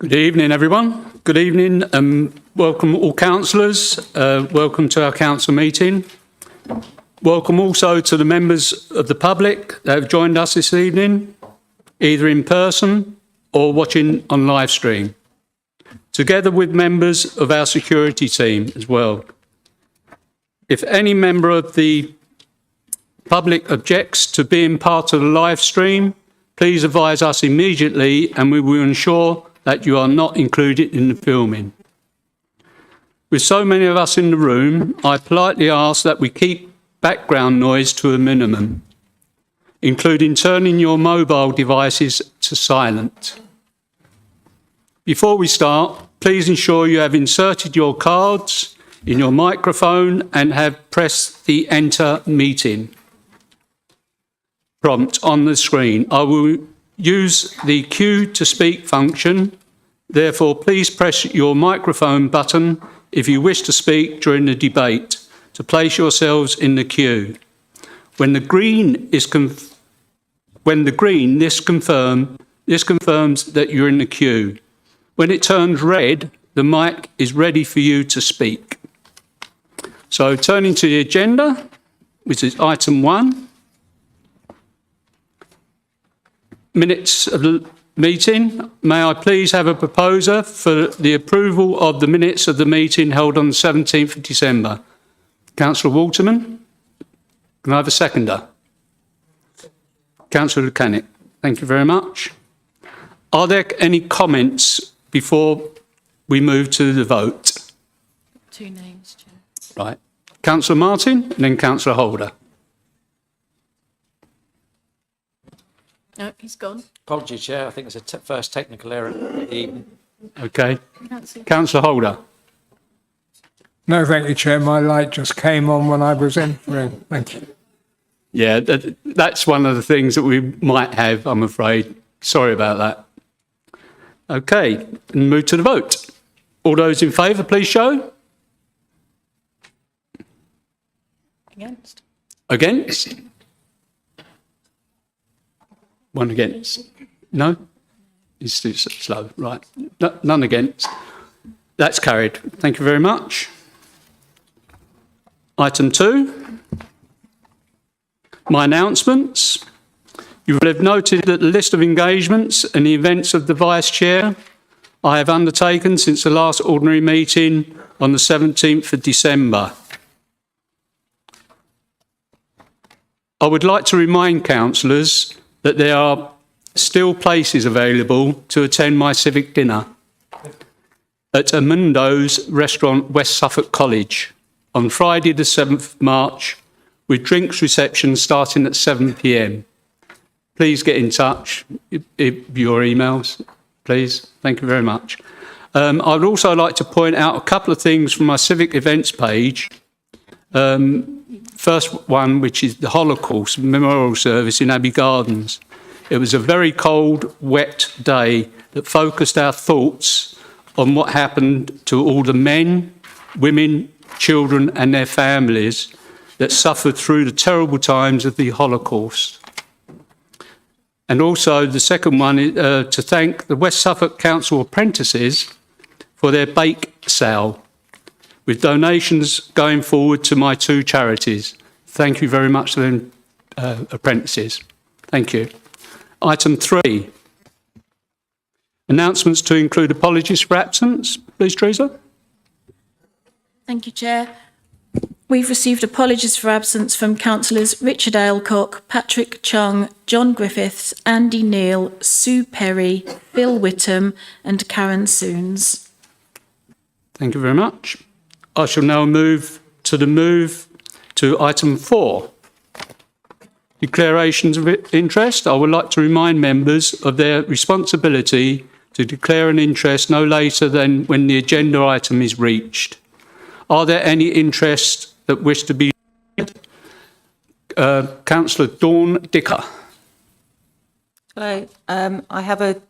Good evening, everyone. Good evening and welcome all councillors. Welcome to our council meeting. Welcome also to the members of the public that have joined us this evening, either in person or watching on live stream, together with members of our security team as well. If any member of the public objects to being part of the live stream, please advise us immediately and we will ensure that you are not included in the filming. With so many of us in the room, I politely ask that we keep background noise to a minimum, including turning your mobile devices to silent. Before we start, please ensure you have inserted your cards in your microphone and have pressed the Enter Meeting prompt on the screen. I will use the Cue to Speak function. Therefore, please press your microphone button if you wish to speak during the debate to place yourselves in the queue. When the green is confirms that you're in the queue. When it turns red, the mic is ready for you to speak. So turning to the agenda, which is item 1. Minutes of the meeting. May I please have a proposer for the approval of the minutes of the meeting held on the 17th of December? Councillor Waterman. Can I have a seconder? Councillor Lucannick. Thank you very much. Are there any comments before we move to the vote? 2 names, Chair. Right. Councillor Martin and then Councillor Holder. No, he's gone. Apologies, Chair. I think it's a first technical error of the evening. Okay. Councillor Holder. No, thank you, Chair. My light just came on when I was entering. Thank you. Yeah, that's one of the things that we might have, I'm afraid. Sorry about that. Okay, and move to the vote. All those in favour, please show. Against. Against? One against. No? It's too slow. Right. No, none against. That's carried. Thank you very much. Item 2. My announcements. You will have noted that the list of engagements and the events of the Vice Chair I have undertaken since the last ordinary meeting on the 17th of December. I would like to remind councillors that there are still places available to attend my civic dinner at Amundo's restaurant, West Suffolk College, on Friday the 7th of March, with drinks reception starting at 7 p.m. Please get in touch, your emails, please. Thank you very much. I'd also like to point out a couple of things from my civic events page. First one, which is the Holocaust Memorial Service in Abbey Gardens. It was a very cold, wet day that focused our thoughts on what happened to all the men, women, children and their families that suffered through the terrible times of the Holocaust. And also the second one is to thank the West Suffolk Council apprentices for their bake sale, with donations going forward to my 2 charities. Thank you very much to them apprentices. Thank you. Item 3. Announcements to include apologies for absence. Please, Teresa. Thank you, Chair. We've received apologies for absence from councillors Richard Ailcock, Patrick Chung, John Griffiths, Andy Neal, Sue Perry, Phil Whittam and Karen Soons. Thank you very much. I shall now move to item 4. Declarations of interest. I would like to remind members of their responsibility to declare an interest no later than when the agenda item is reached. Are there any interests that wish to be Councillor Dawn Dicker. Hello. I have a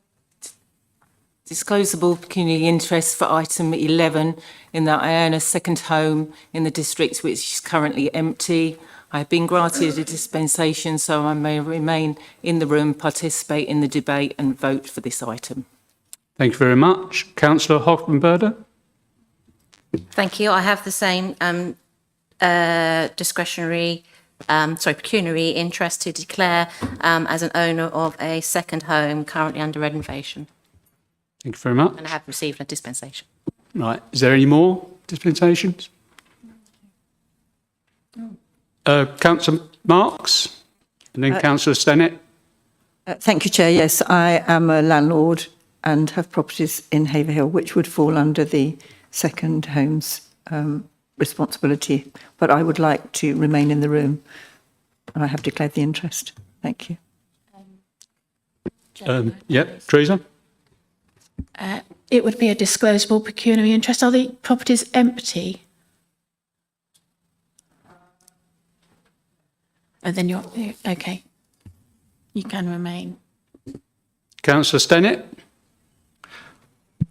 disclosable pecuniary interest for item 11 in that I own a second home in the district which is currently empty. I have been granted a dispensation so I may remain in the room, participate in the debate and vote for this item. Thank you very much. Councillor Hoffenberger? Thank you. I have the same pecuniary interest to declare as an owner of a second home currently under renovation, Thank you very much. and I have received a dispensation. Right. Is there any more dispensations? Councillor Marks? And then Councillor Stennett? Thank you, Chair. Yes, I am a landlord and have properties in Haverhill, which would fall under the second home's responsibility. But I would like to remain in the room, and I have declared the interest. Thank you. Teresa? It would be a disclosable pecuniary interest. Are the properties empty? And then you're, okay. You can remain. Councillor Stennett?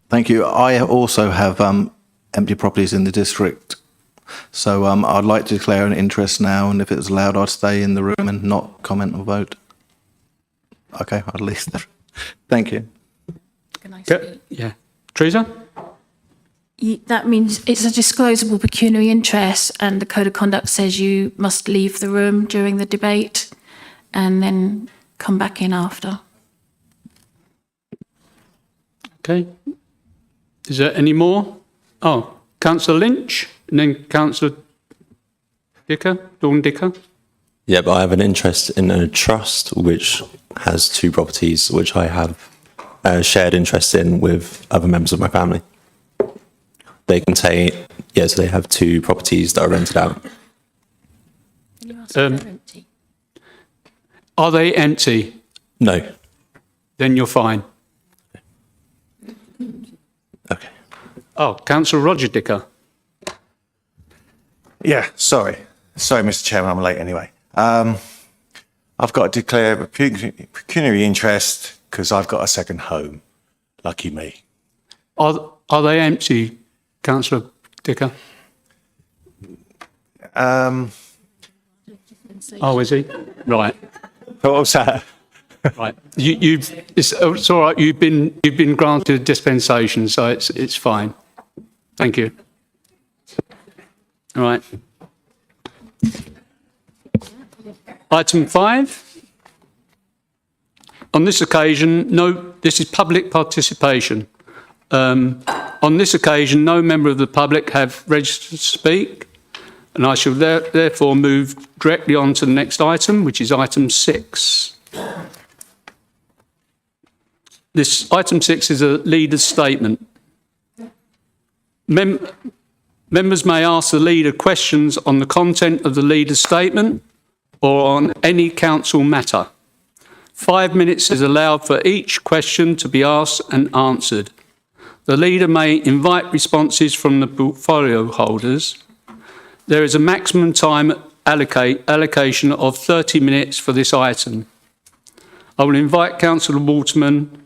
Thank you. I also have empty properties in the district. So I'd like to declare an interest now, and if it's allowed, I'd stay in the room and not comment or vote. Okay, I'll leave there. Thank you. Can I speak? Yeah. Teresa? That means it's a disclosable pecuniary interest, and the Code of Conduct says you must leave the room during the debate and then come back in after. Okay. Is there any more? Oh, Councillor Lynch and then Councillor Dawn Dicker. Yeah, but I have an interest in a trust which has 2 properties which I have shared interest in with other members of my family. They contain, so they have 2 properties that are rented out. Can you ask if they're empty? Are they empty? No. Then you're fine. Okay. Oh, Councillor Roger Dicker. Yeah, sorry, Mr. Chairman, I'm late anyway. I've got to declare a pecuniary interest because I've got a second home. Lucky me. Are they empty, Councillor Dicker? Oh, is he? Right. What was that? Right. It's all right. You've been granted a dispensation, so it's fine. Thank you. All right. Item 5. On this occasion, this is public participation. On this occasion, no member of the public have registered to speak, and I shall therefore move directly on to the next item, which is item 6. This item 6 is a leader's statement. Members may ask the leader questions on the content of the leader's statement or on any council matter. 5 minutes is allowed for each question to be asked and answered. The leader may invite responses from the portfolio holders. There is a maximum time allocation of 30 minutes for this item. I will invite Councillor Waterman,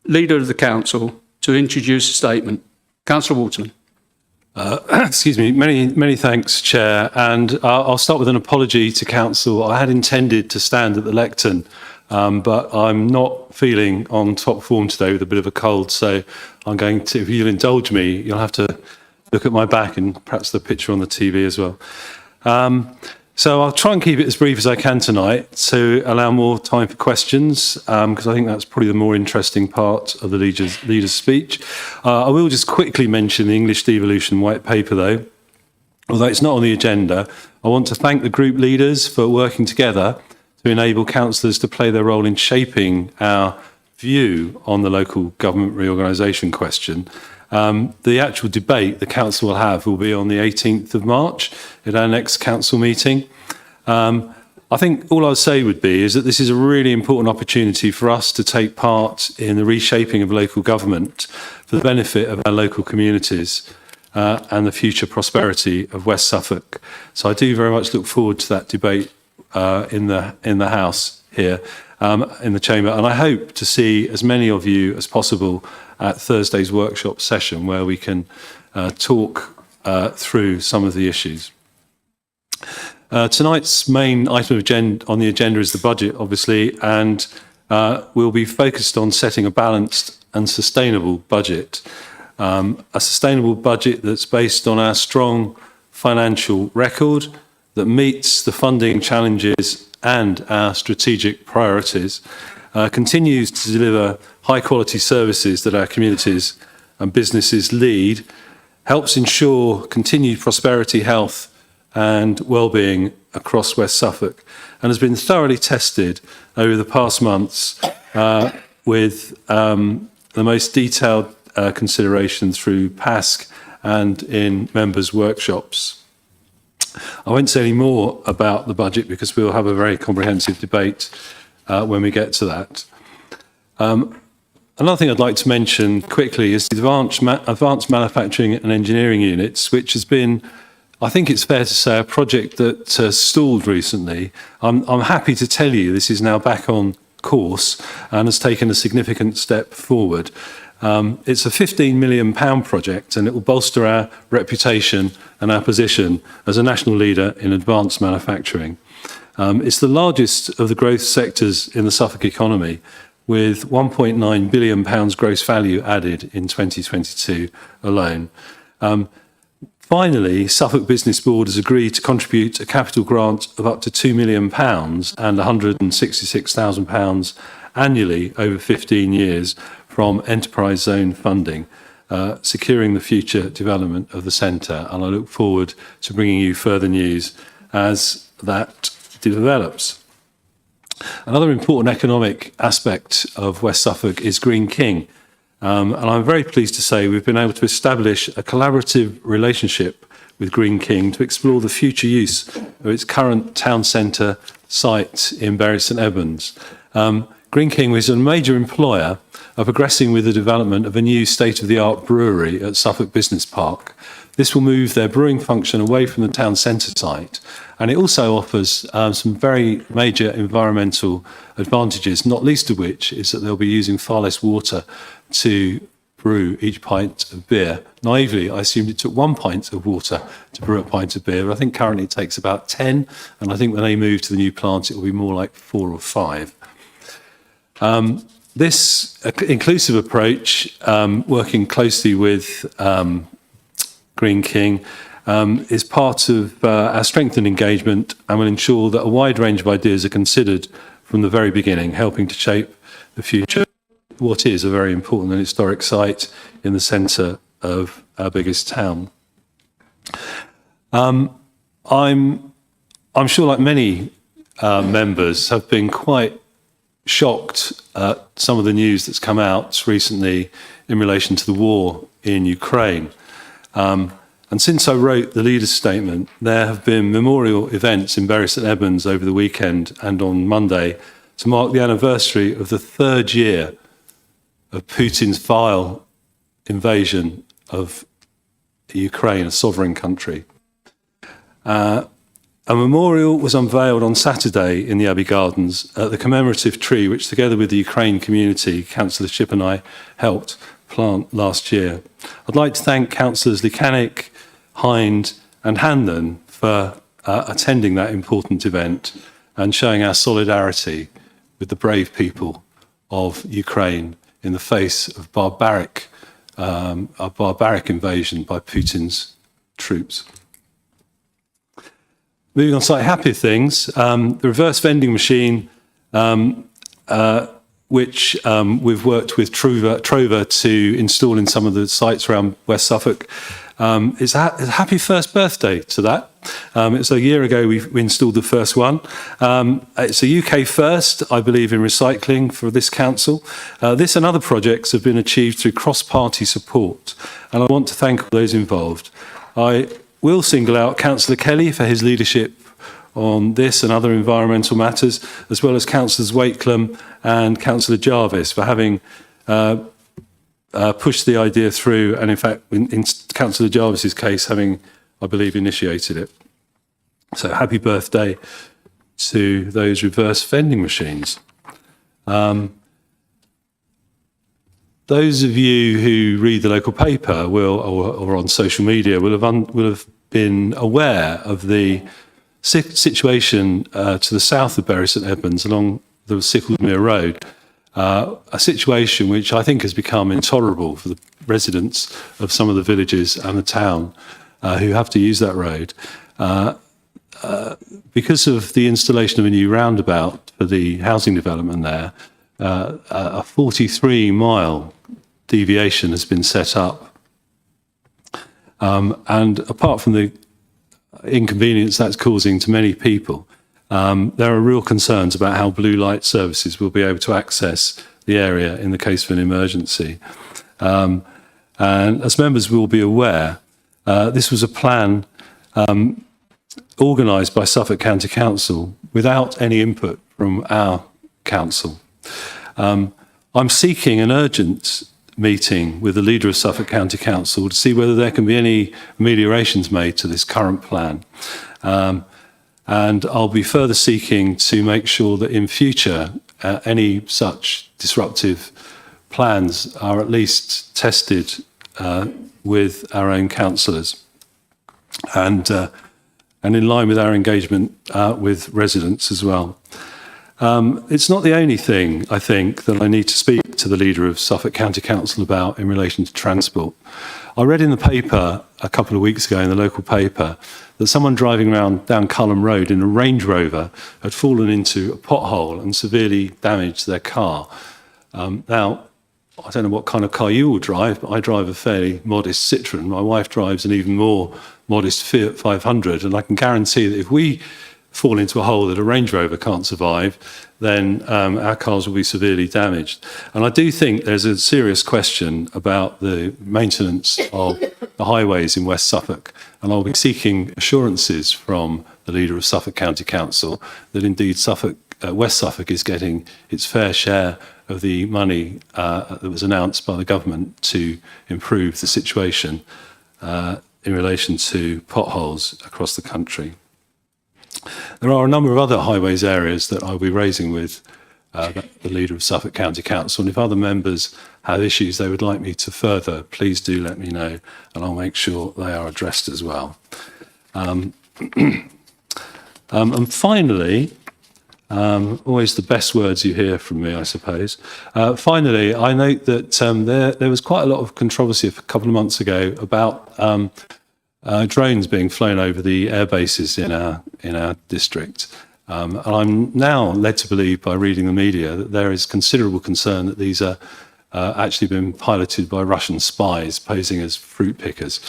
Leader of the Council, to introduce a statement. Councillor Waterman. Excuse me. Many thanks, Chair. And I'll start with an apology to Council. I had intended to stand at the lectern, but I'm not feeling on top form today with a bit of a cold. So I'm going to, if you'll indulge me, you'll have to look at my back and perhaps the picture on the TV as well. So I'll try and keep it as brief as I can tonight to allow more time for questions, because I think that's probably the more interesting part of the leader's speech. I will just quickly mention the English devolution white paper, though. Although it's not on the agenda, I want to thank the group leaders for working together to enable councillors to play their role in shaping our view on the local government reorganisation question. The actual debate the council will have will be on the 18th of March at our next council meeting. I think all I'd say would be is that this is a really important opportunity for us to take part in the reshaping of local government for the benefit of our local communities and the future prosperity of West Suffolk. So I do very much look forward to that debate in the House here, in the Chamber, and I hope to see as many of you as possible at Thursday's workshop session where we can talk through some of the issues. Tonight's main item on the agenda is the budget, obviously, and we'll be focused on setting a balanced and sustainable budget. A sustainable budget that's based on our strong financial record, that meets the funding challenges and our strategic priorities, continues to deliver high quality services that our communities and businesses need, helps ensure continued prosperity, health and well-being across West Suffolk, and has been thoroughly tested over the past months with the most detailed consideration through PASC and in members' workshops. I won't say any more about the budget because we'll have a very comprehensive debate when we get to that. Another thing I'd like to mention quickly is the Advanced Manufacturing and Engineering Units, which has been, I think it's fair to say, a project that stalled recently. I'm happy to tell you this is now back on course and has taken a significant step forward. It's a £15 million project and it will bolster our reputation and our position as a national leader in advanced manufacturing. It's the largest of the growth sectors in the Suffolk economy, with £1.9 billion gross value added in 2022 alone. Finally, Suffolk Business Board has agreed to contribute a capital grant of up to £2 million and £166,000 annually over 15 years from enterprise zone funding, securing the future development of the centre. And I look forward to bringing you further news as that develops. Another important economic aspect of West Suffolk is Green King. And I'm very pleased to say we've been able to establish a collaborative relationship with Green King to explore the future use of its current town centre site in Bury St Edmunds. Green King was a major employer of progressing with the development of a new state-of-the-art brewery at Suffolk Business Park. This will move their brewing function away from the town centre site, and it also offers some very major environmental advantages, not least of which is that they'll be using far less water to brew each pint of beer. Naively, I assumed it took 1 pint of water to brew a pint of beer, but I think currently it takes about 10, and I think when they move to the new plant, it will be more like 4 or 5. This inclusive approach, working closely with Green King, is part of our strengthened engagement and will ensure that a wide range of ideas are considered from the very beginning, helping to shape the future. What is a very important and historic site in the centre of our biggest town. I'm sure, like many members, have been quite shocked at some of the news that's come out recently in relation to the war in Ukraine. And since I wrote the leader's statement, there have been memorial events in Bury St Edmunds over the weekend and on Monday to mark the anniversary of the 3rd year of Putin's vile invasion of Ukraine, a sovereign country. A memorial was unveiled on Saturday in the Abbey Gardens at the commemorative tree, which together with the Ukraine community, Councillor Shipp and I helped plant last year. I'd like to thank Councillors Lekanik, Hind and Hanlon for attending that important event and showing our solidarity with the brave people of Ukraine in the face of a barbaric invasion by Putin's troops. Moving on to slightly happier things, the reverse vending machine, which we've worked with Trover to install in some of the sites around West Suffolk, is a happy first birthday to that. It's a year ago we installed the first one. It's a UK first, I believe, in recycling for this council. This and other projects have been achieved through cross-party support, and I want to thank all those involved. I will single out Councillor Kelly for his leadership on this and other environmental matters, as well as Councillors Wakelam and Councillor Jarvis for having pushed the idea through, and in fact, in Councillor Jarvis's case, having, I believe, initiated it. So happy birthday to those reverse vending machines. Those of you who read the local paper or on social media will have been aware of the situation to the south of Bury St Edmunds along the Sicklesmere Road, a situation which I think has become intolerable for the residents of some of the villages and the town who have to use that road. Because of the installation of a new roundabout for the housing development there, a 43-mile deviation has been set up. And apart from the inconvenience that's causing to many people, there are real concerns about how blue light services will be able to access the area in the case of an emergency. And as members will be aware, this was a plan organised by Suffolk County Council without any input from our council. I'm seeking an urgent meeting with the leader of Suffolk County Council to see whether there can be any ameliorations made to this current plan. And I'll be further seeking to make sure that in future, any such disruptive plans are at least tested with our own councillors and in line with our engagement with residents as well. It's not the only thing, I think, that I need to speak to the leader of Suffolk County Council about in relation to transport. I read in the paper a couple of weeks ago, in the local paper, that someone driving around down Culham Road in a Range Rover had fallen into a pothole and severely damaged their car. Now, I don't know what kind of car you all drive, but I drive a fairly modest Citroen. My wife drives an even more modest Fiat 500, and I can guarantee that if we fall into a hole that a Range Rover can't survive, then our cars will be severely damaged. And I do think there's a serious question about the maintenance of the highways in West Suffolk, and I'll be seeking assurances from the leader of Suffolk County Council that indeed West Suffolk is getting its fair share of the money that was announced by the government to improve the situation in relation to potholes across the country. There are a number of other highways areas that I'll be raising with the leader of Suffolk County Council, and if other members have issues they would like me to further, please do let me know, and I'll make sure they are addressed as well. And finally, always the best words you hear from me, I suppose. Finally, I note that there was quite a lot of controversy a couple of months ago about drones being flown over the air bases in our district. And I'm now led to believe by reading the media that there is considerable concern that these are actually been piloted by Russian spies posing as fruit pickers.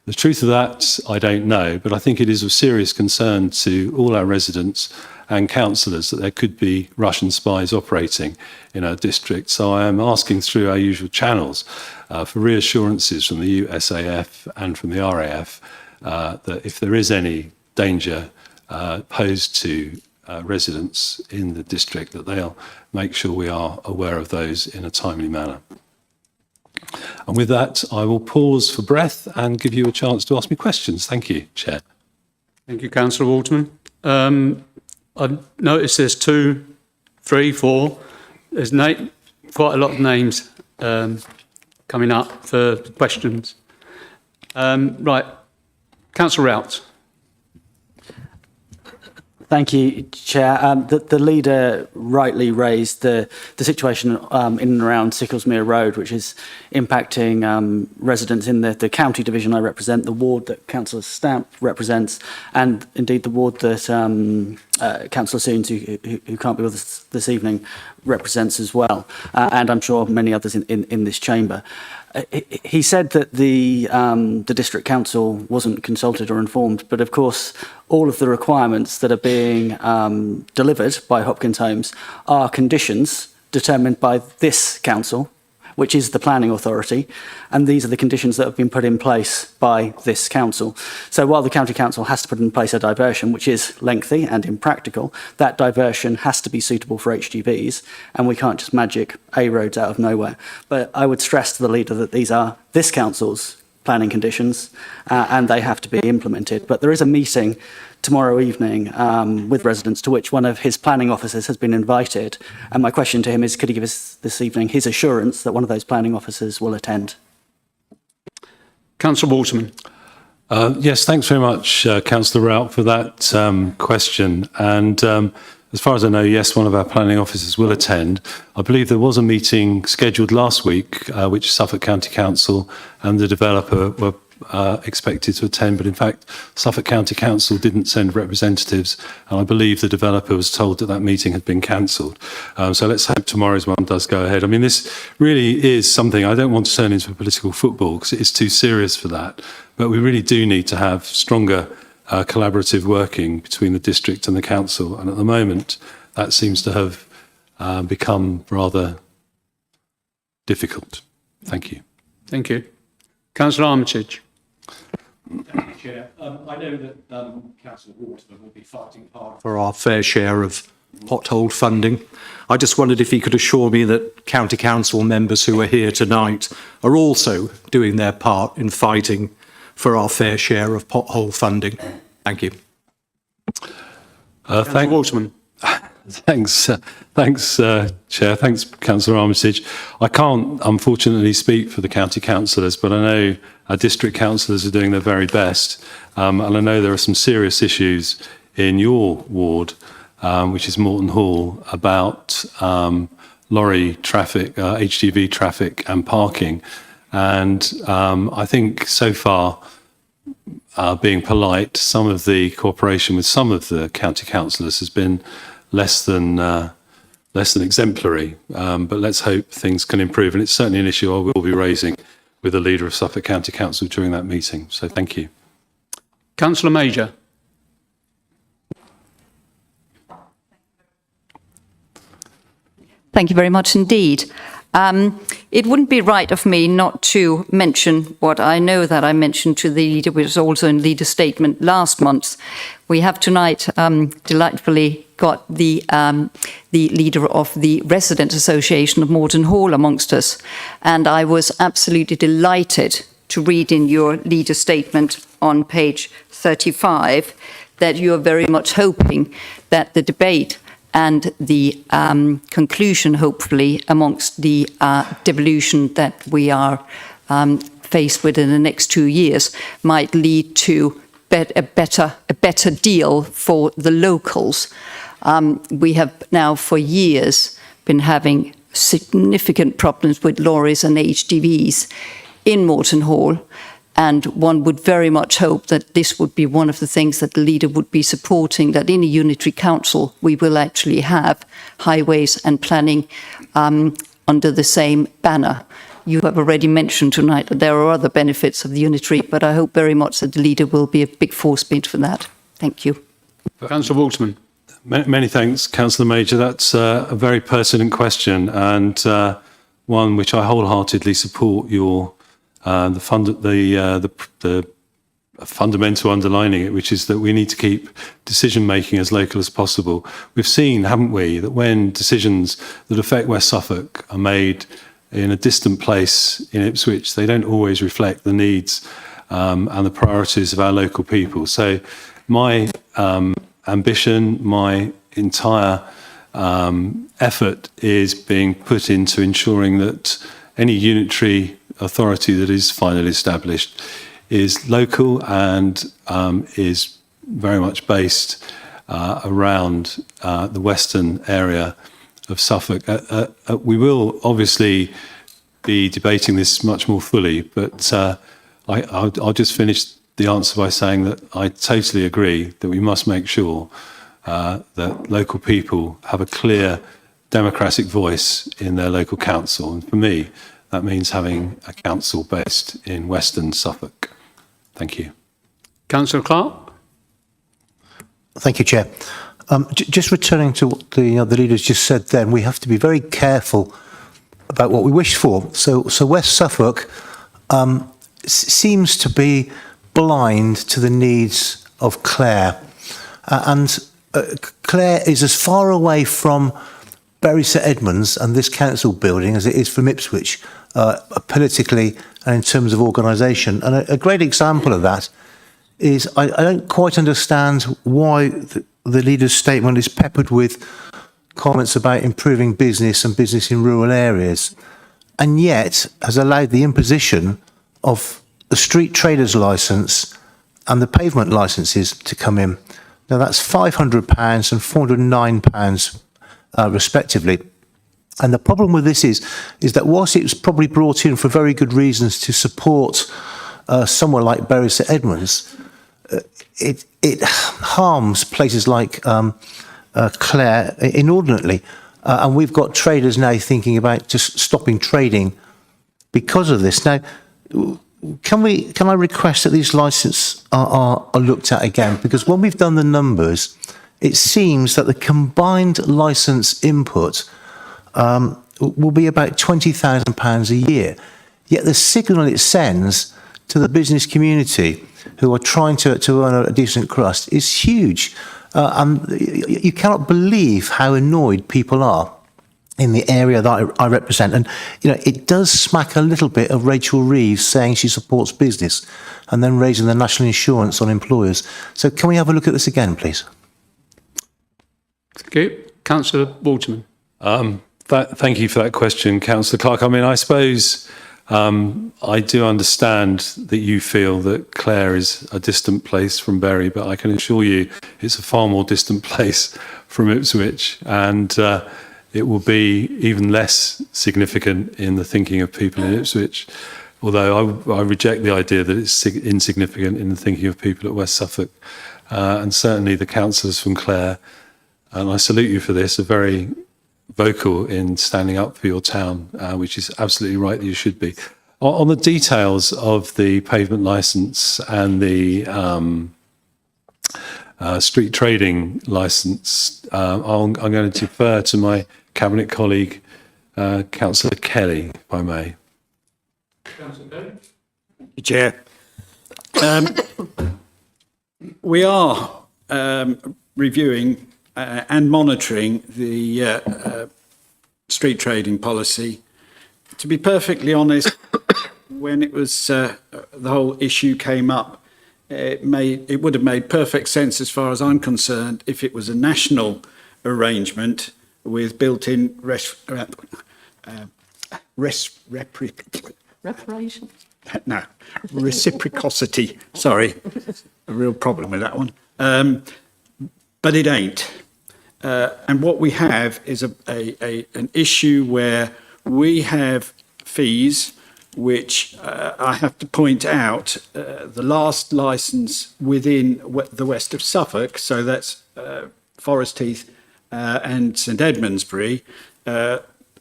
The truth of that, I don't know, but I think it is of serious concern to all our residents and councillors that there could be Russian spies operating in our district. So I am asking through our usual channels for reassurances from the USAF and from the RAF that if there is any danger posed to residents in the district, that they'll make sure we are aware of those in a timely manner. And with that, I will pause for breath and give you a chance to ask me questions. Thank you, Chair. Thank you, Councillor Waterman. I've noticed there's 2, 3, 4. There's quite a lot of names coming up for questions. Right, Councillor Rout. Thank you, Chair. The leader rightly raised the situation in and around Sicklesmere Road, which is impacting residents in the county division I represent, the ward that Councillor Stamp represents, and indeed the ward that Councillor Soons, who can't be with us this evening, represents as well, and I'm sure many others in this chamber. He said that the district council wasn't consulted or informed, but of course all of the requirements that are being delivered by Hopkins Homes are conditions determined by this council, which is the planning authority, and these are the conditions that have been put in place by this council. So while the county council has to put in place a diversion, which is lengthy and impractical, that diversion has to be suitable for HGVs, and we can't just magic A roads out of nowhere. But I would stress to the leader that these are this council's planning conditions, and they have to be implemented. But there is a meeting tomorrow evening with residents to which one of his planning officers has been invited. And my question to him is, could he give us this evening his assurance that one of those planning officers will attend? Councillor Waterman. Yes, thanks very much, Councillor Rout, for that question. And as far as I know, yes, one of our planning officers will attend. I believe there was a meeting scheduled last week, which Suffolk County Council and the developer were expected to attend, but in fact, Suffolk County Council didn't send representatives, and I believe the developer was told that that meeting had been cancelled. So let's hope tomorrow's one does go ahead. I mean, this really is something I don't want to turn into a political football because it is too serious for that, but we really do need to have stronger collaborative working between the district and the council, and at the moment, that seems to have become rather difficult. Thank you. Thank you. Councillor Armitage. Thank you, Chair. I know that Councillor Waterman will be fighting hard for our fair share of pothole funding. I just wondered if he could assure me that County Council members who are here tonight are also doing their part in fighting for our fair share of pothole funding. Thank you. Councillor Waterman. Thanks, Chair. Thanks, Councillor Armitage. I can't, unfortunately, speak for the county councillors, but I know our district councillors are doing their very best. And I know there are some serious issues in your ward, which is Morton Hall, about lorry traffic, HGV traffic and parking. And I think so far, being polite, some of the cooperation with some of the county councillors has been less than exemplary, but let's hope things can improve. And it's certainly an issue I will be raising with the leader of Suffolk County Council during that meeting. So thank you. Councillor Major. Thank you very much indeed. It wouldn't be right of me not to mention what I know that I mentioned to the leader, which was also in leader statement last month. We have tonight delightfully got the leader of the Residents Association of Morton Hall amongst us, and I was absolutely delighted to read in your leader statement on page 35 that you are very much hoping that the debate and the conclusion, hopefully, amongst the devolution that we are faced with in the next 2 years might lead to a better deal for the locals. We have now for years been having significant problems with lorries and HGVs in Morton Hall, and one would very much hope that this would be one of the things that the leader would be supporting, that in a unitary council we will actually have highways and planning under the same banner. You have already mentioned tonight that there are other benefits of the unitary, but I hope very much that the leader will be a big force beat for that. Thank you. Councillor Waterman. Many thanks, Councillor Major. That's a very pertinent question, and one which I wholeheartedly support your the fundamental underlining it, which is that we need to keep decision making as local as possible. We've seen, haven't we, that when decisions that affect West Suffolk are made in a distant place in Ipswich, they don't always reflect the needs and the priorities of our local people. So my ambition, my entire effort is being put into ensuring that any unitary authority that is finally established is local and is very much based around the western area of Suffolk. We will obviously be debating this much more fully, but I'll just finish the answer by saying that I totally agree that we must make sure that local people have a clear democratic voice in their local council. And for me, that means having a council based in Western Suffolk. Thank you. Councillor Clark. Thank you, Chair. Just returning to what the leaders just said then, we have to be very careful about what we wish for. So West Suffolk seems to be blind to the needs of Clare. Clare is as far away from Bury St Edmunds and this council building as it is from Ipswich, politically and in terms of organisation. And a great example of that is I don't quite understand why the leader's statement is peppered with comments about improving business and business in rural areas, and yet has allowed the imposition of the street traders licence and the pavement licences to come in. Now that's £500 and £409 respectively. And the problem with this is that whilst it was probably brought in for very good reasons to support somewhere like Bury St Edmunds, it harms places like Clare inordinately. And we've got traders now thinking about just stopping trading because of this. Now, can I request that these licences are looked at again? Because when we've done the numbers, it seems that the combined licence input will be about £20,000 a year. Yet the signal it sends to the business community who are trying to earn a decent crust is huge. And you cannot believe how annoyed people are in the area that I represent. And, it does smack a little bit of Rachel Reeves saying she supports business and then raising the national insurance on employers. So can we have a look at this again, please? Thank you. Councillor Waterman. Thank you for that question, Councillor Clark. I mean, I suppose I do understand that you feel that Clare is a distant place from Bury, but I can assure you it's a far more distant place from Ipswich, and it will be even less significant in the thinking of people in Ipswich, although I reject the idea that it's insignificant in the thinking of people at West Suffolk. And certainly the councillors from Clare, and I salute you for this, are very vocal in standing up for your town, which is absolutely right that you should be. On the details of the pavement licence and the street trading licence, I'm going to defer to my Cabinet colleague, Councillor Kelly, if I may. Councillor Kelly. Chair. We are reviewing and monitoring the street trading policy. To be perfectly honest, when it was the whole issue came up, it would have made perfect sense as far as I'm concerned if it was a national arrangement with built-in Reparation. no, reciprocity. Sorry, a real problem with that one. But it ain't. And what we have is an issue where we have fees, which I have to point out, the last licence within the west of Suffolk, so that's Forest Heath and St Edmundsbury,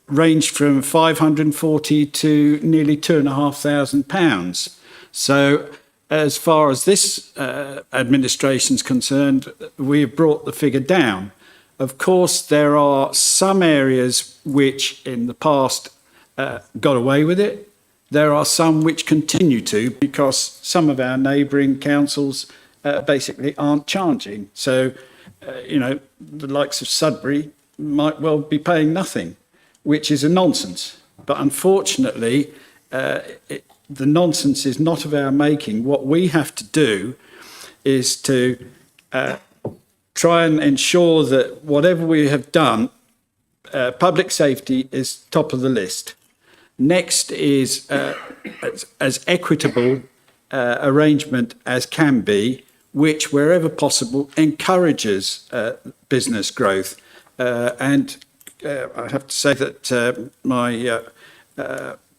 ranged from 540 to nearly £2,500. So as far as this administration's concerned, we have brought the figure down. Of course, there are some areas which in the past got away with it. There are some which continue to, because some of our neighbouring councils basically aren't charging. So, the likes of Sudbury might well be paying nothing, which is a nonsense. But unfortunately, the nonsense is not of our making. What we have to do is to try and ensure that whatever we have done, public safety is top of the list. Next is as equitable arrangement as can be, which wherever possible encourages business growth. And I have to say that my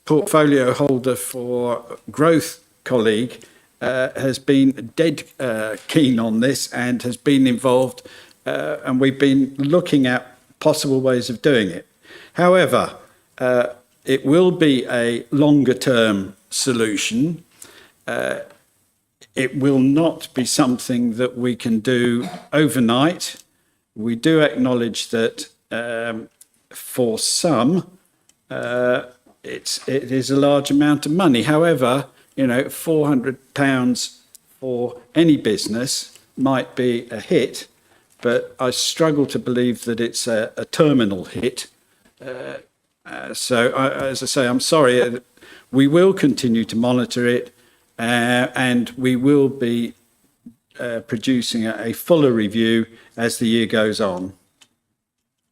portfolio holder for growth colleague has been dead keen on this and has been involved, and we've been looking at possible ways of doing it. However, it will be a longer term solution. It will not be something that we can do overnight. We do acknowledge that for some, it is a large amount of money. However, £400 for any business might be a hit, but I struggle to believe that it's a terminal hit. So, as I say, I'm sorry. We will continue to monitor it, and we will be producing a fuller review as the year goes on.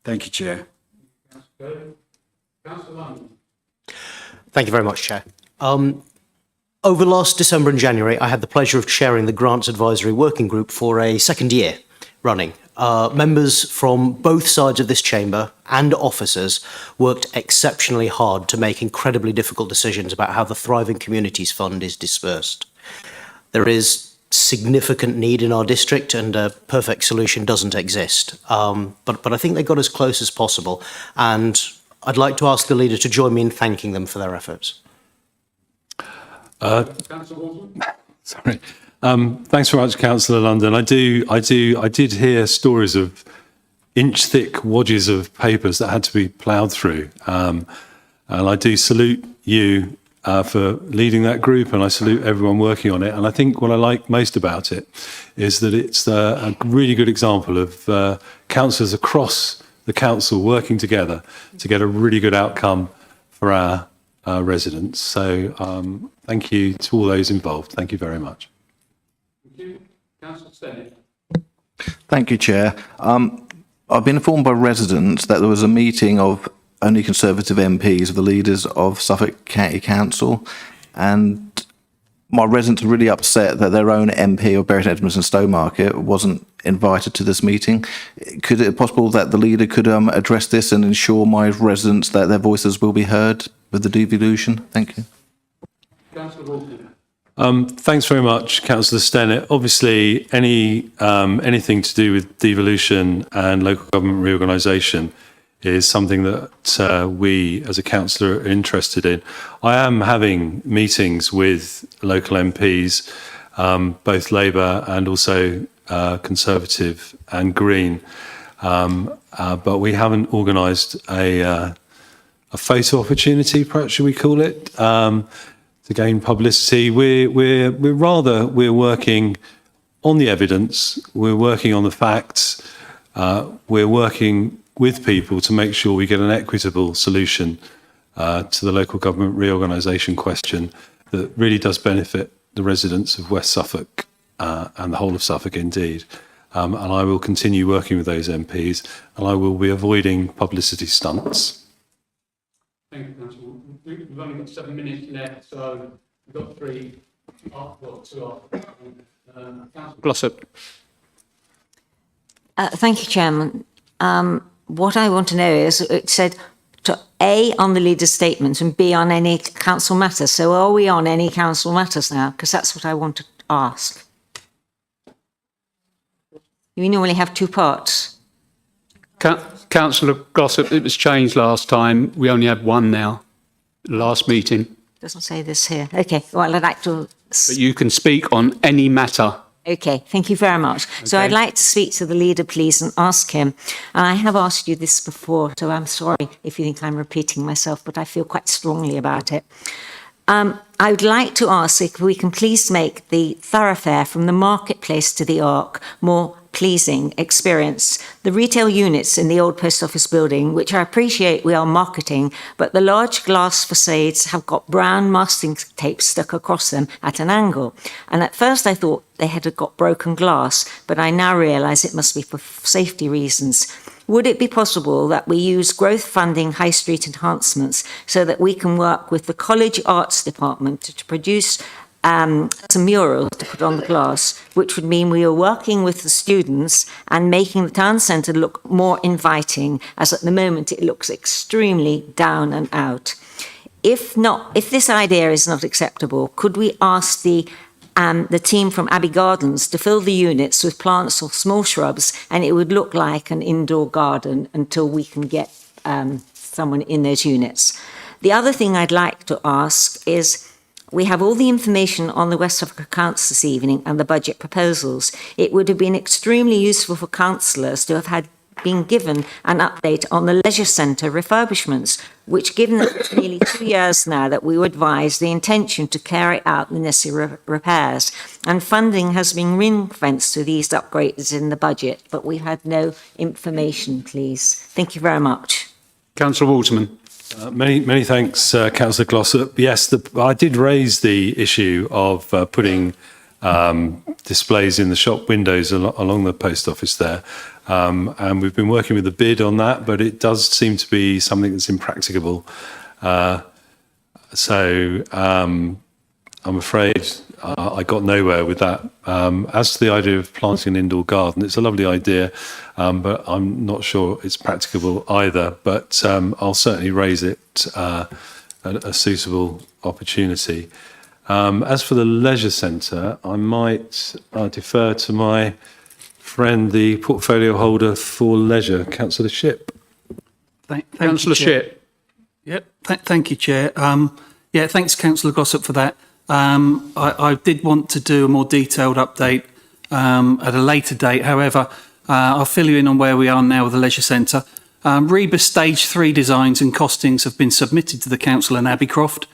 Thank you, Chair. Thank you very much, Chair. Over last December and January, I had the pleasure of chairing the Grants Advisory Working Group for a second year, running. Members from both sides of this chamber and officers worked exceptionally hard to make incredibly difficult decisions about how the Thriving Communities Fund is dispersed. There is significant need in our district and a perfect solution doesn't exist. But I think they got as close as possible, and I'd like to ask the leader to join me in thanking them for their efforts. Sorry. Thanks very much, Councillor London. I did hear stories of inch-thick wadges of papers that had to be ploughed through, and I do salute you for leading that group, and I salute everyone working on it. And I think what I like most about it is that it's a really good example of councillors across the council working together to get a really good outcome for our residents. So thank you to all those involved. Thank you very much. Thank you, Chair. I've been informed by residents that there was a meeting of only Conservative MPs, of the leaders of Suffolk County Council, and my residents are really upset that their own MP of Bury Edmonds and Stowmarket wasn't invited to this meeting. Could it be possible that the leader could address this and ensure my residents that their voices will be heard with the devolution? Thank you. Thanks very much, Councillor Stennett. Obviously, anything to do with devolution and local government reorganisation is something that we as a council are interested in. I am having meetings with local MPs, both Labour and also Conservative and Green, but we haven't organised a photo opportunity, perhaps should we call it, to gain publicity. We're working on the evidence, we're working on the facts, we're working with people to make sure we get an equitable solution to the local government reorganisation question that really does benefit the residents of West Suffolk and the whole of Suffolk indeed. And I will continue working with those MPs, and I will be avoiding publicity stunts. Thank you, Councillor. We've only got 7 minutes left, so we've got two Councillor Glossop. Thank you, Chairman. What I want to know is, it said to A, on the leader's statement, and B, on any council matters. So are we on any council matters now? Because that's what I want to ask. We normally have two parts. Councillor Glossop, it was changed last time. We only have one now, last meeting. Doesn't say this here. Okay, well, I'd like to... But you can speak on any matter. Okay, thank you very much. Okay. So I'd like to speak to the leader, please, and ask him. And I have asked you this before, so I'm sorry if you think I'm repeating myself, but I feel quite strongly about it. I would like to ask if we can please make the thoroughfare from the marketplace to the Arc more pleasing experience. The retail units in the old post office building, which I appreciate we are marketing, but the large glass facades have got brown masking tape stuck across them at an angle. And at first I thought they had got broken glass, but I now realise it must be for safety reasons. Would it be possible that we use growth funding high street enhancements so that we can work with the College Arts Department to produce some murals to put on the glass, which would mean we are working with the students and making the town centre look more inviting, as at the moment it looks extremely down and out. If this idea is not acceptable, could we ask the team from Abbey Gardens to fill the units with plants or small shrubs, and it would look like an indoor garden until we can get someone in those units. The other thing I'd like to ask is, we have all the information on the West Suffolk accounts this evening and the budget proposals. It would have been extremely useful for councillors to have been given an update on the leisure centre refurbishments, which, given that it's nearly 2 years now that we were advised the intention to carry out the necessary repairs, and funding has been ring-fenced to these upgrades in the budget, but we had no information, please. Thank you very much. Councillor Waterman. Many thanks, Councillor Glossop. Yes, I did raise the issue of putting displays in the shop windows along the post office there. And we've been working with the bid on that, but it does seem to be something that's impracticable. So I'm afraid I got nowhere with that. As to the idea of planting an indoor garden, it's a lovely idea, but I'm not sure it's practicable either. But I'll certainly raise it at a suitable opportunity. As for the leisure centre, I might defer to my friend, the portfolio holder for leisure, Councillor Shipp. Councillor Shipp. Yep. Thank you, Chair. Thanks, Councillor Gossip, for that. I did want to do a more detailed update at a later date. However, I'll fill you in on where we are now with the leisure centre. Rebus Stage 3 designs and costings have been submitted to the Council and Abbeycroft.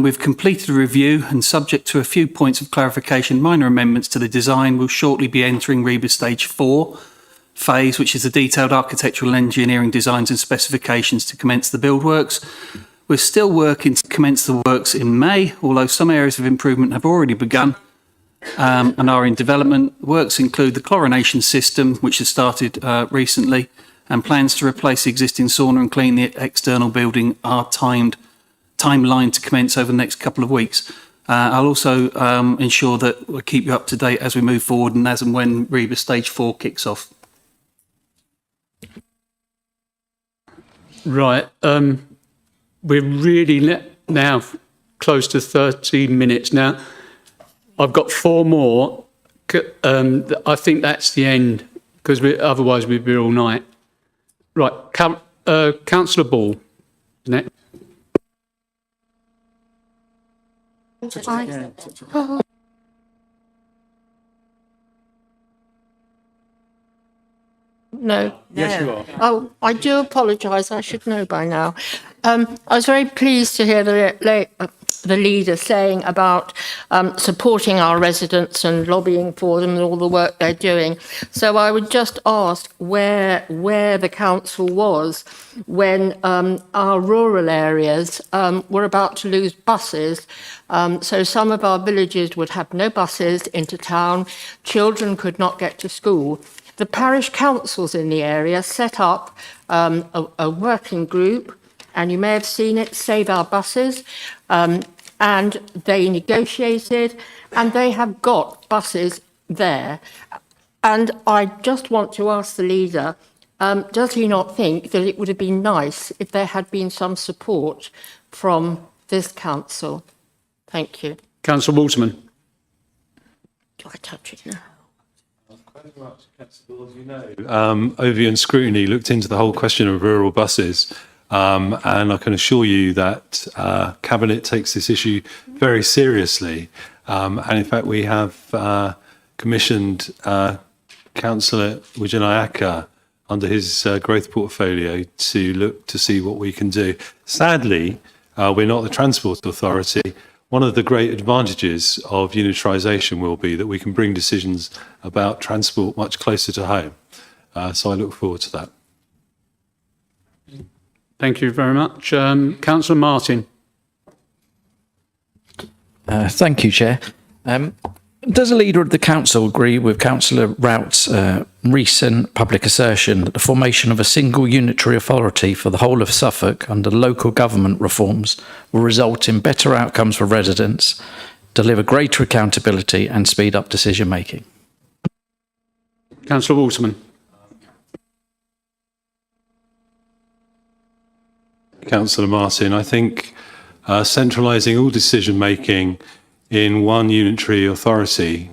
We've completed a review and, subject to a few points of clarification, minor amendments to the design, will shortly be entering Rebus Stage 4 phase, which is the detailed architectural and engineering designs and specifications to commence the build works. We're still working to commence the works in May, although some areas of improvement have already begun and are in development. Works include the chlorination system, which has started recently, and plans to replace the existing sauna and clean the external building are timeline to commence over the next couple of weeks. I'll also ensure that we'll keep you up to date as we move forward and as and when Rebus Stage 4 kicks off. Right. We're really now close to 30 minutes. Now, I've got 4 more. I think that's the end, because otherwise we'd be all night. Right. Councillor Ball, isn't it? No. Yes, you are. Oh, I do apologise. I should know by now. I was very pleased to hear the leader saying about supporting our residents and lobbying for them and all the work they're doing. So I would just ask where the council was when our rural areas were about to lose buses. So some of our villages would have no buses into town. Children could not get to school. The parish councils in the area set up a working group, and you may have seen it, Save Our Buses, and they negotiated, and they have got buses there. And I just want to ask the leader, does he not think that it would have been nice if there had been some support from this council? Thank you. Councillor Waterman. Do I touch it now? Ovian Scrutiny looked into the whole question of rural buses, and I can assure you that Cabinet takes this issue very seriously. And in fact, we have commissioned Councillor Wijanayaka under his growth portfolio to look to see what we can do. Sadly, we're not the Transport Authority. One of the great advantages of unitarisation will be that we can bring decisions about transport much closer to home. So I look forward to that. Thank you very much. Councillor Martin. Thank you, Chair. Does the Leader of the Council agree with Councillor Rout's recent public assertion that the formation of a single unitary authority for the whole of Suffolk under local government reforms will result in better outcomes for residents, deliver greater accountability and speed up decision making? Councillor Waterman. Councillor Martin, I think centralising all decision making in one unitary authority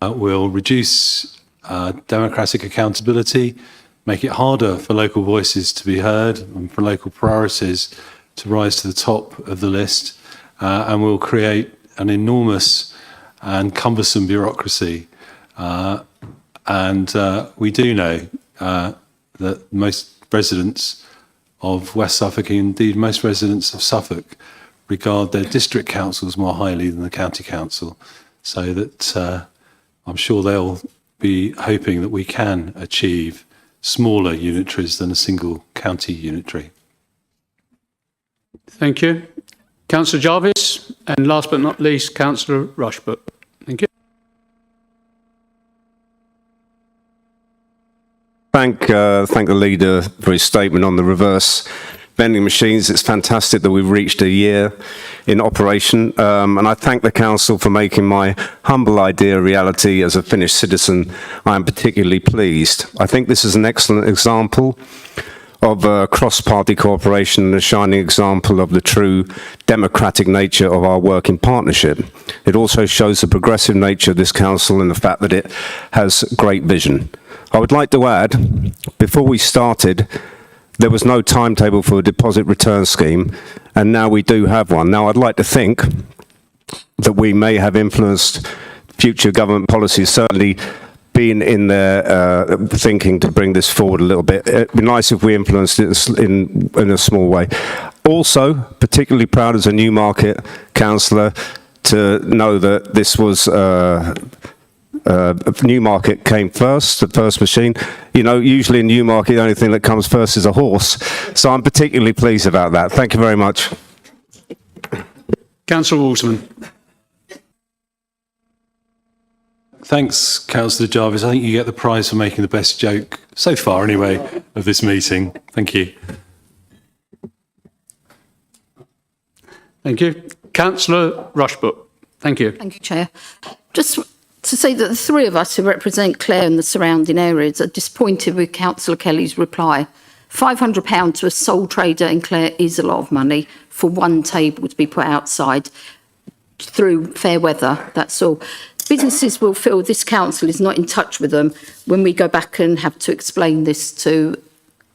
will reduce democratic accountability, make it harder for local voices to be heard and for local priorities to rise to the top of the list, and will create an enormous and cumbersome bureaucracy. And we do know that most residents of West Suffolk, indeed most residents of Suffolk, regard their district councils more highly than the county council, so that I'm sure they'll be hoping that we can achieve smaller unitaries than a single county unitary. Thank you. Councillor Jarvis, and last but not least, Councillor Rushbrook. Thank you. Thank the leader for his statement on the reverse vending machines. It's fantastic that we've reached a year in operation, and I thank the council for making my humble idea a reality. As a Finnish citizen, I am particularly pleased. I think this is an excellent example of cross-party cooperation and a shining example of the true democratic nature of our work in partnership. It also shows the progressive nature of this council and the fact that it has great vision. I would like to add, before we started, there was no timetable for a deposit return scheme, and now we do have one. Now, I'd like to think that we may have influenced future government policies, certainly been in their thinking to bring this forward a little bit. It'd be nice if we influenced it in a small way. Also, particularly proud as a Newmarket councillor to know that this was Newmarket came first, the first machine. You know, usually in Newmarket, the only thing that comes first is a horse. So I'm particularly pleased about that. Thank you very much. Councillor Waterman. Thanks, Councillor Jarvis. I think you get the prize for making the best joke, so far anyway, of this meeting. Thank you. Thank you. Councillor Rushbrook. Thank you. Thank you, Chair. Just to say that the three of us who represent Clare and the surrounding areas are disappointed with Councillor Kelly's reply. £500 to a sole trader in Clare is a lot of money for one table to be put outside through fair weather, that's all. Businesses will feel this council is not in touch with them when we go back and have to explain this to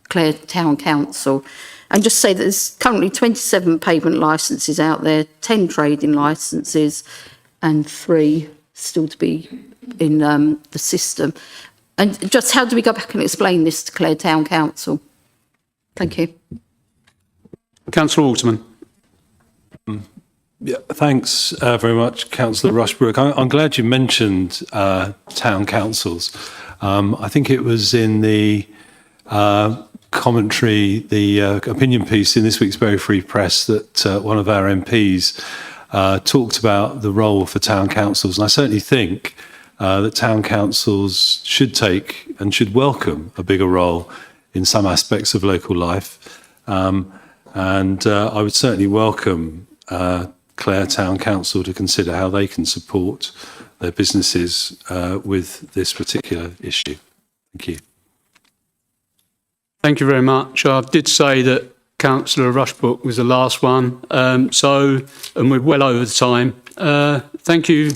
Clare Town Council. And just say that there's currently 27 pavement licences out there, 10 trading licences and 3 still to be in the system. And just how do we go back and explain this to Clare Town Council? Thank you. Councillor Waterman. Yeah, thanks very much, Councillor Rushbrook. I'm glad you mentioned town councils. I think it was in the commentary, the opinion piece in this week's Very Free Press that one of our MPs talked about the role for town councils. And I certainly think that town councils should take and should welcome a bigger role in some aspects of local life. And I would certainly welcome Clare Town Council to consider how they can support their businesses with this particular issue. Thank you. Thank you very much. I did say that Councillor Rushbrook was the last one, and we're well over the time. Thank you.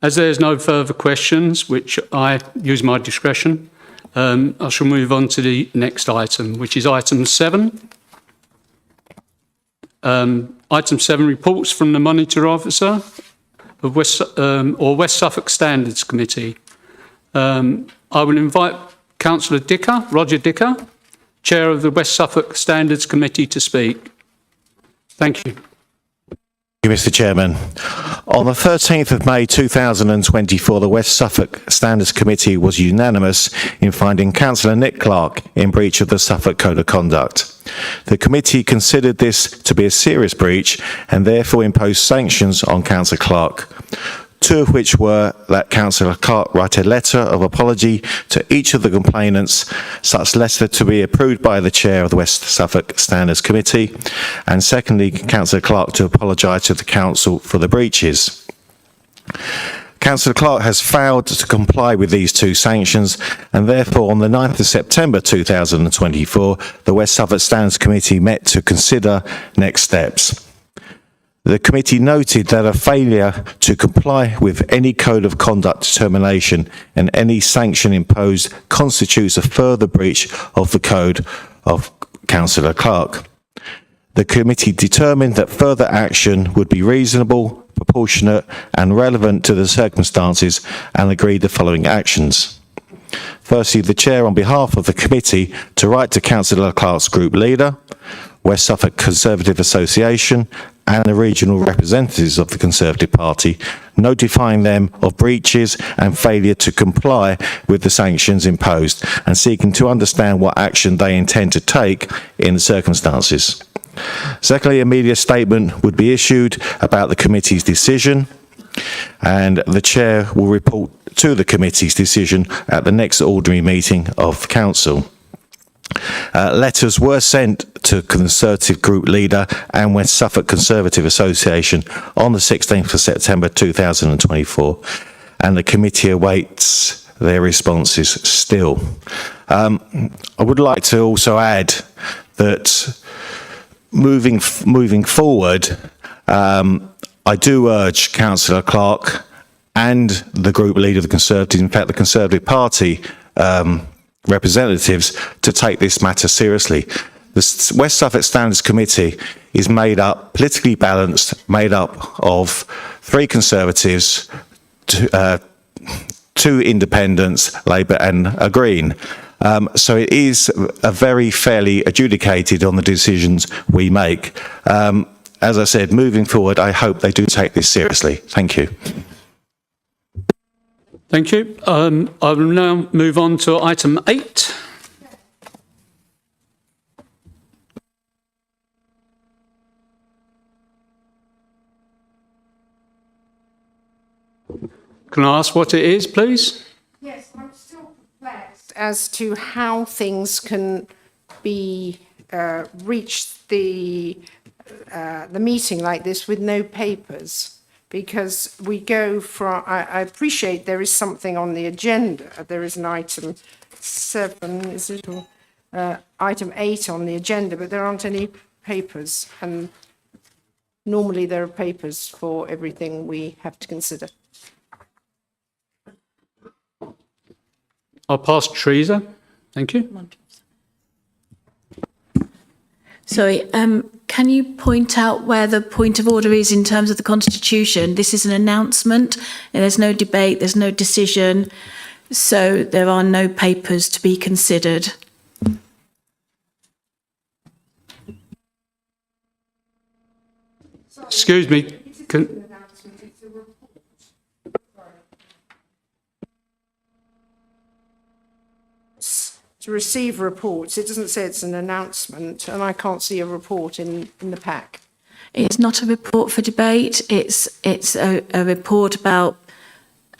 As there's no further questions, which I use my discretion, I shall move on to the next item, which is item 7. Item 7, reports from the Monitor Officer of West Suffolk Standards Committee. I will invite Councillor Dicker, Roger Dicker, Chair of the West Suffolk Standards Committee, to speak. Thank you. Thank you, Mr. Chairman. On the 13th of May 2024, the West Suffolk Standards Committee was unanimous in finding Councillor Nick Clark in breach of the Suffolk Code of Conduct. The committee considered this to be a serious breach and therefore imposed sanctions on Councillor Clark. 2 of which were that Councillor Clark write a letter of apology to each of the complainants, such letter to be approved by the Chair of the West Suffolk Standards Committee, and secondly, Councillor Clark to apologise to the Council for the breaches. Councillor Clark has failed to comply with these 2 sanctions, and therefore on the 9th of September 2024, the West Suffolk Standards Committee met to consider next steps. The committee noted that a failure to comply with any code of conduct determination and any sanction imposed constitutes a further breach of the code of Councillor Clark. The committee determined that further action would be reasonable, proportionate and relevant to the circumstances and agreed the following actions. Firstly, the Chair, on behalf of the committee, to write to Councillor Clark's group leader, West Suffolk Conservative Association and the regional representatives of the Conservative Party, notifying them of breaches and failure to comply with the sanctions imposed and seeking to understand what action they intend to take in the circumstances. Secondly, a media statement would be issued about the committee's decision, and the Chair will report to the committee's decision at the next ordinary meeting of Council. Letters were sent to Conservative Group Leader and West Suffolk Conservative Association on the 16th of September 2024, and the committee awaits their responses still. I would like to also add that moving forward, I do urge Councillor Clark and the Group Leader of the Conservatives, in fact the Conservative Party representatives, to take this matter seriously. The West Suffolk Standards Committee is politically balanced, made up of 3 Conservatives, 2 Independents, Labour and a Green. So it is a very fairly adjudicated on the decisions we make. As I said, moving forward, I hope they do take this seriously. Thank you. Thank you. I will now move on to item 8. Can I ask what it is, please? Yes, I'm still perplexed as to how things can be reached the meeting like this with no papers. Because we go from, I appreciate there is something on the agenda. There is an item 7, is it, or item 8 on the agenda, but there aren't any papers. And normally there are papers for everything we have to consider. I'll pass to Teresa. Thank you. Sorry, can you point out where the point of order is in terms of the Constitution? This is an announcement, and there's no debate, there's no decision, so there are no papers to be considered. Excuse me. To receive reports, it doesn't say it's an announcement, and I can't see a report in the pack. It's not a report for debate, it's a report about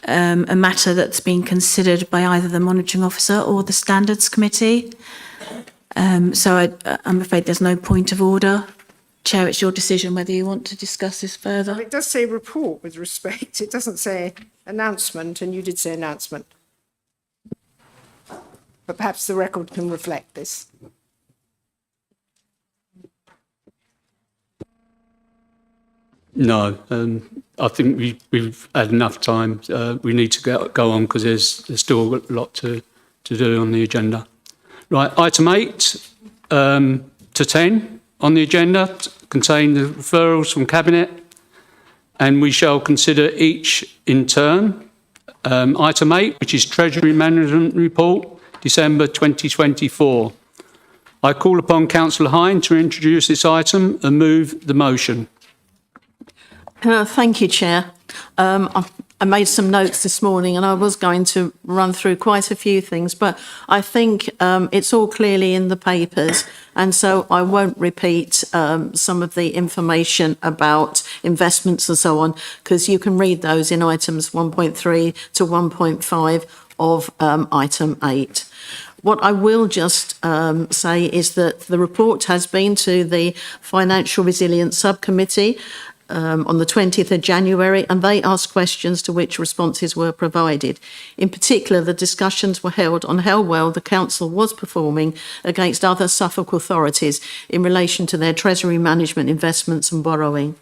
a matter that's been considered by either the monitoring officer or the standards committee. So I'm afraid there's no point of order. Chair, it's your decision whether you want to discuss this further. Well, it does say report with respect. It doesn't say announcement, and you did say announcement. But perhaps the record can reflect this. No, I think we've had enough time. We need to go on because there's still a lot to do on the agenda. Right, item 8 to 10 on the agenda contain the referrals from Cabinet, and we shall consider each in turn. Item 8, which is Treasury Management Report, December 2024. I call upon Councillor Hine to introduce this item and move the motion. Thank you, Chair. I made some notes this morning and I was going to run through quite a few things, but I think it's all clearly in the papers, and so I won't repeat some of the information about investments and so on, because you can read those in items 1.3 to 1.5 of item 8. What I will just say is that the report has been to the Financial Resilience Subcommittee on the 20th of January, and they asked questions to which responses were provided. In particular, the discussions were held on how well the Council was performing against other Suffolk authorities in relation to their Treasury management investments and borrowing.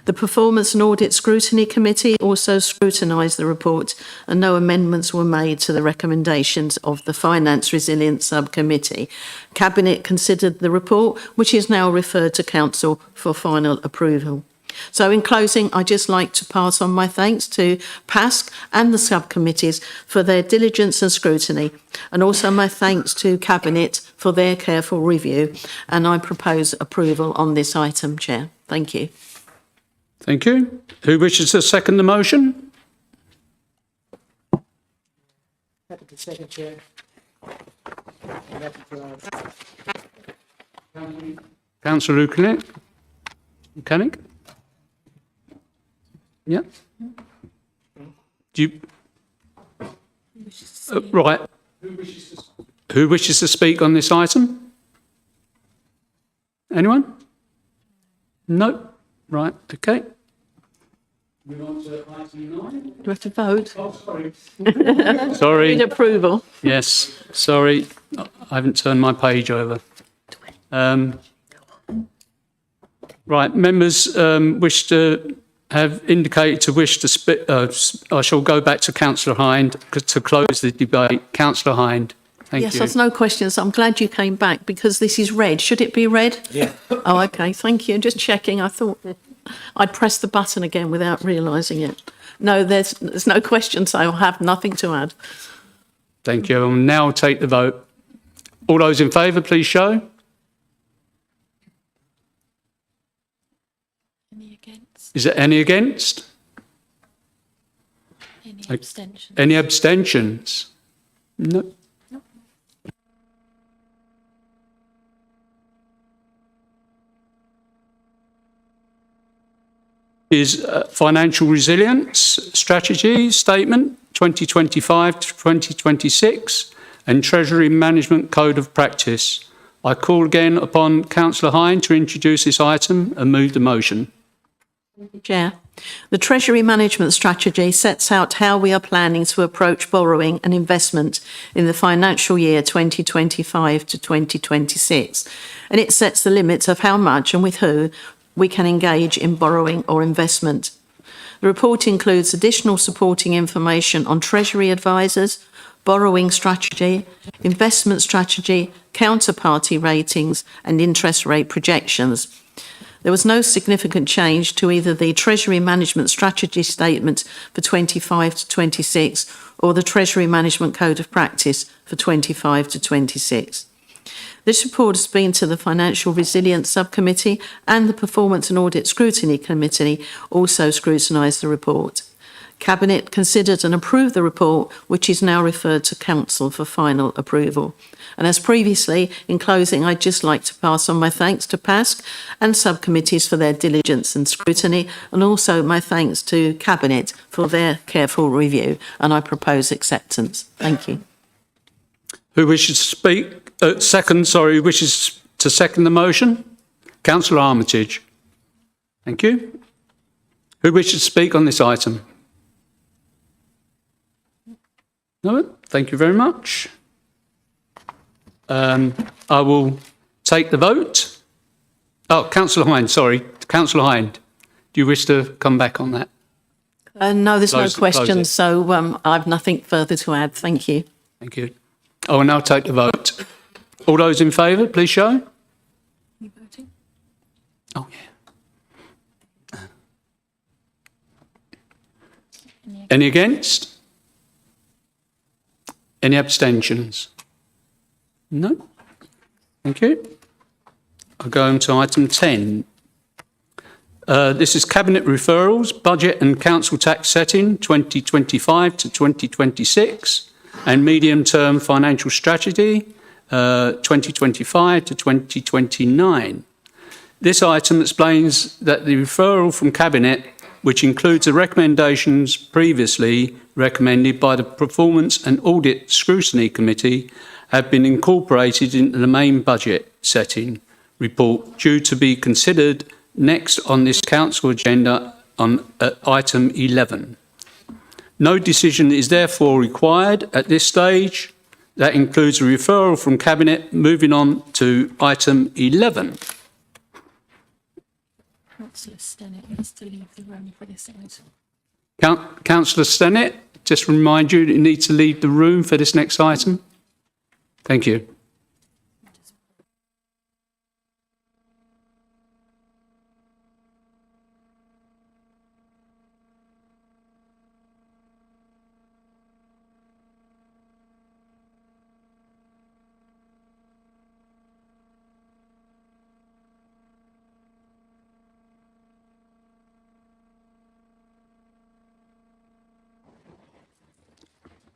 The Performance and Audit Scrutiny Committee also scrutinised the report, and no amendments were made to the recommendations of the Finance Resilience Subcommittee. Cabinet considered the report, which is now referred to Council for final approval. So in closing, I'd just like to pass on my thanks to PASC and the subcommittees for their diligence and scrutiny, and also my thanks to Cabinet for their careful review. And I propose approval on this item, Chair. Thank you. Thank you. Who wishes to second the motion? Second, Chair. Councillor Mechanic? Yeah. Do you? Right. Who wishes to speak on this item? Anyone? No? Right, okay. Move on to item 9. Do we have to vote? Oh, sorry. Sorry. Need approval. Yes, sorry. I haven't turned my page over. Right, members wish to have indicated to wish to speak. I shall go back to Councillor Hind to close the debate. Councillor Hind, thank Yes, you. there's no questions. I'm glad you came back because this is red. Should it be red? Yeah. Oh, okay. Thank you. Just checking. I thought I'd pressed the button again without realising it. No, there's no questions. I have nothing to add. Thank you. I'll now take the vote. All those in favour, please show. Any against? Is there any against? Any abstentions? Any abstentions? No. Is Financial Resilience Strategy Statement 2025 to 2026 and Treasury Management Code of Practice. I call again upon Councillor Hind to introduce this item and move the motion. Chair, the Treasury Management Strategy sets out how we are planning to approach borrowing and investment in the financial year 2025 to 2026, and it sets the limits of how much and with who we can engage in borrowing or investment. The report includes additional supporting information on Treasury advisors, borrowing strategy, investment strategy, counterparty ratings and interest rate projections. There was no significant change to either the Treasury Management Strategy Statement for 25 to 26 or the Treasury Management Code of Practice for 25 to 26. This report has been to the Financial Resilience Subcommittee, and the Performance and Audit Scrutiny Committee also scrutinised the report. Cabinet considered and approved the report, which is now referred to Council for final approval. And as previously, in closing, I'd just like to pass on my thanks to PASC and subcommittees for their diligence and scrutiny, and also my thanks to Cabinet for their careful review, and I propose acceptance. Thank you. Who wishes to speak? Who wishes to second the motion? Councillor Armitage. Thank you. Who wishes to speak on this item? No? Thank you very much. I will take the vote. Oh, Councillor Hind, sorry. Councillor Hind, do you wish to come back on that? No, there's Close- no close questions, it. so I've nothing further to add. Thank you. Thank you. I will now take the vote. All those in favour, please show. You voting? Oh, yeah. Any against? Any abstentions? No. Thank you. I'll go on to item 10. This is Cabinet Referrals, Budget and Council Tax Setting 2025 to 2026 and Medium Term Financial Strategy 2025 to 2029. This item explains that the referral from Cabinet, which includes the recommendations previously recommended by the Performance and Audit Scrutiny Committee, have been incorporated into the main budget setting report due to be considered next on this council agenda on item 11. No decision is therefore required at this stage. That includes a referral from Cabinet. Moving on to item 11. Councillor Stennett needs to leave the room for this item. Councillor Stennett, just remind you that you need to leave the room for this next item. Thank you.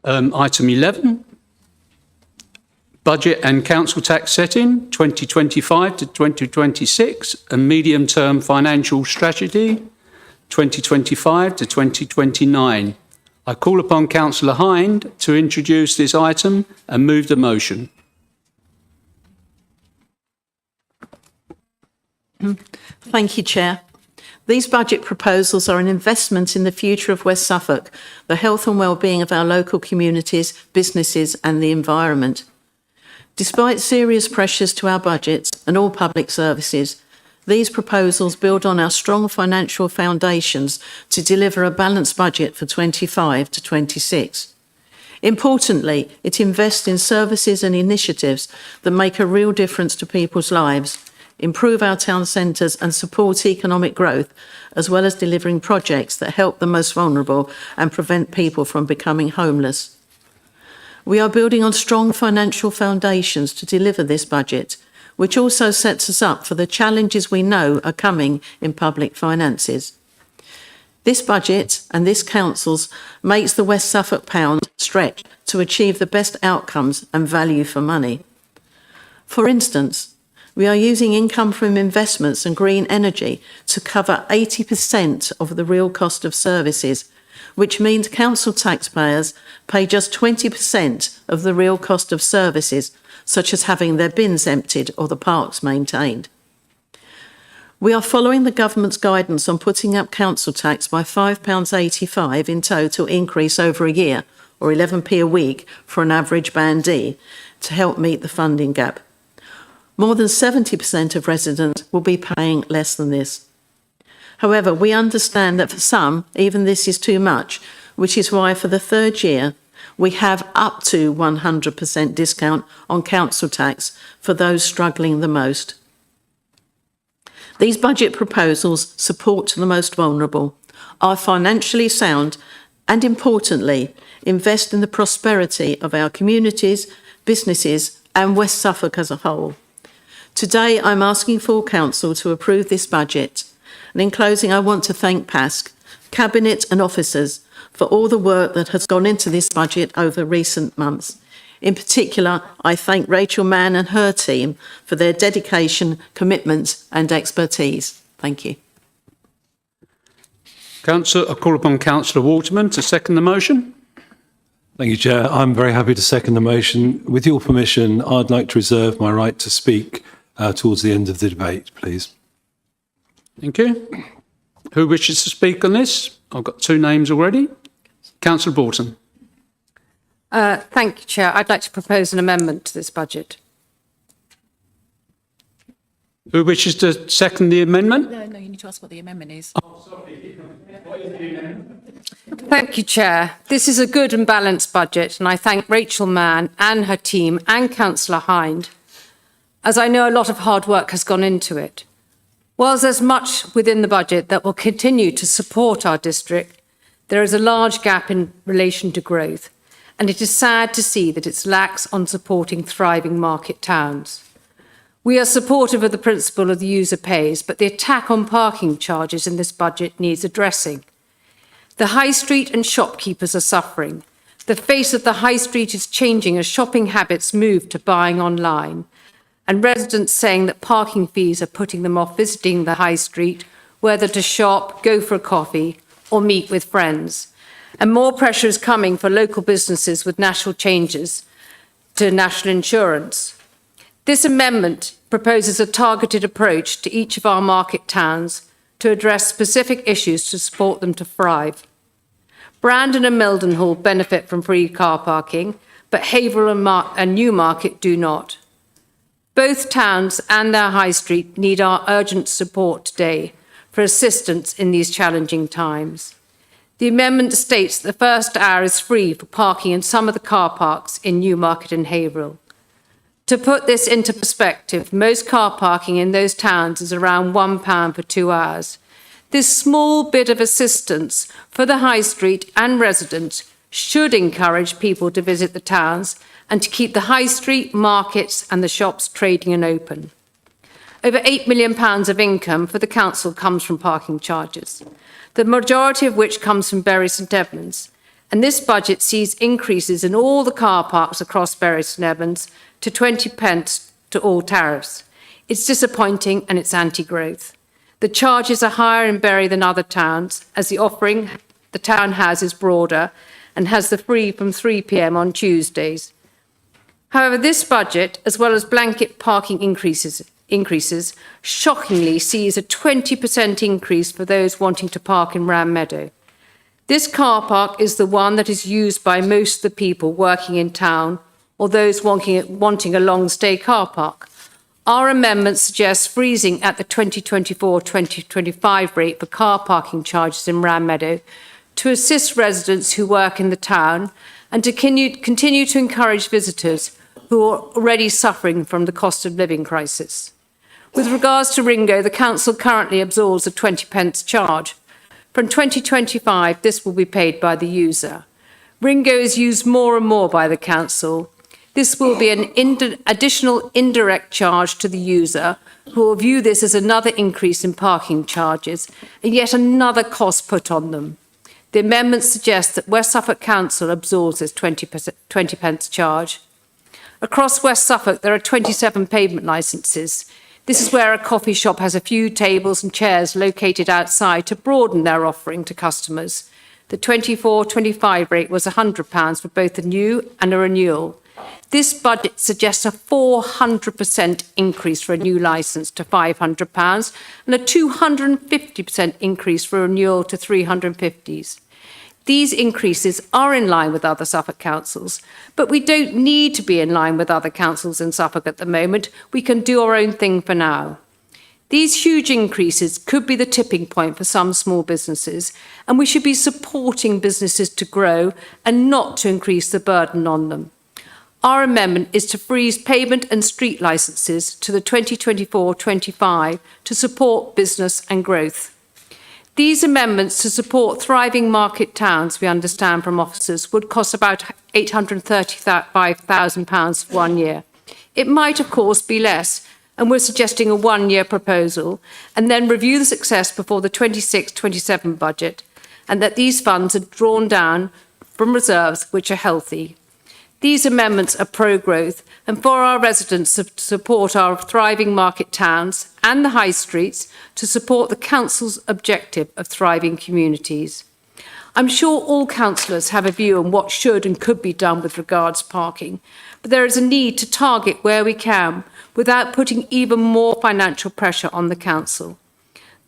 Item 11, Budget and Council Tax Setting 2025 to 2026 and Medium Term Financial Strategy 2025 to 2029. I call upon Councillor Hind to introduce this item and move the motion. Thank you, Chair. These budget proposals are an investment in the future of West Suffolk, the health and well-being of our local communities, businesses and the environment. Despite serious pressures to our budgets and all public services, these proposals build on our strong financial foundations to deliver a balanced budget for 25 to 26. Importantly, it invests in services and initiatives that make a real difference to people's lives, improve our town centres and support economic growth, as well as delivering projects that help the most vulnerable and prevent people from becoming homeless. We are building on strong financial foundations to deliver this budget, which also sets us up for the challenges we know are coming in public finances. This budget and this council's makes the West Suffolk pound stretch to achieve the best outcomes and value for money. For instance, we are using income from investments and green energy to cover 80% of the real cost of services, which means council taxpayers pay just 20% of the real cost of services, such as having their bins emptied or the parks maintained. We are following the government's guidance on putting up council tax by £5.85 in total increase over a year, or 11p a week for an average Band D, to help meet the funding gap. More than 70% of residents will be paying less than this. However, we understand that for some, even this is too much, which is why for the third year, we have up to 100% discount on council tax for those struggling the most. These budget proposals support the most vulnerable, are financially sound, and importantly, invest in the prosperity of our communities, businesses, and West Suffolk as a whole. Today, I'm asking full council to approve this budget. And in closing, I want to thank PASC, Cabinet and officers for all the work that has gone into this budget over recent months. In particular, I thank Rachel Mann and her team for their dedication, commitment and expertise. Thank you. I call upon Councillor Waterman to second the motion. Thank you, Chair. I'm very happy to second the motion. With your permission, I'd like to reserve my right to speak towards the end of the debate, please. Thank you. Who wishes to speak on this? I've got two names already. Councillor Borton. Thank you, Chair. I'd like to propose an amendment to this budget. Who wishes to second the amendment? No, you need to ask what the amendment is. Thank you, Chair. This is a good and balanced budget, and I thank Rachel Mann and her team and Councillor Hind, as I know a lot of hard work has gone into it. Whilst there's much within the budget that will continue to support our district, there is a large gap in relation to growth, and it is sad to see that it lacks on supporting thriving market towns. We are supportive of the principle of the user pays, but the attack on parking charges in this budget needs addressing. The high street and shopkeepers are suffering. The face of the high street is changing as shopping habits move to buying online, and residents saying that parking fees are putting them off visiting the high street, whether to shop, go for a coffee, or meet with friends. And more pressure is coming for local businesses with national changes to national insurance. This amendment proposes a targeted approach to each of our market towns to address specific issues to support them to thrive. Brandon and Mildenhall benefit from free car parking, but Haverhill and Newmarket do not. Both towns and their high street need our urgent support today for assistance in these challenging times. The amendment states that the first hour is free for parking in some of the car parks in Newmarket and Haverhill. To put this into perspective, most car parking in those towns is around £1 for 2 hours. This small bit of assistance for the high street and residents should encourage people to visit the towns and to keep the high street, markets and the shops trading and open. Over £8 million of income for the council comes from parking charges, the majority of which comes from Bury St Edmunds. And this budget sees increases in all the car parks across Bury St Edmunds to 20p to all tariffs. It's disappointing and it's anti-growth. The charges are higher in Bury than other towns, as the offering the town has is broader and has the free from 3 p.m. on Tuesdays. However, this budget, as well as blanket parking increases, increases, shockingly sees a 20% increase for those wanting to park in Ram Meadow. This car park is the one that is used by most of the people working in town or those wanting a long stay car park. Our amendment suggests freezing at the 2024-2025 rate for car parking charges in Ram Meadow to assist residents who work in the town and to continue to encourage visitors who are already suffering from the cost of living crisis. With regards to Ringo, the council currently absorbs a 20p charge. From 2025, this will be paid by the user. Ringo is used more and more by the council. This will be an additional indirect charge to the user, who will view this as another increase in parking charges and yet another cost put on them. The amendment suggests that West Suffolk Council absorbs this 20p charge. Across West Suffolk, there are 27 pavement licences. This is where a coffee shop has a few tables and chairs located outside to broaden their offering to customers. The 24-25 rate was £100 for both a new and a renewal. This budget suggests a 400% increase for a new licence to £500 and a 250% increase for a renewal to £350. These increases are in line with other Suffolk councils, but we don't need to be in line with other councils in Suffolk at the moment. We can do our own thing for now. These huge increases could be the tipping point for some small businesses, and we should be supporting businesses to grow and not to increase the burden on them. Our amendment is to freeze pavement and street licences to the 2024-25 to support business and growth. These amendments to support thriving market towns, we understand from officers, would cost about £835,000 for 1 year. It might, of course, be less, and we're suggesting a 1-year proposal, and then review the success before the 26-27 budget, and that these funds are drawn down from reserves which are healthy. These amendments are pro-growth and for our residents to support our thriving market towns and the high streets to support the council's objective of thriving communities. I'm sure all councillors have a view on what should and could be done with regards to parking, but there is a need to target where we can without putting even more financial pressure on the council.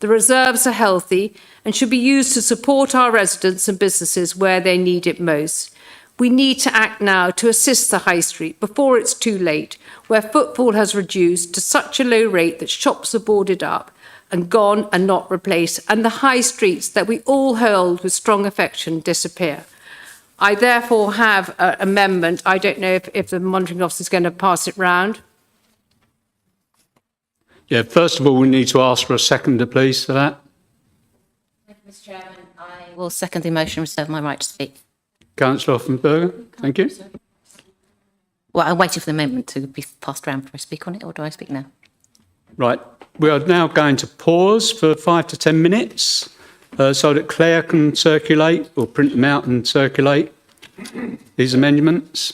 The reserves are healthy and should be used to support our residents and businesses where they need it most. We need to act now to assist the high street before it's too late, where footfall has reduced to such a low rate that shops are boarded up and gone and not replaced, and the high streets that we all hold with strong affection disappear. I therefore have an amendment. I don't know if the monitoring officer is going to pass it round. Yeah, first of all, we need to ask for a seconder, please, for that. Thank you, Mr. Chairman. I will second the motion and reserve my right to speak. Councillor Offenberger, thank you. Well, I'm waiting for the amendment to be passed around before I speak on it, or do I speak now? Right, we are now going to pause for 5 to 10 minutes so that Claire can circulate or print them out and circulate these amendments.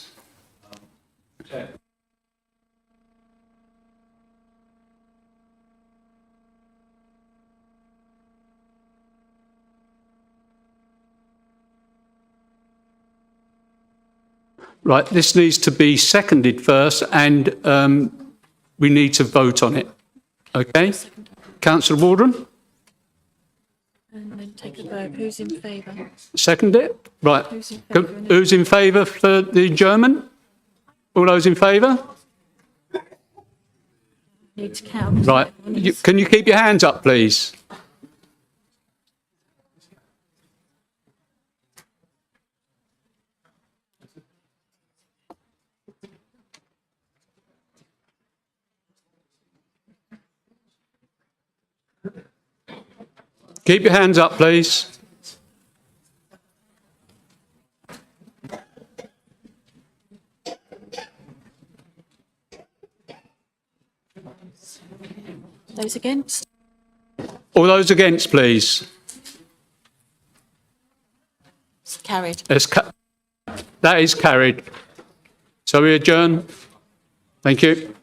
Right, this needs to be seconded first and we need to vote on it. Okay? Councillor Waldron? And then take a vote. Who's in favour? Second it? Right. Who's in favour? Who's in favour for the adjournment? All those in favour? Need to count. Right. Can you keep your hands up, please? Keep your hands up, please. Those against? All those against, please. It's carried. That is carried. So we adjourn. Thank you.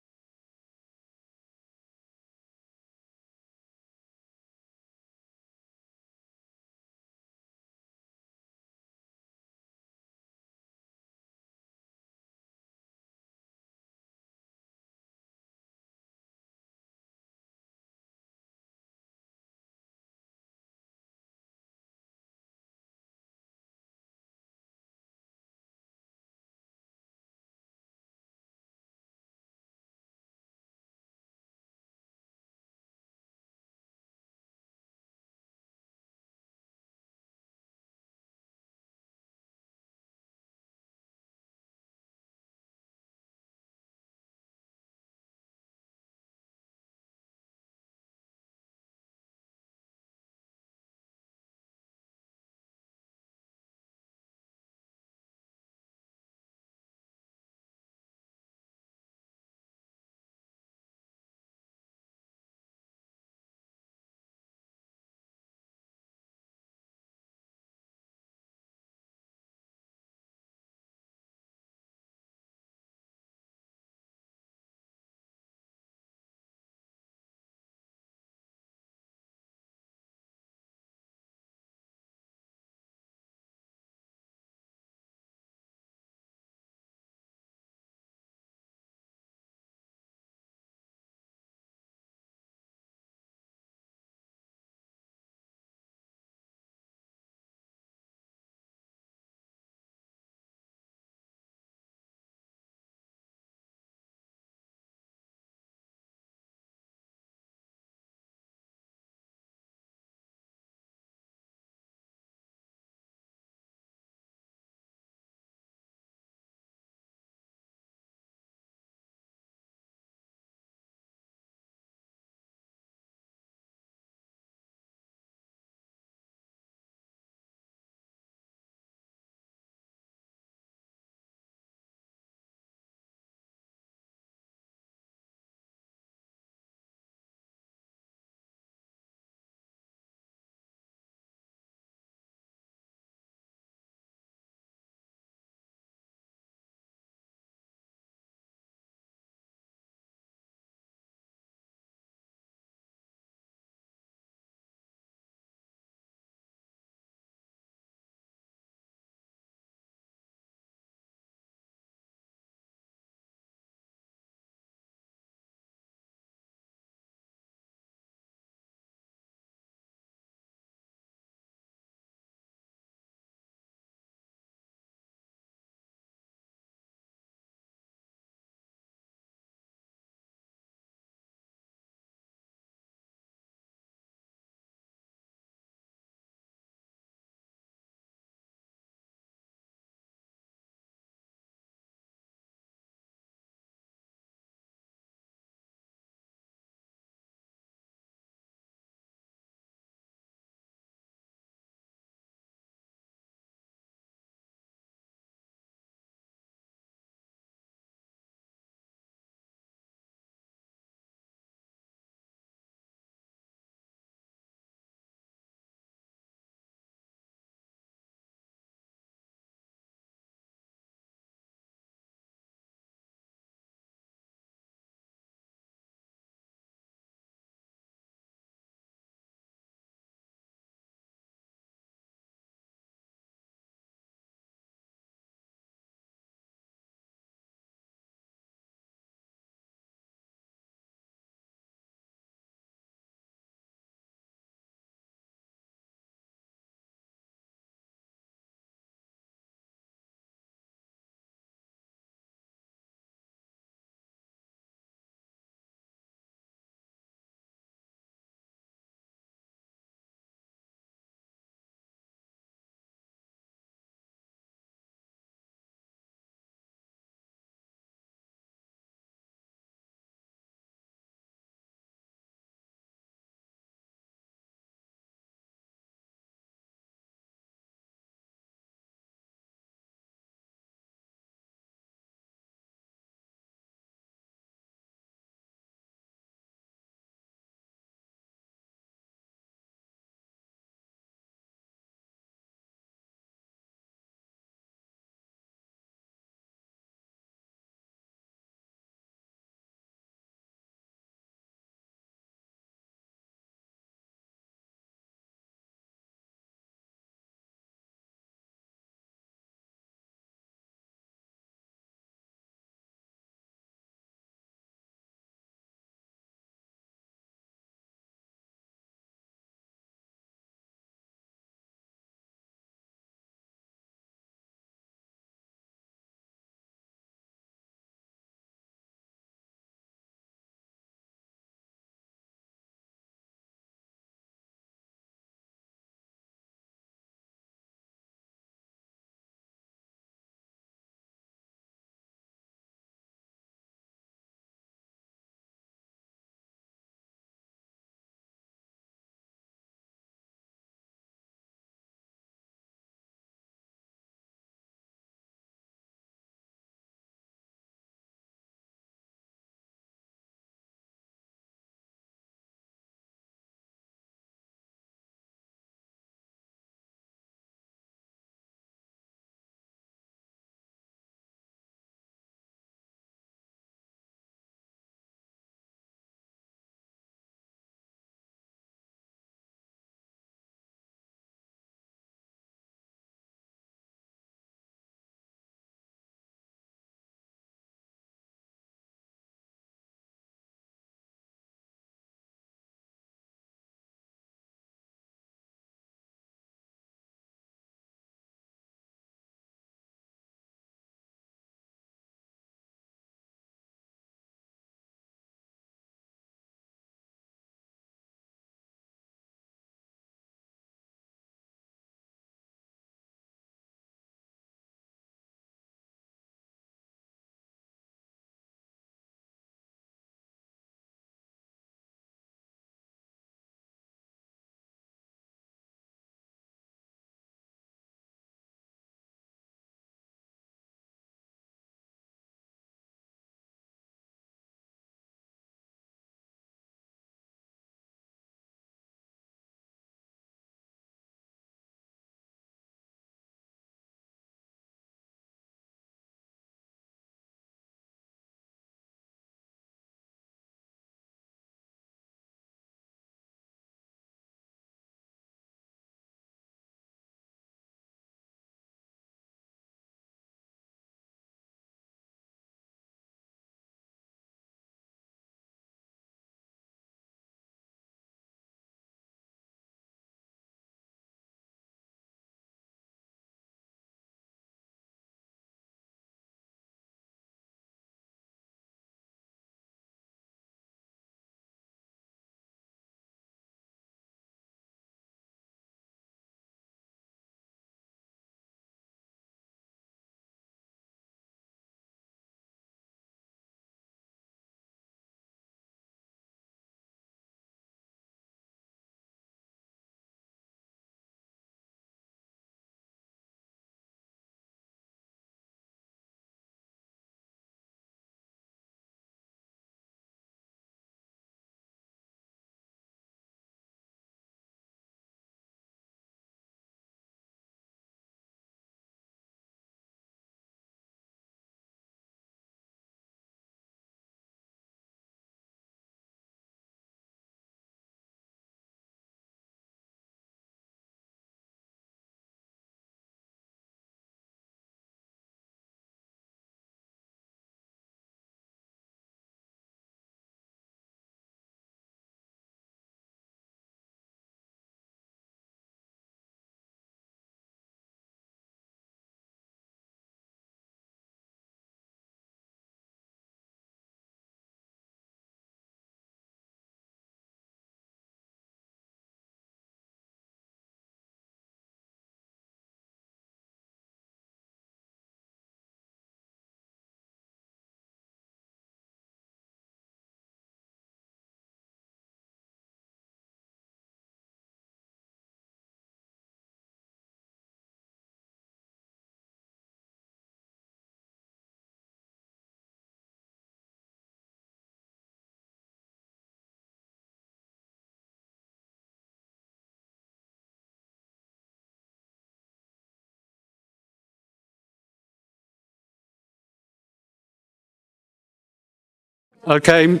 Okay,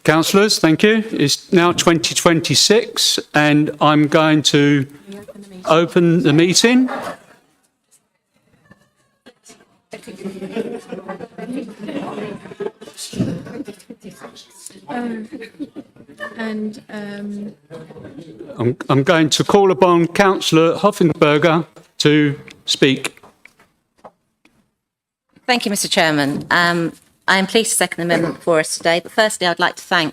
councillors, thank you. It's now 2026 and I'm going to open the meeting. I'm going to call upon Councillor Hoffenberger to speak. Thank you, Mr Chairman. I am pleased to second the amendment before us today, but firstly I'd like to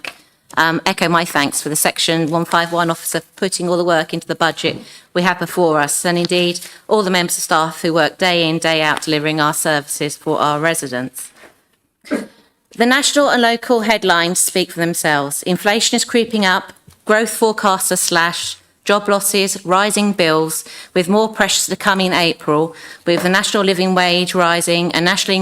echo my thanks for the Section 151 officer for putting all the work into the budget we have before us, and indeed all the members of staff who work day in, day out delivering our services for our residents. The national and local headlines speak for themselves. Inflation is creeping up, growth forecasts are slashed, job losses, rising bills, with more pressures to come in April, with the national living wage rising and national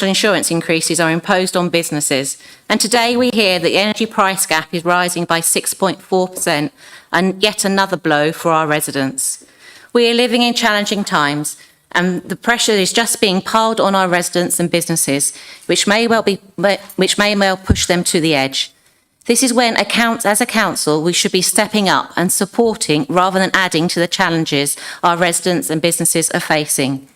insurance increases are imposed on businesses. And today we hear that the energy price gap is rising by 6.4%, and yet another blow for our residents. We are living in challenging times, and the pressure is just being piled on our residents and businesses, which may well push them to the edge. This is when, as a council, we should be stepping up and supporting rather than adding to the challenges our residents and businesses are facing.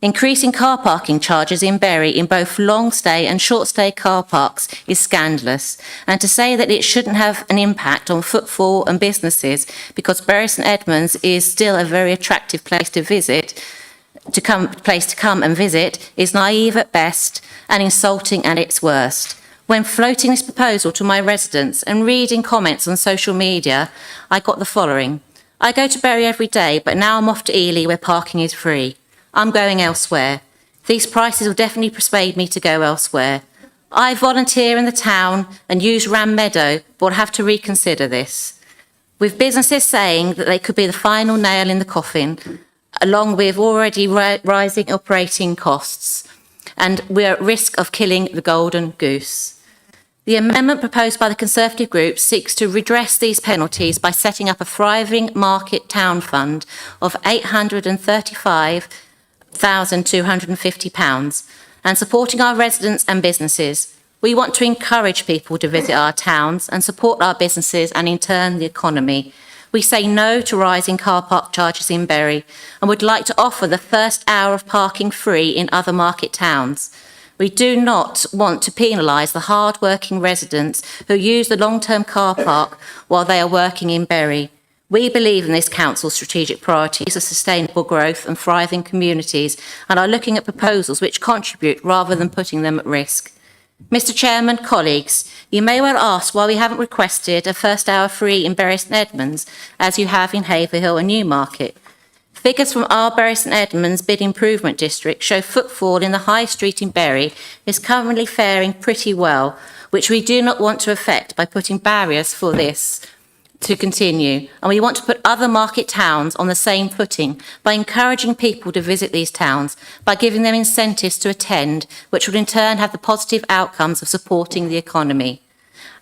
Increasing car parking charges in Bury in both long stay and short stay car parks is scandalous, and to say that it shouldn't have an impact on footfall and businesses because Bury St Edmunds is still a very attractive place to come and visit is naive at best and insulting at its worst. When floating this proposal to my residents and reading comments on social media, I got the following. I go to Bury every day, but now I'm off to Ely where parking is free. I'm going elsewhere. These prices will definitely persuade me to go elsewhere. I volunteer in the town and use Ram Meadow, but will have to reconsider this. With businesses saying that they could be the final nail in the coffin, along with already rising operating costs, and we're at risk of killing the golden goose. The amendment proposed by the Conservative group seeks to redress these penalties by setting up a thriving market town fund of £835,250 and supporting our residents and businesses. We want to encourage people to visit our towns and support our businesses and in turn the economy. We say no to rising car park charges in Bury and would like to offer the first hour of parking free in other market towns. We do not want to penalise the hard-working residents who use the long-term car park while they are working in Bury. We believe in this council's strategic priorities of sustainable growth and thriving communities and are looking at proposals which contribute rather than putting them at risk. Mr Chairman, colleagues, you may well ask why we haven't requested a first hour free in Bury St Edmunds as you have in Haverhill and Newmarket. Figures from our Bury St Edmunds Bid Improvement District show footfall in the High Street in Bury is currently faring pretty well, which we do not want to affect by putting barriers for this to continue. And we want to put other market towns on the same footing by encouraging people to visit these towns, by giving them incentives to attend, which would in turn have the positive outcomes of supporting the economy.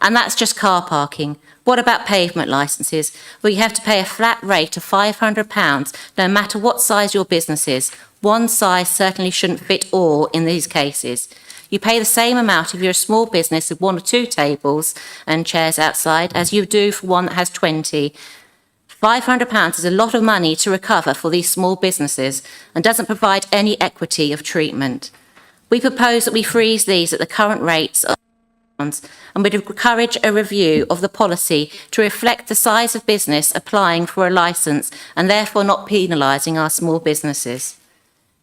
And that's just car parking. What about pavement licences, where you have to pay a flat rate of £500 no matter what size your business is? One size certainly shouldn't fit all in these cases. You pay the same amount if you're a small business with 1 or 2 tables and chairs outside as you do for one that has 20. £500 is a lot of money to recover for these small businesses and doesn't provide any equity of treatment. We propose that we freeze these at the current rates and would encourage a review of the policy to reflect the size of business applying for a licence and therefore not penalising our small businesses.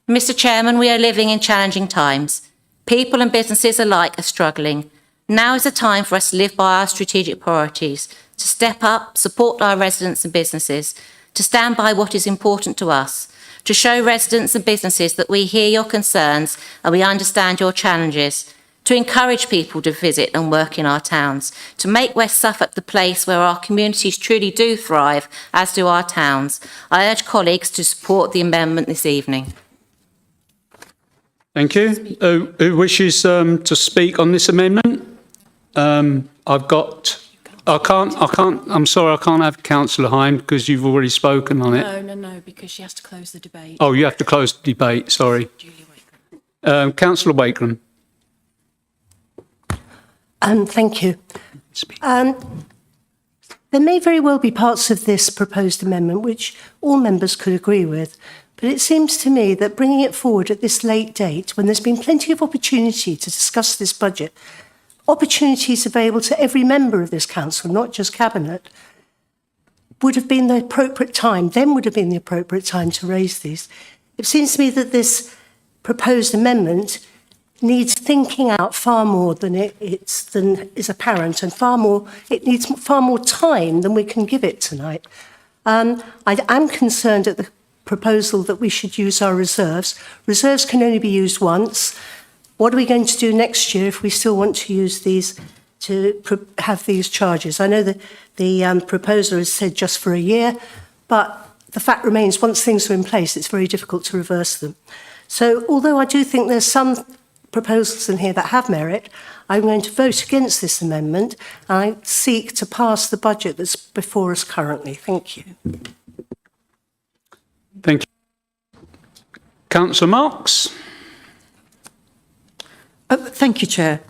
Mr Chairman, we are living in challenging times. People and businesses alike are struggling. Now is the time for us to live by our strategic priorities, to step up, support our residents and businesses, to stand by what is important to us, to show residents and businesses that we hear your concerns and we understand your challenges, to encourage people to visit and work in our towns, to make West Suffolk the place where our communities truly do thrive, as do our towns. I urge colleagues to support the amendment this evening. Thank you. Who wishes to speak on this amendment? I'm sorry, I can't have Councillor Hind because you've already spoken on it. No, because she has to close the debate. Oh, you have to close the debate, sorry. Councillor Wakelam. Thank you. There may very well be parts of this proposed amendment which all members could agree with, but it seems to me that bringing it forward at this late date, when there's been plenty of opportunity to discuss this budget, opportunities available to every member of this council, not just Cabinet, would have been the appropriate time, then would have been the appropriate time to raise these. It seems to me that this proposed amendment needs thinking out far more than than is apparent, and it needs far more time than we can give it tonight. I am concerned at the proposal that we should use our reserves. Reserves can only be used once. What are we going to do next year if we still want to use these to have these charges? I know that the proposer has said just for a year, but the fact remains once things are in place, it's very difficult to reverse them. So although I do think there's some proposals in here that have merit, I'm going to vote against this amendment and I seek to pass the budget that's before us currently. Thank you. Thank you. Councillor Marks. Thank you, Chair.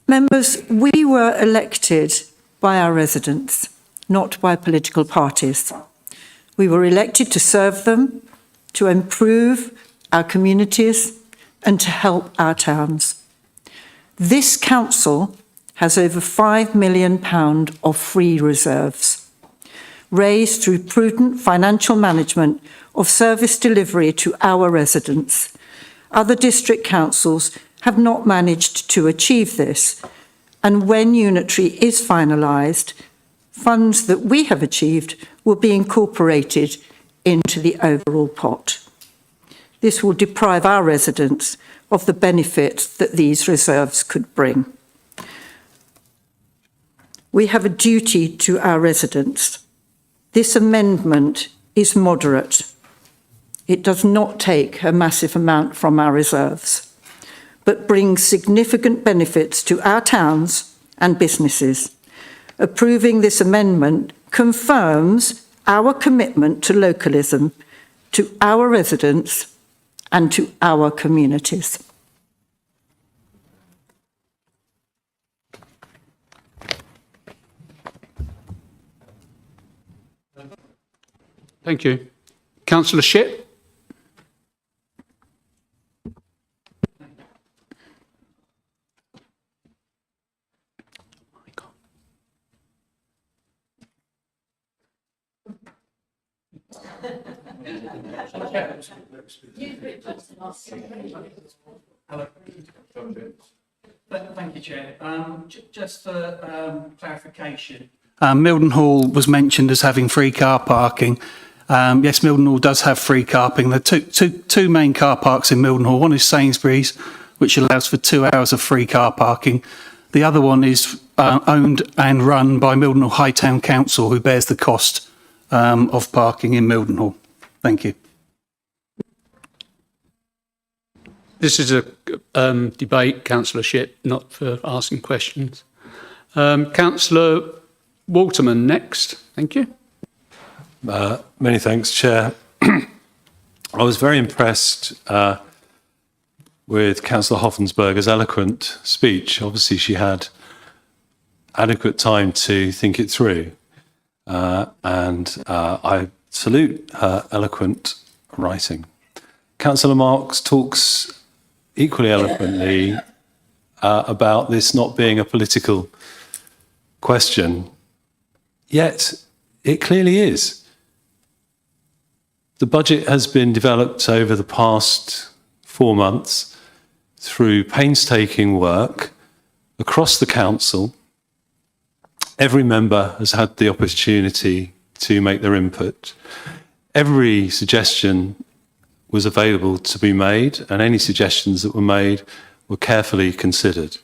Members, we were elected by our residents, not by political parties. We were elected to serve them, to improve our communities and to help our towns. This council has over £5 million of free reserves, raised through prudent financial management of service delivery to our residents. Other district councils have not managed to achieve this, and when unitary is finalised, funds that we have achieved will be incorporated into the overall pot. This will deprive our residents of the benefit that these reserves could bring. We have a duty to our residents. This amendment is moderate. It does not take a massive amount from our reserves, but brings significant benefits to our towns and businesses. Approving this amendment confirms our commitment to localism, to our residents, and to our communities. Thank you. Councillor Shipp. Thank you, Chair. Just for clarification, Mildenhall was mentioned as having free car parking. Yes, Mildenhall does have free parking. There are two main car parks in Mildenhall. One is Sainsbury's, which allows for 2 hours of free car parking. The other one is owned and run by Mildenhall Hightown Council, who bears the cost of parking in Mildenhall. Thank you. This is a debate, Councillor Shipp, not for asking questions. Councillor Waterman next. Thank you. Many thanks, Chair. I was very impressed with Councillor Hoffensberger's eloquent speech. Obviously, she had adequate time to think it through. And I salute her eloquent writing. Councillor Marks talks equally eloquently about this not being a political question, yet it clearly is. The budget has been developed over the past 4 months through painstaking work across the council. Every member has had the opportunity to make their input. Every suggestion was available to be made, and any suggestions that were made were carefully considered.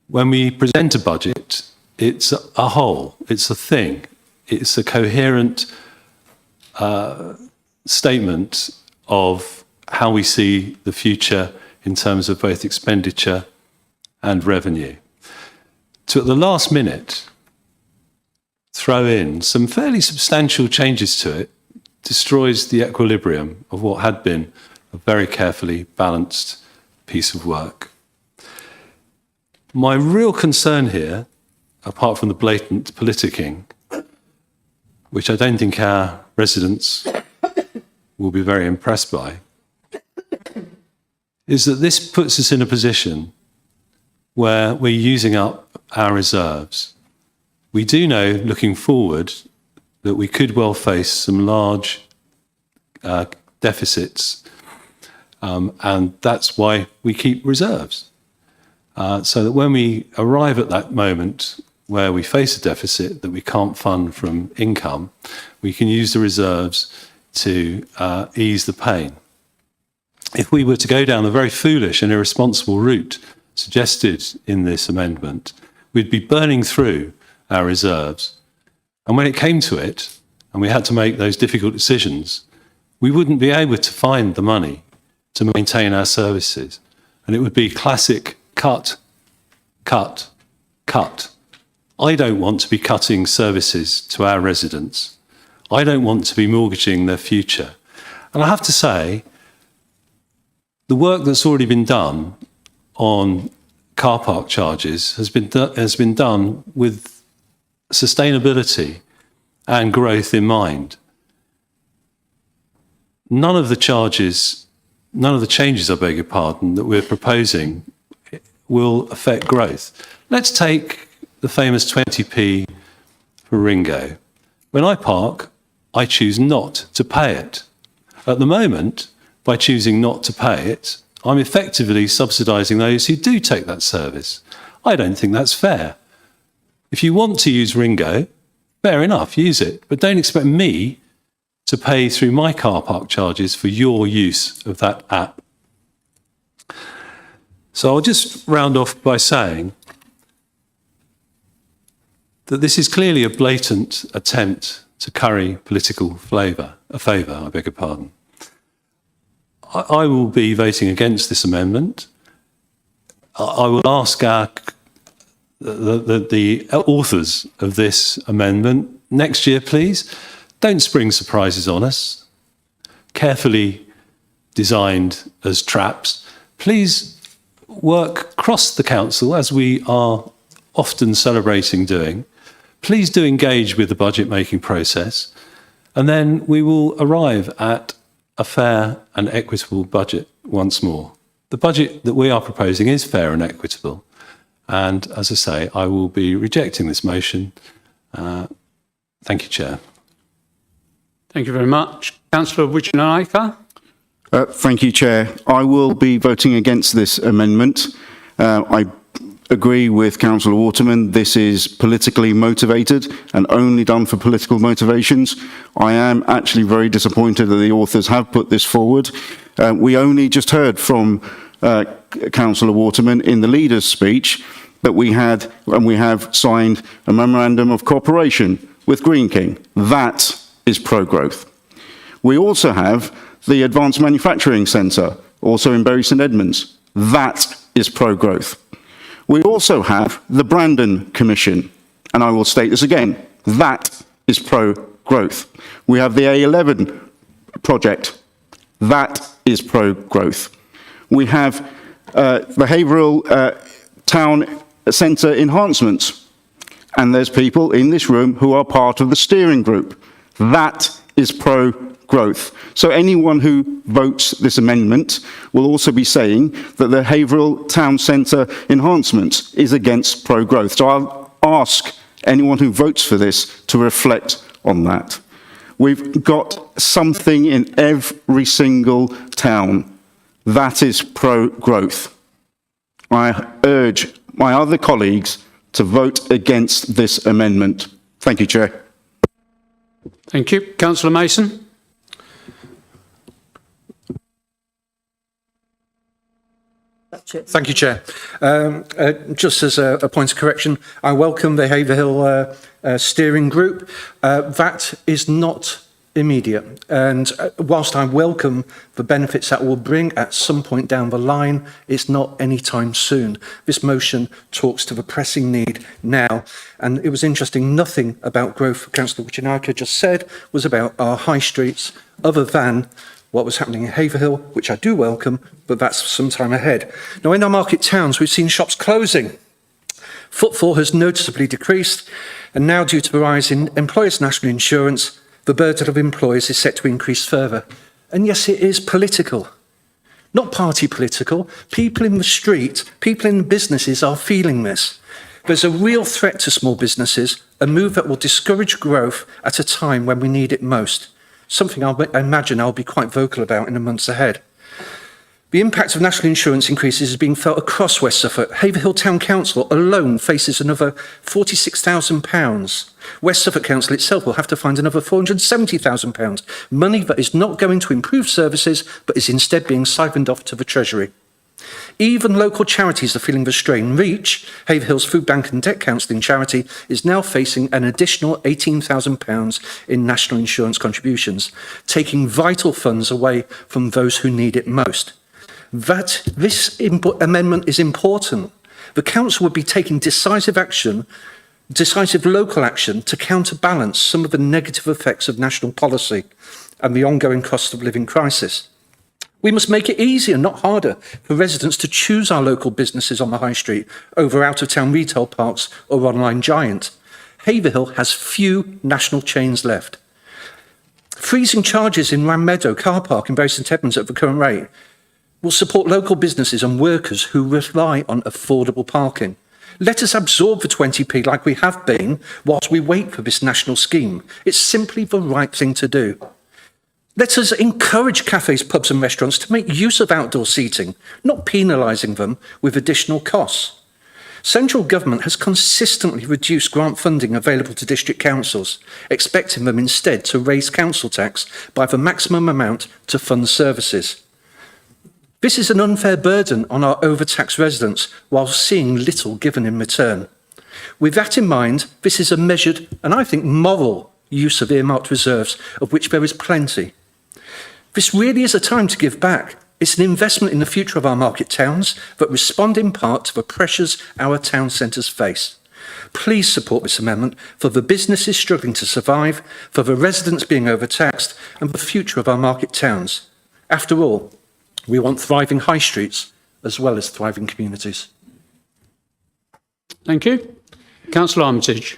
When we present a budget, it's a whole, it's a thing, it's a coherent statement of how we see the future in terms of both expenditure and revenue. To at the last minute throw in some fairly substantial changes to it destroys the equilibrium of what had been a very carefully balanced piece of work. My real concern here, apart from the blatant politicking, which I don't think our residents will be very impressed by, is that this puts us in a position where we're using up our reserves. We do know, looking forward, that we could well face some large deficits, and that's why we keep reserves. So that when we arrive at that moment where we face a deficit that we can't fund from income, we can use the reserves to ease the pain. If we were to go down the very foolish and irresponsible route suggested in this amendment, we'd be burning through our reserves. And when it came to it, and we had to make those difficult decisions, we wouldn't be able to find the money to maintain our services. And it would be classic cut, cut, cut. I don't want to be cutting services to our residents. I don't want to be mortgaging their future. And I have to say, the work that's already been done on car park charges has been done with sustainability and growth in mind. None of the changes, I beg your pardon, that we're proposing will affect growth. Let's take the famous 20p for Ringo. When I park, I choose not to pay it. At the moment, by choosing not to pay it, I'm effectively subsidising those who do take that service. I don't think that's fair. If you want to use Ringo, fair enough, use it. But don't expect me to pay through my car park charges for your use of that app. So I'll just round off by saying that this is clearly a blatant attempt to curry political favour, I beg your pardon. I will be voting against this amendment. I will ask the authors of this amendment next year, please, don't spring surprises on us, carefully designed as traps. Please work across the council, as we are often celebrating doing. Please do engage with the budget making process, and then we will arrive at a fair and equitable budget once more. The budget that we are proposing is fair and equitable. And as I say, I will be rejecting this motion. Thank you, Chair. Thank you very much. Councillor Wichenaiker. Thank you, Chair. I will be voting against this amendment. I agree with Councillor Waterman. This is politically motivated and only done for political motivations. I am actually very disappointed that the authors have put this forward. We only just heard from Councillor Waterman in the leader's speech that we had and we have signed a memorandum of cooperation with Green King. That is pro-growth. We also have the Advanced Manufacturing Centre, also in Bury St Edmunds. That is pro-growth. We also have the Brandon Commission, and I will state this again, that is pro-growth. We have the A11 project, that is pro-growth. We have behavioural town centre enhancements, and there's people in this room who are part of the steering group. That is pro-growth. So anyone who votes this amendment will also be saying that the behavioural town centre enhancement is against pro-growth. So I'll ask anyone who votes for this to reflect on that. We've got something in every single town that is pro-growth. I urge my other colleagues to vote against this amendment. Thank you, Chair. Thank you. Councillor Mason. Thank you, Chair. Just as a point of correction, I welcome the Haverhill steering group. That is not immediate. And whilst I welcome the benefits that will bring at some point down the line, it's not anytime soon. This motion talks to the pressing need now. And it was interesting, nothing about growth Councillor Wichenaiker just said was about our high streets, other than what was happening in Haverhill, which I do welcome, but that's some time ahead. Now, in our market towns, we've seen shops closing Footfall has noticeably decreased, and now due to the rise in employers' national insurance, the burden of employers is set to increase further. And yes, it is political. Not party political. People in the street, people in businesses are feeling this. There's a real threat to small businesses, a move that will discourage growth at a time when we need it most. Something I imagine I'll be quite vocal about in the months ahead. The impact of national insurance increases is being felt across West Suffolk. Haverhill Town Council alone faces another £46,000. West Suffolk Council itself will have to find another £470,000, money that is not going to improve services, but is instead being siphoned off to the Treasury. Even local charities are feeling the strain. Reach, Haverhill's food bank and debt counselling charity, is now facing an additional £18,000 in national insurance contributions, taking vital funds away from those who need it most. That this amendment is important. The council would be taking decisive local action to counterbalance some of the negative effects of national policy and the ongoing cost of living crisis. We must make it easier, not harder, for residents to choose our local businesses on the high street over out-of-town retail parks or online giant. Haverhill has few national chains left. Freezing charges in Ram Meadow car park in Bury St Edmunds at the current rate will support local businesses and workers who rely on affordable parking. Let us absorb the 20p like we have been whilst we wait for this national scheme. It's simply the right thing to do. Let us encourage cafes, pubs and restaurants to make use of outdoor seating, not penalising them with additional costs. Central government has consistently reduced grant funding available to district councils, expecting them instead to raise council tax by the maximum amount to fund services. This is an unfair burden on our overtaxed residents while seeing little given in return. With that in mind, this is a measured and I think moral use of earmarked reserves, of which there is plenty. This really is a time to give back. It's an investment in the future of our market towns that respond in part to the pressures our town centres face. Please support this amendment for the businesses struggling to survive, for the residents being overtaxed and the future of our market towns. After all, we want thriving high streets as well as thriving communities. Thank you. Councillor Armitage.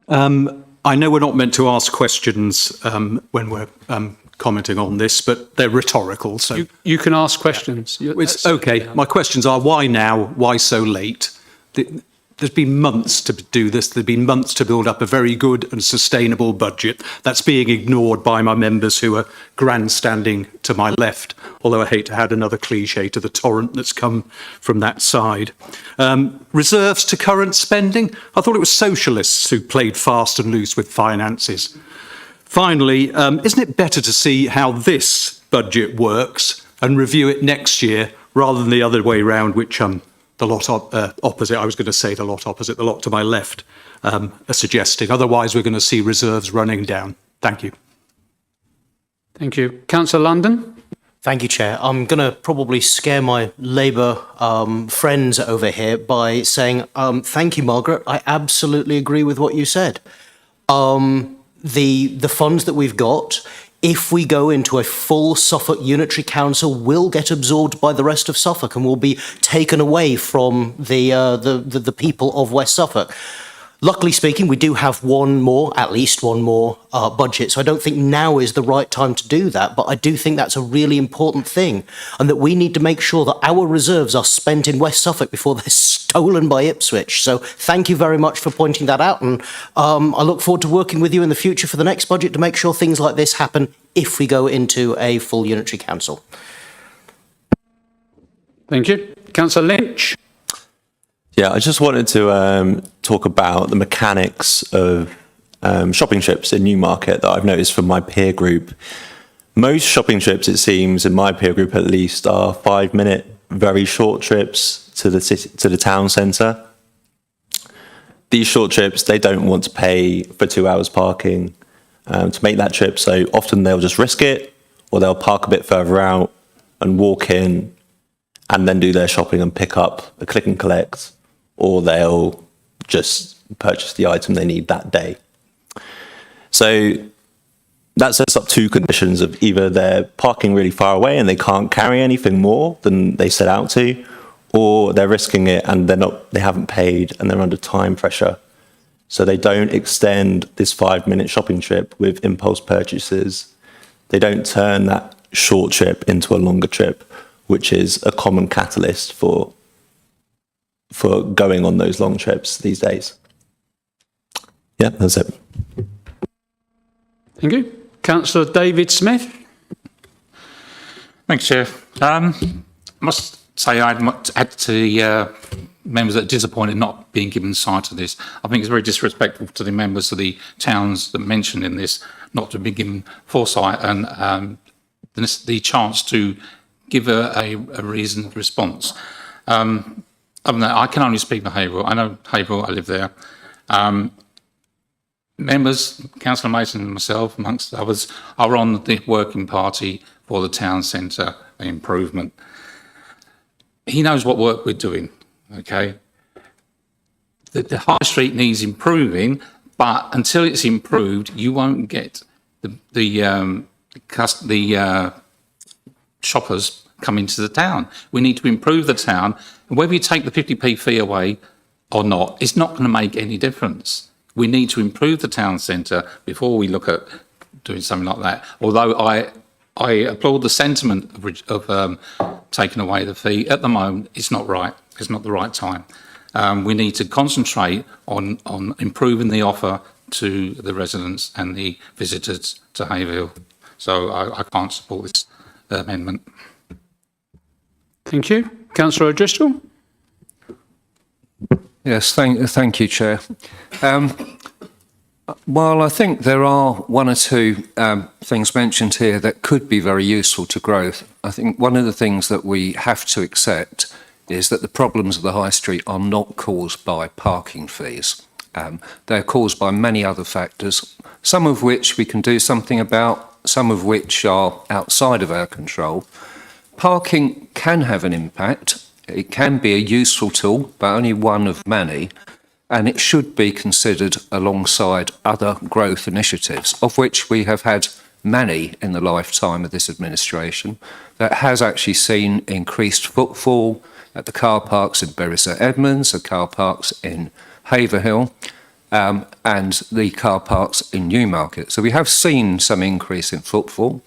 I know we're not meant to ask questions when we're commenting on this, but they're rhetorical. So you can ask questions. It's okay. My questions are: why now? Why so late? There's been months to do this. There's been months to build up a very good and sustainable budget. That's being ignored by my members who are grandstanding to my left, although I hate to add another cliche to the torrent that's come from that side. Reserves to current spending. I thought it was socialists who played fast and loose with finances. Finally, isn't it better to see how this budget works and review it next year rather than the other way round, which the lot opposite, I was going to say the lot opposite, the lot to my left are suggesting. Otherwise, we're going to see reserves running down. Thank you. Thank you. Councillor London. Thank you, Chair. I'm going to probably scare my Labour friends over here by saying thank you, Margaret. I absolutely agree with what you said. The funds that we've got, if we go into a full Suffolk Unitary Council, will get absorbed by the rest of Suffolk and will be taken away from the people of West Suffolk. Luckily speaking, we do have at least one more budget, so I don't think now is the right time to do that, but I do think that's a really important thing, and that we need to make sure that our reserves are spent in West Suffolk before they're stolen by Ipswich. So thank you very much for pointing that out, and I look forward to working with you in the future for the next budget to make sure things like this happen if we go into a full Unitary Council. Thank you. Councillor Lynch. Yeah, I just wanted to talk about the mechanics of shopping trips in Newmarket that I've noticed from my peer group. Most shopping trips, it seems, in my peer group at least, are 5-minute, very short trips to the town centre. These short trips, they don't want to pay for 2 hours parking to make that trip, so often they'll just risk it, or they'll park a bit further out and walk in and then do their shopping and pick up a click and collect, or they'll just purchase the item they need that day. So that sets up two conditions of either they're parking really far away and they can't carry anything more than they set out to, or they're risking it and they haven't paid and they're under time pressure. So they don't extend this 5-minute shopping trip with impulse purchases. They don't turn that short trip into a longer trip, which is a common catalyst for going on those long trips these days. Yeah, that's it. Thank you. Councillor David Smith. Thanks, Chair. I must say I'd add to the members that are disappointed not being given sight of this. I think it's very disrespectful to the members of the towns that mentioned in this not to be given foresight and the chance to give a reasoned response. Other than that, I can only speak for Haverhill. I know Haverhill, I live there. Members, Councillor Mason and myself, amongst others, are on the working party for the town centre improvement. He knows what work we're doing, okay? The high street needs improving, but until it's improved, you won't get the shoppers come into the town. We need to improve the town, and whether you take the 50p fee away or not, it's not going to make any difference. We need to improve the town centre before we look at doing something like that. Although I applaud the sentiment of taking away the fee. At the moment, it's not right. It's not the right time. We need to concentrate on improving the offer to the residents and the visitors to Haverhill. So I can't support this amendment. Thank you. Councillor O'Driscoll. Yes, thank you, Chair. While I think there are one or two things mentioned here that could be very useful to growth, I think one of the things that we have to accept is that the problems of the high street are not caused by parking fees. They're caused by many other factors, some of which we can do something about, some of which are outside of our control. Parking can have an impact. It can be a useful tool, but only one of many, and it should be considered alongside other growth initiatives, of which we have had many in the lifetime of this administration, that has actually seen increased footfall at the car parks in Bury St Edmunds, the car parks in Haverhill, and the car parks in Newmarket. So we have seen some increase in footfall,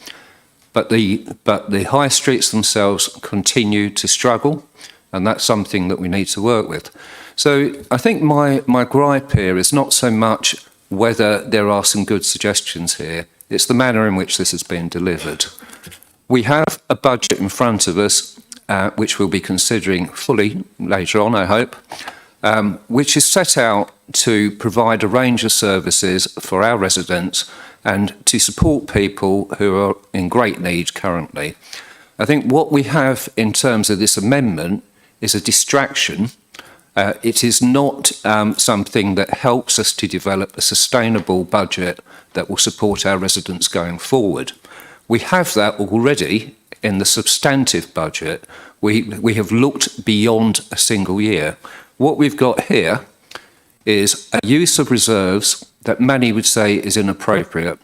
but the high streets themselves continue to struggle, and that's something that we need to work with. So I think my gripe here is not so much whether there are some good suggestions here, it's the manner in which this has been delivered. We have a budget in front of us, which we'll be considering fully later on, I hope, which is set out to provide a range of services for our residents and to support people who are in great need currently. I think what we have in terms of this amendment is a distraction. It is not something that helps us to develop a sustainable budget that will support our residents going forward. We have that already in the substantive budget. We have looked beyond a single year. What we've got here is a use of reserves that many would say is inappropriate.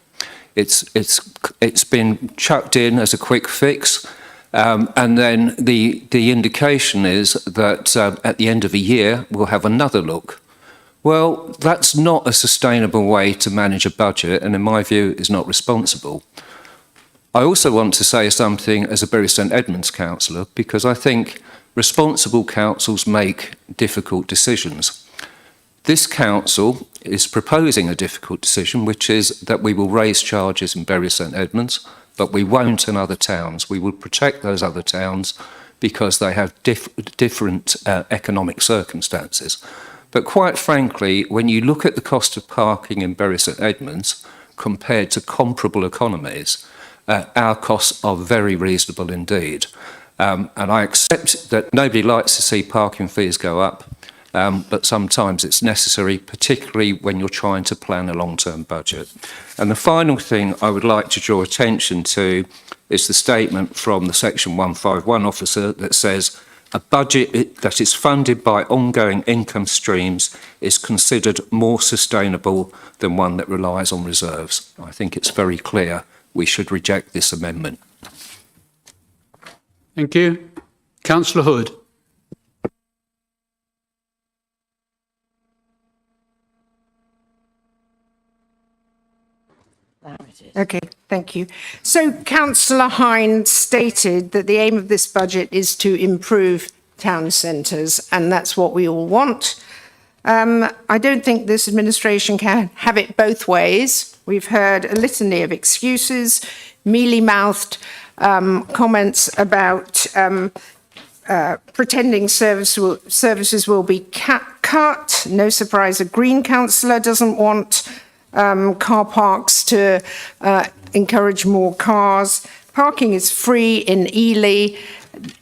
It's been chucked in as a quick fix. And then the indication is that at the end of a year, we'll have another look. Well, that's not a sustainable way to manage a budget, and in my view, is not responsible. I also want to say something as a Bury St Edmunds councillor, because I think responsible councils make difficult decisions. This council is proposing a difficult decision, which is that we will raise charges in Bury St Edmunds, but we won't in other towns. We will protect those other towns because they have different economic circumstances. But quite frankly, when you look at the cost of parking in Bury St Edmunds compared to comparable economies, our costs are very reasonable indeed. And I accept that nobody likes to see parking fees go up, but sometimes it's necessary, particularly when you're trying to plan a long-term budget. And the final thing I would like to draw attention to is the statement from the Section 151 officer that says A budget that is funded by ongoing income streams is considered more sustainable than one that relies on reserves. I think it's very clear we should reject this amendment. Thank you. Councillor Hood. Okay, thank you. So Councillor Hind stated that the aim of this budget is to improve town centres, and that's what we all want. I don't think this administration can have it both ways. We've heard a litany of excuses, mealy-mouthed comments about pretending services will be cut. No surprise, a Green councillor doesn't want car parks to encourage more cars. Parking is free in Ely.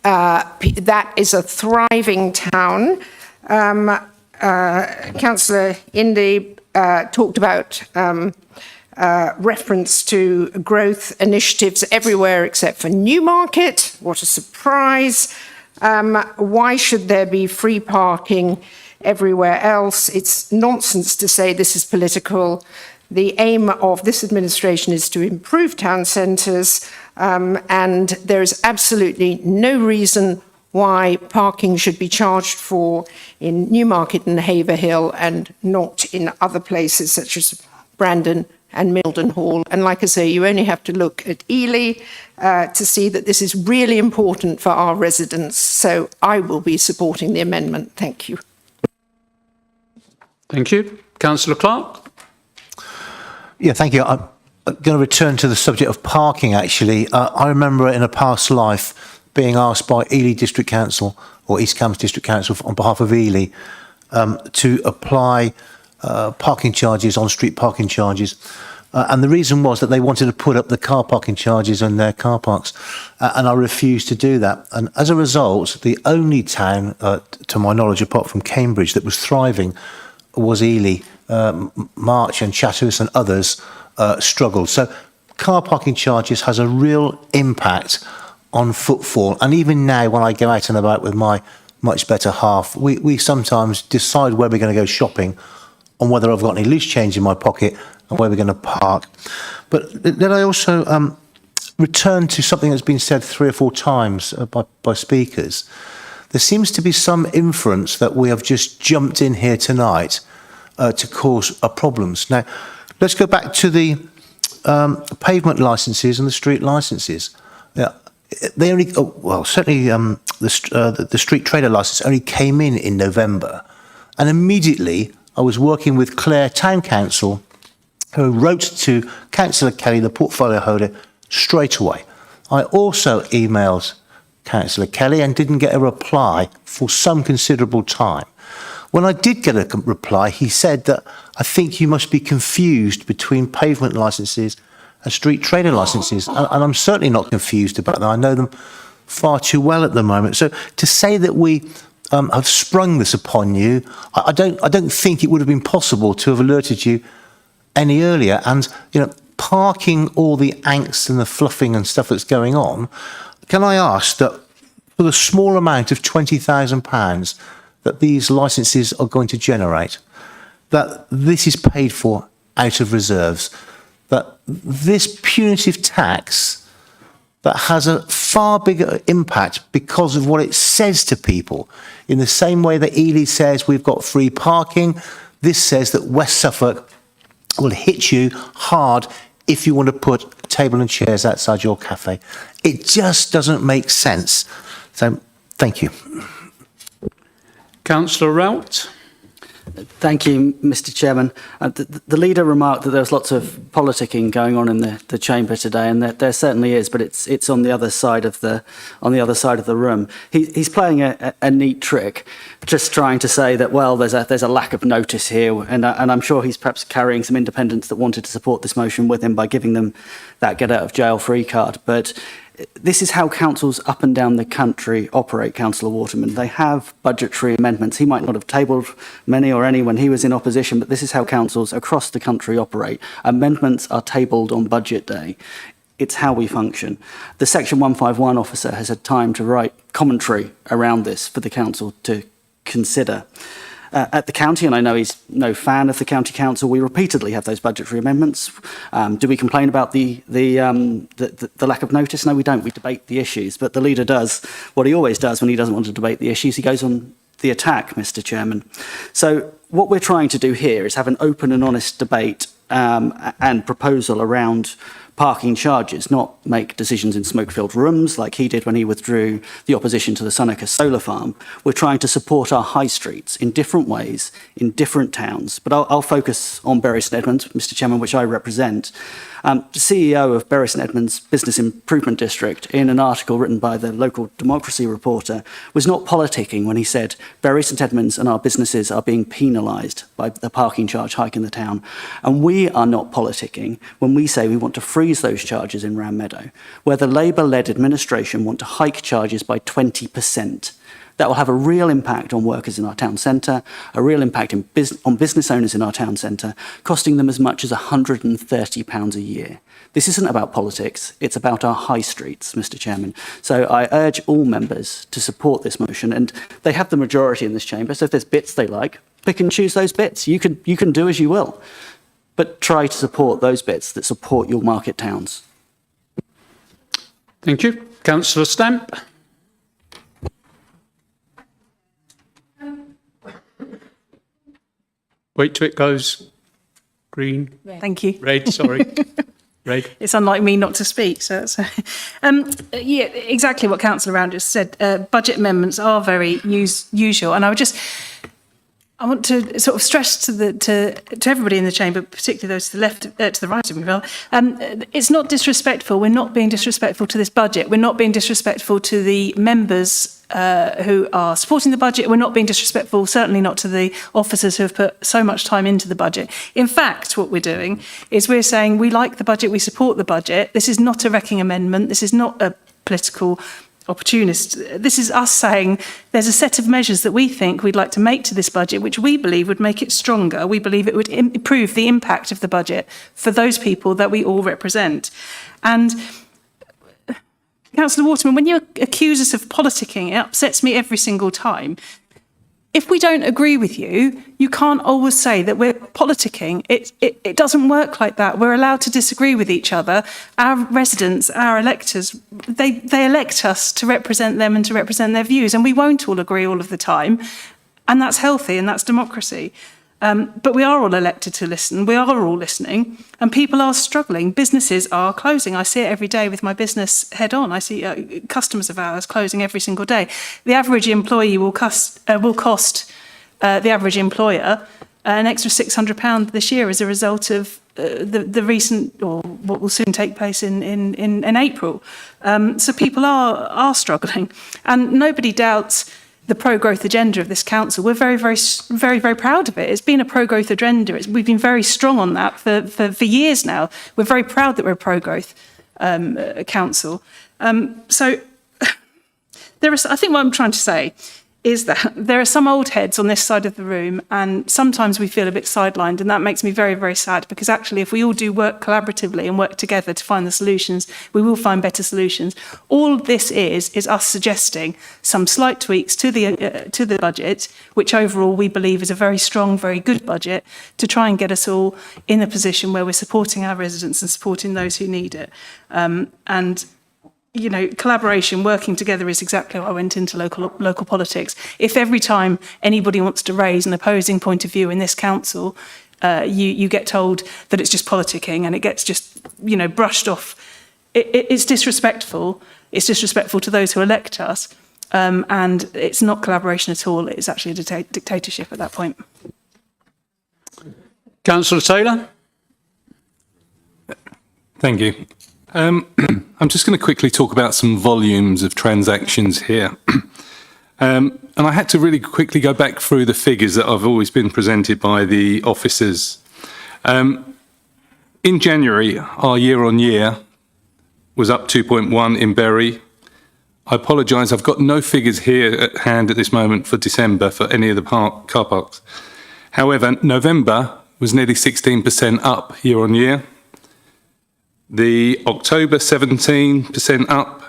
That is a thriving town. Councillor Indy talked about reference to growth initiatives everywhere except for Newmarket. What a surprise. Why should there be free parking everywhere else? It's nonsense to say this is political. The aim of this administration is to improve town centres, and there is absolutely no reason why parking should be charged for in Newmarket and Haverhill and not in other places such as Brandon and Mildenhall. And like I say, you only have to look at Ely to see that this is really important for our residents. So I will be supporting the amendment. Thank you. Thank you. Councillor Clark. Yeah, thank you. I'm going to return to the subject of parking, actually. I remember in a past life being asked by Ely District Council or East Cambs District Council on behalf of Ely to apply parking charges, on-street parking charges. And the reason was that they wanted to put up the car parking charges in their car parks. And I refused to do that. And as a result, the only town, to my knowledge, apart from Cambridge, that was thriving was Ely. March and Chatteris and others struggled. So car parking charges has a real impact on footfall. And even now, when I go out and about with my much better half, we sometimes decide where we're going to go shopping on whether I've got any loose change in my pocket and where we're going to park. But then I also return to something that's been said 3 or 4 times by speakers. There seems to be some inference that we have just jumped in here tonight to cause problems. Now, let's go back to the pavement licences and the street licences. Yeah, they only, certainly the street trader licence only came in November. And immediately I was working with Clare Town Council, who wrote to Councillor Kelly, the portfolio holder, straight away. I also emailed Councillor Kelly and didn't get a reply for some considerable time. When I did get a reply, he said that I think you must be confused between pavement licences and street trader licences. And I'm certainly not confused about that. I know them far too well at the moment. So to say that we have sprung this upon you, I don't think it would have been possible to have alerted you any earlier. And, you know, parking all the angst and the fluffing and stuff that's going on, can I ask that for the small amount of £20,000 that these licences are going to generate, that this is paid for out of reserves, that this punitive tax that has a far bigger impact because of what it says to people, in the same way that Ely says we've got free parking, this says that West Suffolk will hit you hard if you want to put a table and chairs outside your cafe. It just doesn't make sense. So, thank you. Councillor Rout. Thank you, Mr. Chairman. The leader remarked that there's lots of politicking going on in the chamber today, and there certainly is, but it's on the other side of the room. He's playing a neat trick, just trying to say that, well, there's a lack of notice here, and I'm sure he's perhaps carrying some independents that wanted to support this motion with him by giving them that get out of jail free card. But this is how councils up and down the country operate, Councillor Waterman. They have budgetary amendments. He might not have tabled many or any when he was in opposition, but this is how councils across the country operate. Amendments are tabled on budget day. It's how we function. The Section 151 officer has had time to write commentary around this for the council to consider. At the county, and I know he's no fan of the county council, we repeatedly have those budgetary amendments. Do we complain about the lack of notice? No, we don't. We debate the issues. But the leader does what he always does when he doesn't want to debate the issues. He goes on the attack, Mr. Chairman. So what we're trying to do here is have an open and honest debate and proposal around parking charges, not make decisions in smoke-filled rooms like he did when he withdrew the opposition to the Suffolk solar farm. We're trying to support our high streets in different ways, in different towns. But I'll focus on Bury St Edmunds, Mr. Chairman, which I represent. The CEO of Bury St Edmunds Business Improvement District, in an article written by the local democracy reporter, was not politicking when he said Bury St Edmunds and our businesses are being penalised by the parking charge hike in the town. And we are not politicking when we say we want to freeze those charges in Ram Meadow, where the Labour-led administration want to hike charges by 20%. That will have a real impact on workers in our town centre, a real impact on business owners in our town centre, costing them as much as £130 a year. This isn't about politics, it's about our high streets, Mr. Chairman. So I urge all members to support this motion, and they have the majority in this chamber, so if there's bits they like, pick and choose those bits. You can do as you will, but try to support those bits that support your market towns. Thank you. Councillor Stamp. Wait till it goes green. Thank you. Red, sorry. Red. It's unlike me not to speak. So, yeah, exactly what Councillor Round just said. Budget amendments are very usual, and I want to sort of stress to everybody in the chamber, particularly those to the left, to the right of me, it's not disrespectful. We're not being disrespectful to this budget. We're not being disrespectful to the members who are supporting the budget. We're not being disrespectful, certainly not to the officers who have put so much time into the budget. In fact, what we're doing is we're saying we like the budget, we support the budget. This is not a wrecking amendment. This is not a political opportunist. This is us saying there's a set of measures that we think we'd like to make to this budget, which we believe would make it stronger. We believe it would improve the impact of the budget for those people that we all represent. And Councillor Waterman, when you accuse us of politicking, it upsets me every single time. If we don't agree with you, you can't always say that we're politicking. It doesn't work like that. We're allowed to disagree with each other. Our residents, our electors, they elect us to represent them and to represent their views, and we won't all agree all of the time, and that's healthy and that's democracy. But we are all elected to listen. We are all listening, and people are struggling. Businesses are closing. I see it every day with my business head on. I see customers of ours closing every single day. The average employee will cost the average employer an extra £600 this year as a result of the recent, or what will soon take place in April. So people are struggling, and nobody doubts the pro-growth agenda of this council. We're very, very, very, very proud of it. It's been a pro-growth agenda. We've been very strong on that for years now. We're very proud that we're a pro-growth council. So I think what I'm trying to say is that there are some old heads on this side of the room, and sometimes we feel a bit sidelined, and that makes me very, very sad, because actually if we all do work collaboratively and work together to find the solutions, we will find better solutions. All this is us suggesting some slight tweaks to the budget, which overall we believe is a very strong, very good budget, to try and get us all in a position where we're supporting our residents and supporting those who need it. And you know, collaboration, working together is exactly why I went into local politics. If every time anybody wants to raise an opposing point of view in this council, you get told that it's just politicking and it gets just, you know, brushed off, it's disrespectful. It's disrespectful to those who elect us, and it's not collaboration at all. It's actually a dictatorship at that point. Councillor Taylor. Thank you. I'm just going to quickly talk about some volumes of transactions here. And I had to really quickly go back through the figures that have always been presented by the officers. In January, our year-on-year was up 2.1 in Bury. I apologise, I've got no figures here at hand at this moment for December for any of the car parks. However, November was nearly 16% up year-on-year. the October 17% up,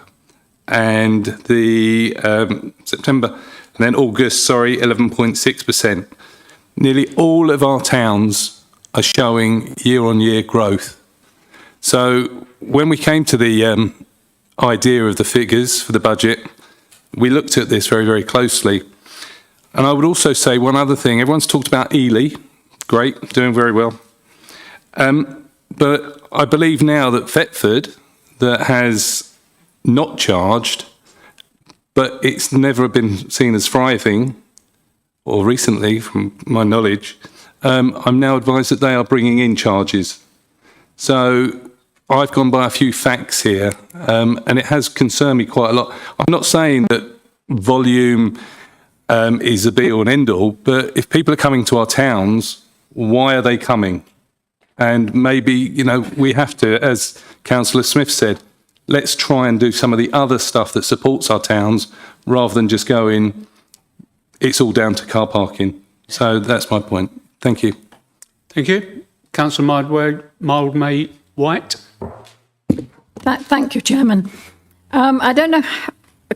and the September, and then August, 11.6%. Nearly all of our towns are showing year-on-year growth. So when we came to the idea of the figures for the budget, we looked at this very, very closely. And I would also say one other thing. Everyone's talked about Ely. Great, doing very well. But I believe now that Thetford, that has not charged, but it's never been seen as thriving, or recently, from my knowledge, I'm now advised that they are bringing in charges. So I've gone by a few facts here, and it has concerned me quite a lot. I'm not saying that volume is the be-all and end-all, but if people are coming to our towns, why are they coming? And maybe, you know, we have to, as Councillor Smith said, let's try and do some of the other stuff that supports our towns, rather than just going, it's all down to car parking. So that's my point. Thank you. Thank you. Councillor Mildmay White. Thank you, Chairman. I don't know,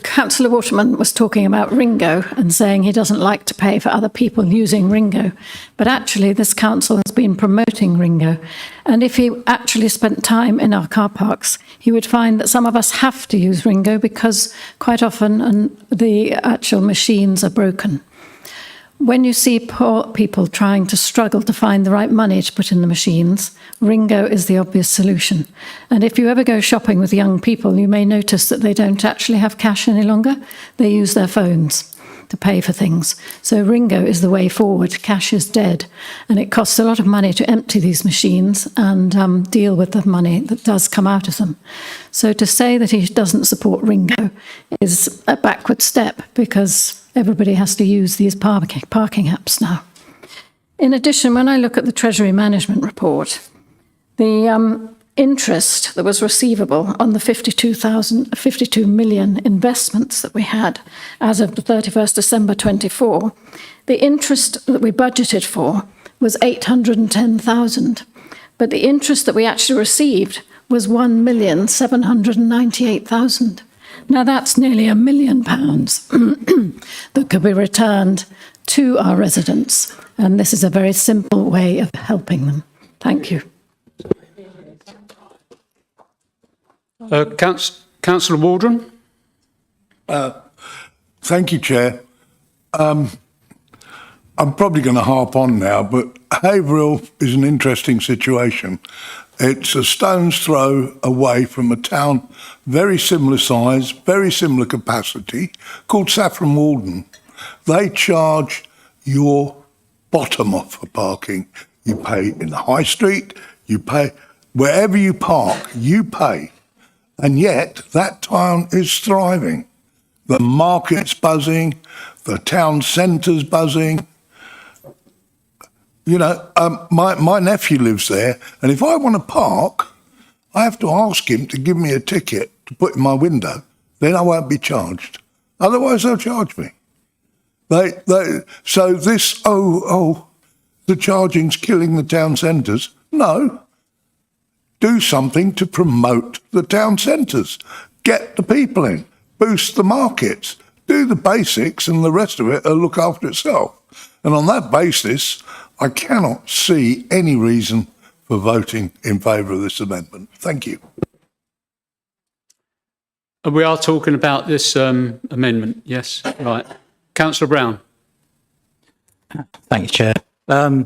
Councillor Waterman was talking about Ringo and saying he doesn't like to pay for other people using Ringo, but actually this council has been promoting Ringo. And if he actually spent time in our car parks, he would find that some of us have to use Ringo because quite often the actual machines are broken. When you see poor people trying to struggle to find the right money to put in the machines, Ringo is the obvious solution. And if you ever go shopping with young people, you may notice that they don't actually have cash any longer. They use their phones to pay for things. So Ringo is the way forward. Cash is dead. And it costs a lot of money to empty these machines and deal with the money that does come out of them. So to say that he doesn't support Ringo is a backward step, because everybody has to use these parking apps now. In addition, when I look at the Treasury management report, the interest that was receivable on the 52 million investments that we had as of the 31st December 24, the interest that we budgeted for was 810,000, but the interest that we actually received was 1,798,000. Now that's nearly £1 million that could be returned to our residents, and this is a very simple way of helping them. Thank you. Councillor Waldron. Thank you, Chair. I'm probably going to harp on now, but Haverhill is an interesting situation. It's a stone's throw away from a town very similar size, very similar capacity, called Saffron Walden. They charge your bottom off for parking. You pay in the high street, you pay wherever you park, you pay. And yet that town is thriving. The market's buzzing, the town centre's buzzing. You know, my nephew lives there, and if I want to park, I have to ask him to give me a ticket to put in my window. Then I won't be charged. Otherwise, they'll charge me. So this, the charging's killing the town centres. No. Do something to promote the town centres. Get the people in. Boost the markets. Do the basics, and the rest of it will look after itself. And on that basis, I cannot see any reason for voting in favour of this amendment. Thank you. We are talking about this amendment, yes, right. Councillor Brown. Thank you, Chair. I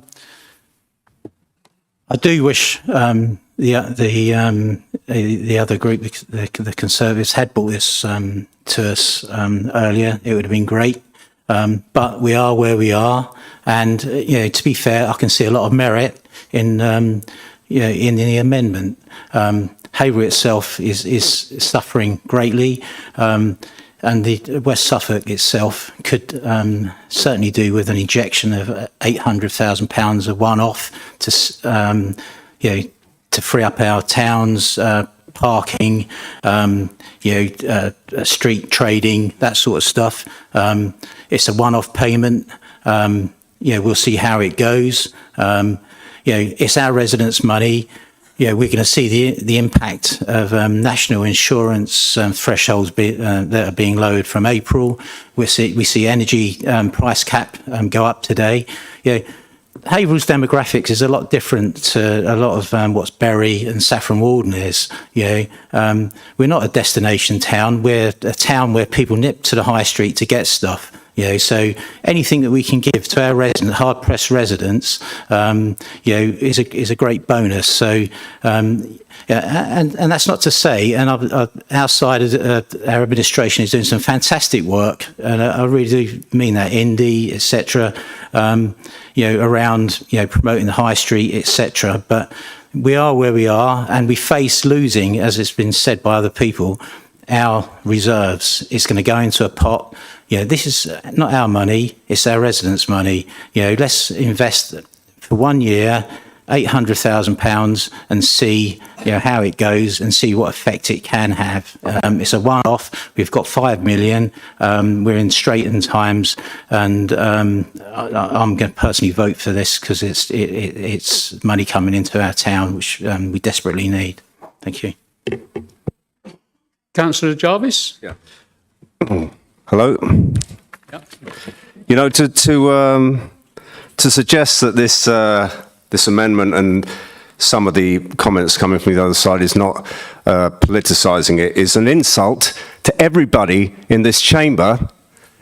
do wish the other group, the Conservatives, had brought this to us earlier. It would have been great. But we are where we are, and to be fair, I can see a lot of merit in in the amendment. Haverhill itself is suffering greatly, and the West Suffolk itself could certainly do with an injection of £800,000 of one-off to free up our towns. Parking, street trading, that sort of stuff. It's a one-off payment. We'll see how it goes. It's our residents' money. we're going to see the impact of national insurance thresholds that are being lowered from April. We see energy price cap go up today. Haverhill's demographics is a lot different to a lot of what's Bury and Saffron Walden is. We're not a destination town. We're a town where people nip to the high street to get stuff. So anything that we can give to our hard-pressed residents, is a great bonus. So, and that's not to say, and our side of our administration is doing some fantastic work, and I really do mean that, Indy, etc. Around promoting the high street, etc. But we are where we are, and we face losing, as it's been said by other people, our reserves. It's going to go into a pot. This is not our money, it's our residents' money. Let's invest for 1 year, £800,000 and see how it goes and see what effect it can have. It's a one-off. We've got 5 million. We're in straitened times, and I'm going to personally vote for this because it's money coming into our town, which we desperately need. Thank you. Councillor Jarvis? Yeah. Hello. Yep. To suggest that this amendment and some of the comments coming from the other side is not politicising it is an insult to everybody in this chamber,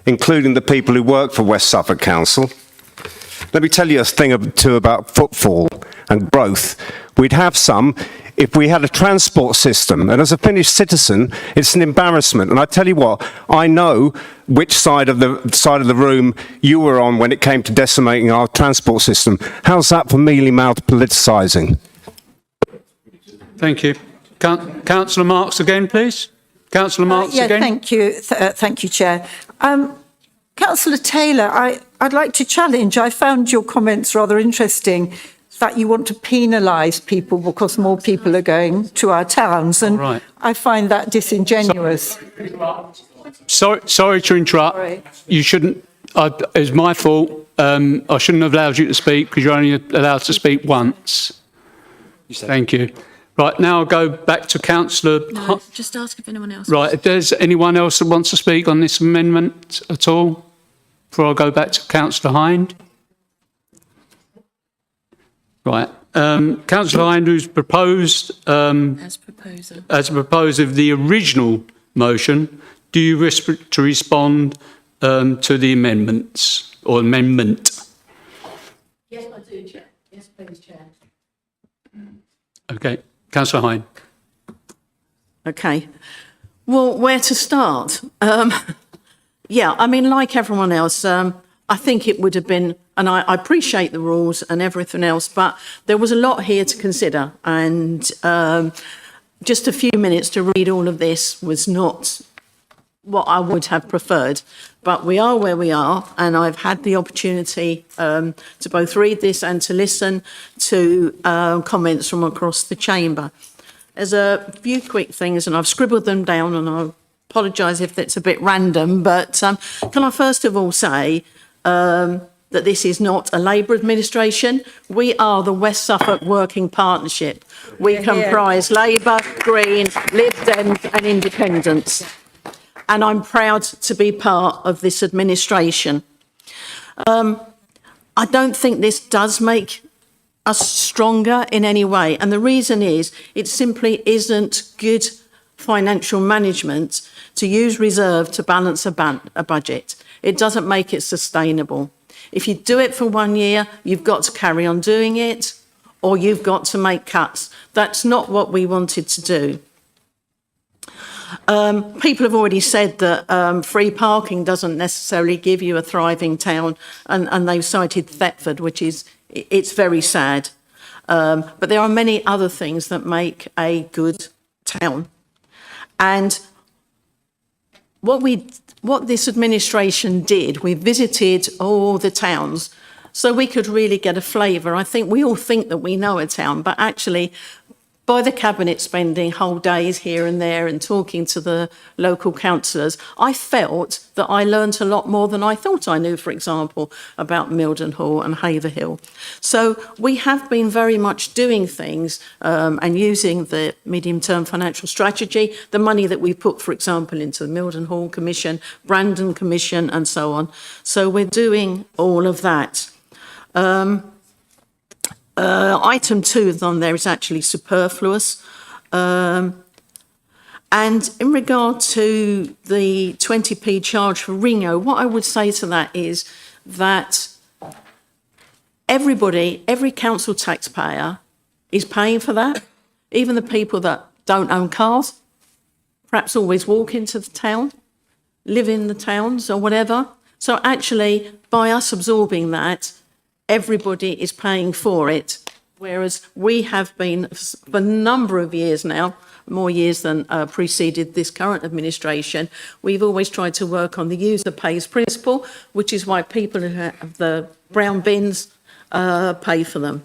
including the people who work for West Suffolk Council. Let me tell you a thing or two about footfall and growth. We'd have some if we had a transport system, and as a Finnish citizen, it's an embarrassment. And I tell you what, I know which side of the room you were on when it came to decimating our transport system. How's that for mealy-mouthed politicising? Thank you. Councillor Marks again, please. Councillor Marks again. Thank you. Thank you, Chair. Councillor Taylor, I'd like to challenge. I found your comments rather interesting, that you want to penalise people because more people are going to our towns, and right. I find that disingenuous. Sorry to interrupt. Sorry. You shouldn't. It's my fault. I shouldn't have allowed you to speak because you're only allowed to speak once. Thank you. Right, now I'll go back to Councillor... No, just ask if anyone else... Right, if there's anyone else that wants to speak on this amendment at all, before I go back to Councillor Hind. Right, Councillor Hind, who's proposed... as proposer of the original motion, do you wish to respond to the amendments, or amendment? Yes, I do, Chair. Yes, please, Chair. Okay. Councillor Hind. Okay. Well, where to start? Yeah, I mean, like everyone else, I think it would have been, and I appreciate the rules and everything else, but there was a lot here to consider, and just a few minutes to read all of this was not what I would have preferred. But we are where we are, and I've had the opportunity to both read this and to listen to comments from across the chamber. There's a few quick things, and I've scribbled them down, and I apologise if it's a bit random, but can I first of all say that this is not a Labour administration. We are the West Suffolk Working Partnership. We comprise Labour, Green, Lib Dems and Independents. And I'm proud to be part of this administration. I don't think this does make us stronger in any way. And the reason is it simply isn't good financial management to use reserve to balance a budget. It doesn't make it sustainable. If you do it for 1 year, you've got to carry on doing it, or you've got to make cuts. That's not what we wanted to do. People have already said that free parking doesn't necessarily give you a thriving town, and they've cited Thetford, which is, it's very sad. But there are many other things that make a good town. And what this administration did, we visited all the towns so we could really get a flavour. I think we all think that we know a town, but actually by the Cabinet spending whole days here and there and talking to the local councillors, I felt that I learnt a lot more than I thought I knew, for example, about Mildenhall and Haverhill. So we have been very much doing things and using the medium-term financial strategy, the money that we put, for example, into the Mildenhall Commission, Brandon Commission and so on. So we're doing all of that. Item 2 on there is actually superfluous. And in regard to the 20p charge for Ringo, what I would say to that is that everybody, every council taxpayer is paying for that, even the people that don't own cars, perhaps always walk into the town, live in the towns or whatever. So actually, by us absorbing that, everybody is paying for it, whereas we have been, for a number of years now, more years than preceded this current administration, we've always tried to work on the user pays principle, which is why people who have the brown bins pay for them.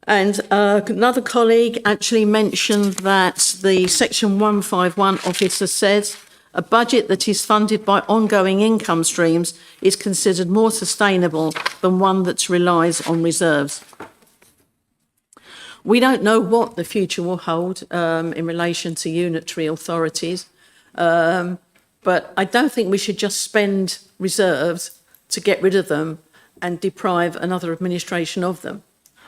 And another colleague actually mentioned that the Section 151 officer says a budget that is funded by ongoing income streams is considered more sustainable than one that relies on reserves. We don't know what the future will hold in relation to unitary authorities, but I don't think we should just spend reserves to get rid of them and deprive another administration of them.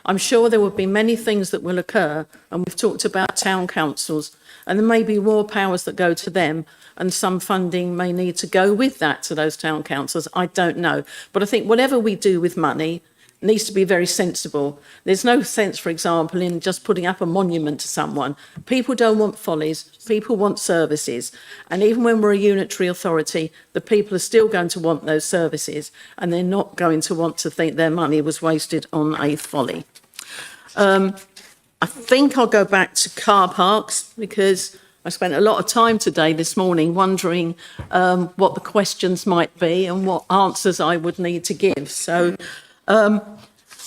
I'm sure there will be many things that will occur, and we've talked about town councils, and there may be more powers that go to them, and some funding may need to go with that to those town councils. I don't know. But I think whatever we do with money needs to be very sensible. There's no sense, for example, in just putting up a monument to someone. People don't want follies, people want services. And even when we're a unitary authority, the people are still going to want those services, and they're not going to want to think their money was wasted on a folly. I think I'll go back to car parks, because I spent a lot of time today, this morning, wondering what the questions might be and what answers I would need to give. So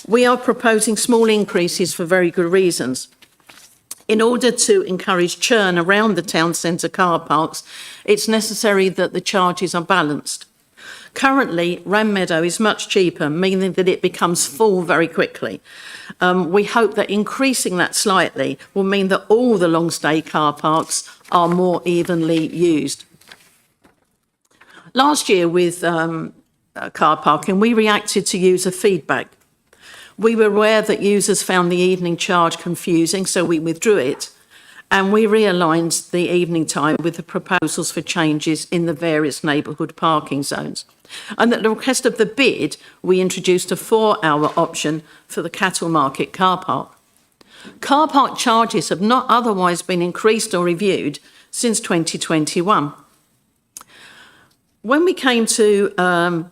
we are proposing small increases for very good reasons. In order to encourage churn around the town centre car parks, it's necessary that the charges are balanced. Currently, Ram Meadow is much cheaper, meaning that it becomes full very quickly. We hope that increasing that slightly will mean that all the long stay car parks are more evenly used. Last year with car parking, we reacted to user feedback. We were aware that users found the evening charge confusing, so we withdrew it, and we realigned the evening time with the proposals for changes in the various neighbourhood parking zones. And at the request of the bid, we introduced a 4-hour option for the cattle market car park. Car park charges have not otherwise been increased or reviewed since 2021. When we came to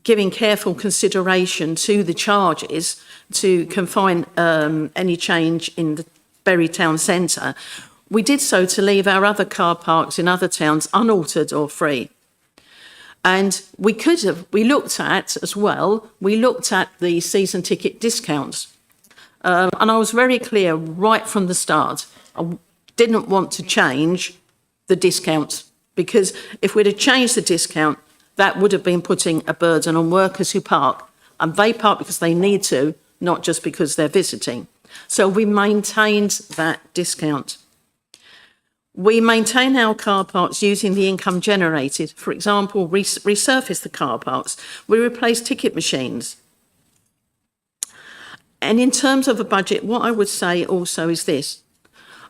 giving careful consideration to the charges to confine any change in the Bury town centre, we did so to leave our other car parks in other towns unaltered or free. And we looked at as well, we looked at the season ticket discounts. And I was very clear right from the start, I didn't want to change the discounts, because if we'd have changed the discount, that would have been putting a burden on workers who park. And they park because they need to, not just because they're visiting. So we maintained that discount. We maintain our car parks using the income generated. For example, resurface the car parks. We replace ticket machines. And in terms of a budget, what I would say also is this.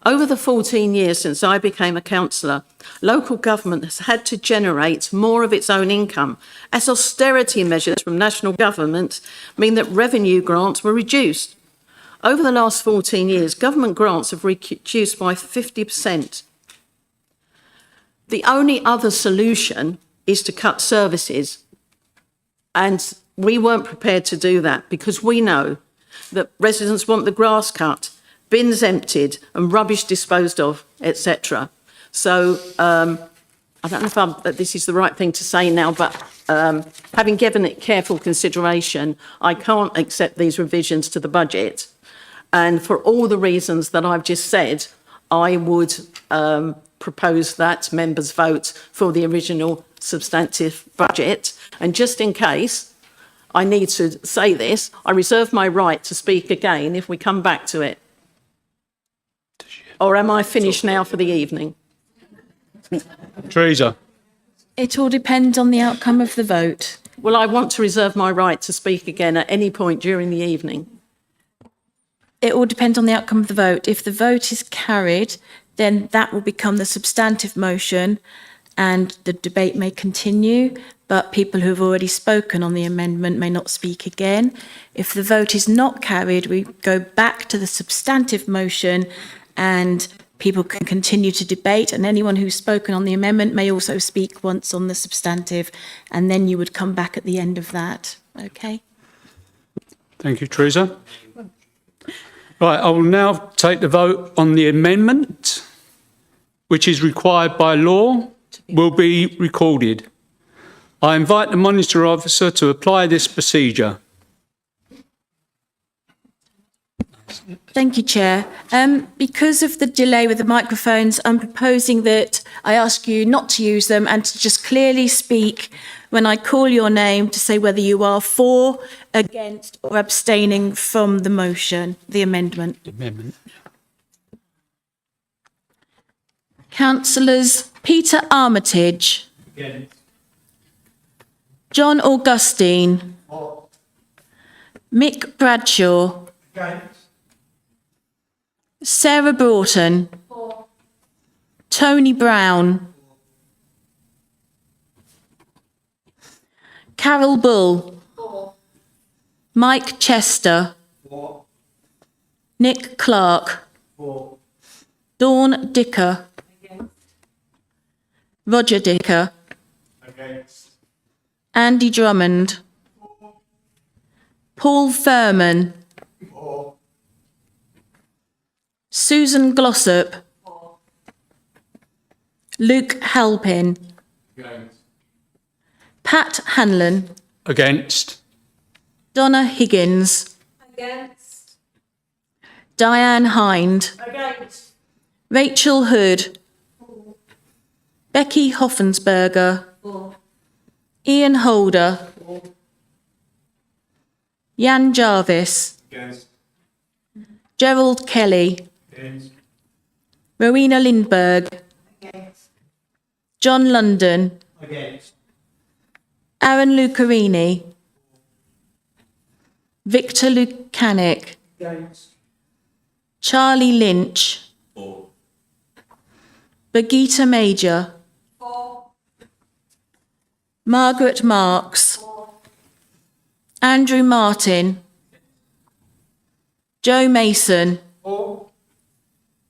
Over the 14 years since I became a councillor, local government has had to generate more of its own income, as austerity measures from national government mean that revenue grants were reduced. Over the last 14 years, government grants have reduced by 50%. The only other solution is to cut services. And we weren't prepared to do that, because we know that residents want the grass cut, bins emptied and rubbish disposed of, etc. So I don't know if this is the right thing to say now, but having given it careful consideration, I can't accept these revisions to the budget. And for all the reasons that I've just said, I would propose that members vote for the original substantive budget. And just in case I need to say this, I reserve my right to speak again if we come back to it. Or am I finished now for the evening? Teresa. It all depends on the outcome of the vote. Well, I want to reserve my right to speak again at any point during the evening. It all depends on the outcome of the vote. If the vote is carried, then that will become the substantive motion and the debate may continue, but people who have already spoken on the amendment may not speak again. If the vote is not carried, we go back to the substantive motion and people can continue to debate, and anyone who's spoken on the amendment may also speak once on the substantive, and then you would come back at the end of that. Okay? Thank you, Teresa. Right, I will now take the vote on the amendment, which is required by law, will be recorded. I invite the Monitor Officer to apply this procedure. Thank you, Chair. Because of the delay with the microphones, I'm proposing that I ask you not to use them and to just clearly speak when I call your name to say whether you are for, against or abstaining from the motion, the amendment. Councillors Peter Armitage. Against. John Augustine. Mick Bradshaw. Against. Sarah Broughton. Tony Brown. Carol Bull. Mike Chester. Nick Clark. Dawn Dicker. Roger Dicker. Against. Andy Drummond. Paul Furman. Susan Glossop. Luke Halpin. Against. Pat Hanlon. Against. Donna Higgins. Against. Diane Hind. Against. Rachel Hood. Becky Hoffensberger. Ian Holder. Jan Jarvis. Against. Gerald Kelly. Against. Rowena Lindberg. Against. John London. Against. Aaron Lucarini. Victor Lukanik. Against. Charlie Lynch. Birgitta Major. Margaret Marks. Andrew Martin. Joe Mason.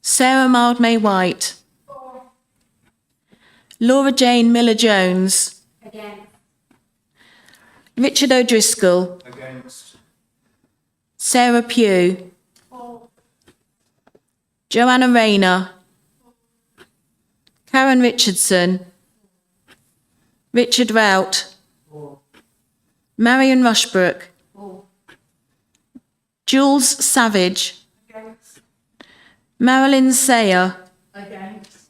Sarah Mildmay White. Laura Jane Miller-Jones. Against. Richard O'Driscoll. Against. Sarah Pugh. Joanna Rayner. Karen Richardson. Richard Rout. Marion Rushbrook. Jules Savage. Against. Marilyn Sayer. Against.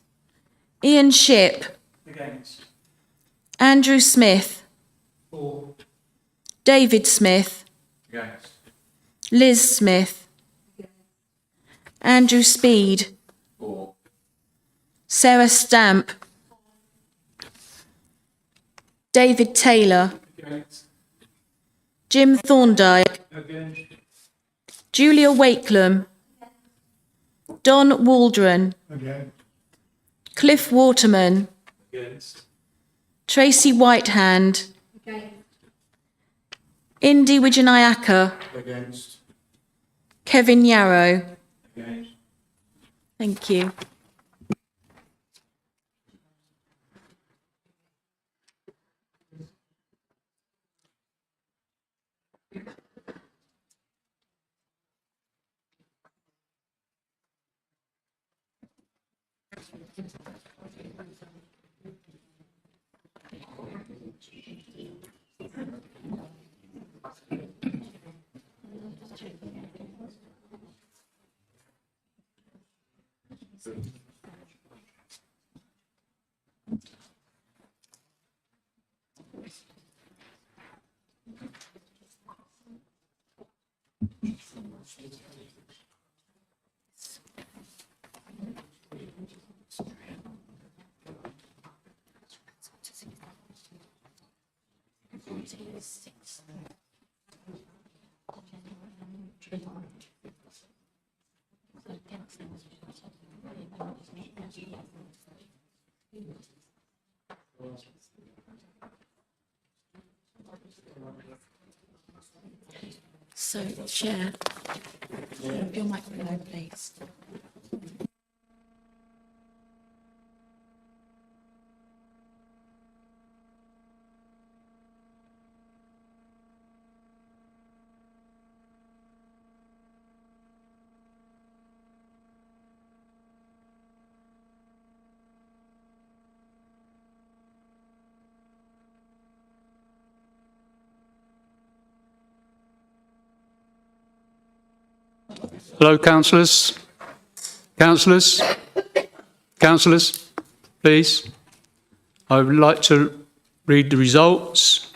Ian Shipp. Against. Andrew Smith. David Smith. Against. Liz Smith. Andrew Speed. Sarah Stamp. David Taylor. Against. Jim Thorndike. Against. Julia Wakelam. Don Waldron. Against. Cliff Waterman. Against. Tracy Whitehand. Against. Indy Wijanayaka. Against. Kevin Yarrow. Against. Thank you. So, Chair, your microphone, please. Hello, councillors. Councillors. Councillors, please. I would like to read the results.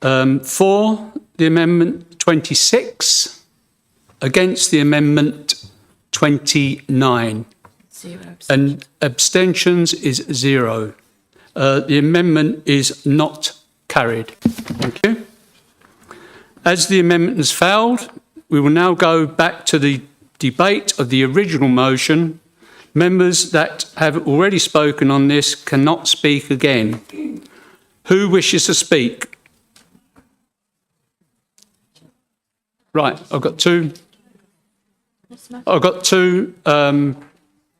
For the amendment 26, against the amendment 29. 0. And abstentions is 0. The amendment is not carried. Thank you. As the amendment has failed, we will now go back to the debate of the original motion. Members that have already spoken on this cannot speak again. Who wishes to speak? Right, I've got two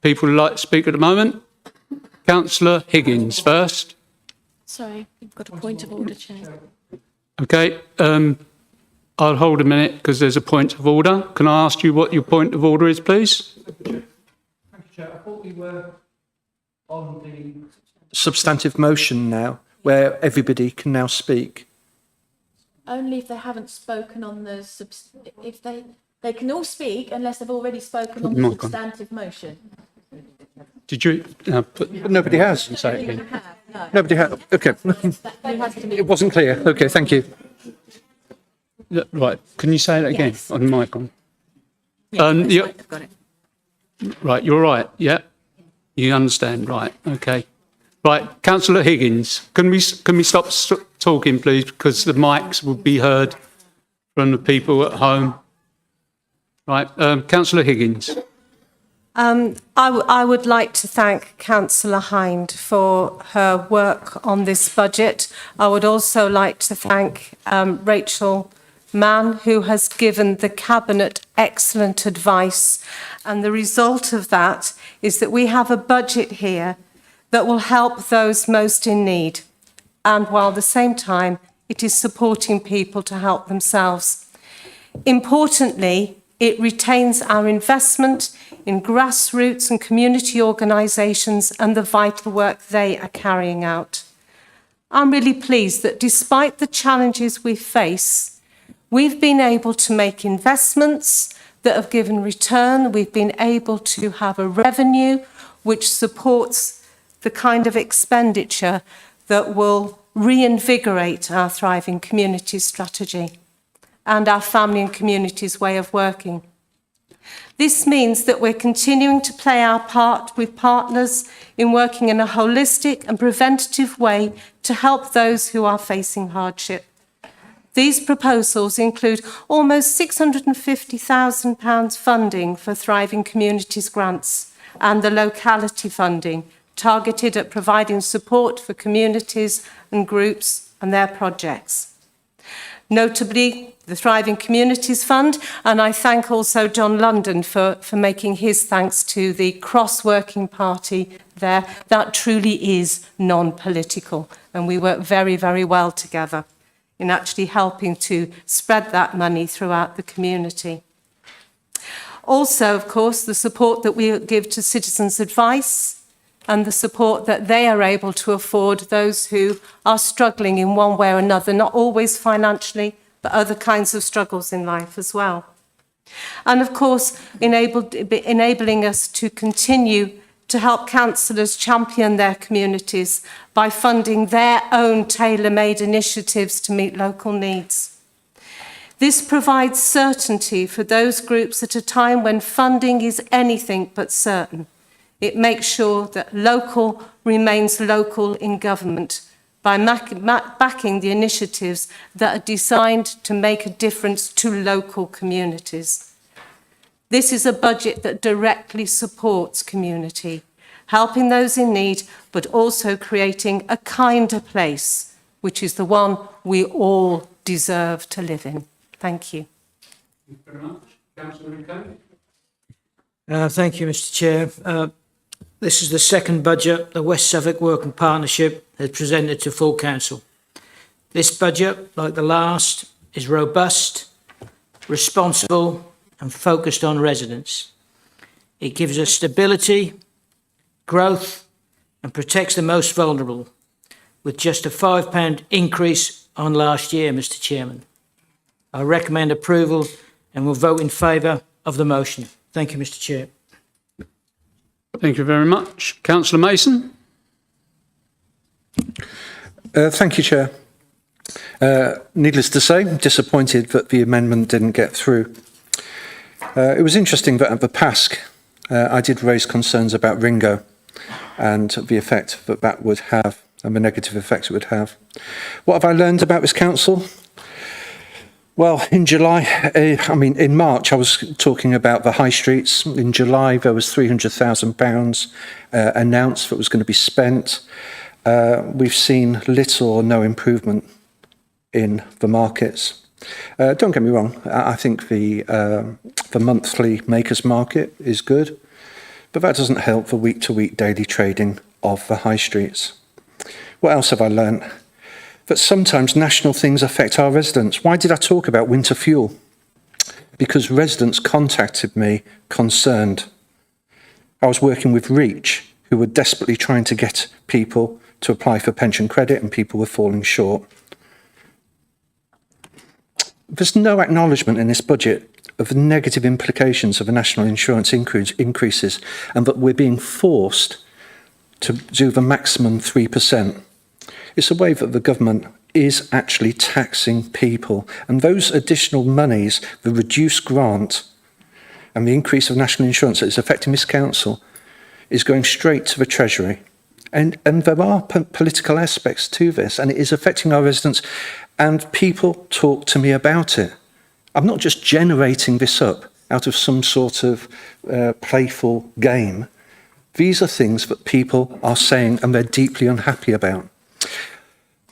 people who'd like to speak at the moment. Councillor Higgins first. Sorry, you've got a point of order, Chair. Okay, I'll hold a minute because there's a point of order. Can I ask you what your point of order is, please? Thank you, Chair. I thought we were on the substantive motion now, where everybody can now speak. Only if they haven't spoken on the if they can all speak unless they've already spoken on the substantive motion. Did you But nobody has. say it again? No. Nobody has. Okay. It wasn't clear. Okay, thank you. Right, can you say that again Yes. on the mic? On? Yeah, I've got it. Right, you're right, yeah? You understand, right, okay. Right, Councillor Higgins, can we stop talking, please, because the mics will be heard from the people at home. Right, Councillor Higgins. I would like to thank Councillor Hind for her work on this budget. I would also like to thank Rachel Mann, who has given the Cabinet excellent advice. And the result of that is that we have a budget here that will help those most in need. And while at the same time, it is supporting people to help themselves. Importantly, it retains our investment in grassroots and community organisations and the vital work they are carrying out. I'm really pleased that despite the challenges we face, we've been able to make investments that have given return. We've been able to have a revenue which supports the kind of expenditure that will reinvigorate our Thriving Communities strategy and our family and communities way of working. This means that we're continuing to play our part with partners in working in a holistic and preventative way to help those who are facing hardship. These proposals include almost £650,000 funding for Thriving Communities grants and the locality funding targeted at providing support for communities and groups and their projects. Notably, the Thriving Communities Fund, and I thank also John London for making his thanks to the cross-working party there. That truly is non-political, and we work very, very well together in actually helping to spread that money throughout the community. Also, of course, the support that we give to Citizens Advice and the support that they are able to afford those who are struggling in one way or another, not always financially, but other kinds of struggles in life as well. And of course, enabling us to continue to help councillors champion their communities by funding their own tailor-made initiatives to meet local needs. This provides certainty for those groups at a time when funding is anything but certain. It makes sure that local remains local in government by backing the initiatives that are designed to make a difference to local communities. This is a budget that directly supports community, helping those in need, but also creating a kinder place, which is the one we all deserve to live in. Thank you. Thank you very much. Councillor Rico. Thank you, Mr. Chair. This is the second budget the West Suffolk Working Partnership has presented to full council. This budget, like the last, is robust, responsible and focused on residents. It gives us stability, growth and protects the most vulnerable, with just a £5 increase on last year, Mr. Chairman. I recommend approval and will vote in favour of the motion. Thank you, Mr. Chair. Thank you very much. Councillor Mason. Thank you, Chair. Needless to say, I'm disappointed that the amendment didn't get through. It was interesting that at the PASC, I did raise concerns about Ringo and the effect that that would have and the negative effects it would have. What have I learned about this council? Well, in in March, I was talking about the high streets. In July, there was £300,000 announced that was going to be spent. We've seen little or no improvement in the markets. Don't get me wrong, I think the monthly makers market is good, but that doesn't help the week-to-week daily trading of the high streets. What else have I learned? That sometimes national things affect our residents. Why did I talk about winter fuel? Because residents contacted me concerned. I was working with Reach, who were desperately trying to get people to apply for pension credit, and people were falling short. There's no acknowledgement in this budget of the negative implications of the national insurance increases, and that we're being forced to do the maximum 3%. It's a way that the government is actually taxing people, and those additional monies, the reduced grant and the increase of national insurance that is affecting this council, is going straight to the Treasury. And there are political aspects to this, and it is affecting our residents, and people talk to me about it. I'm not just generating this up out of some sort of playful game. These are things that people are saying and they're deeply unhappy about.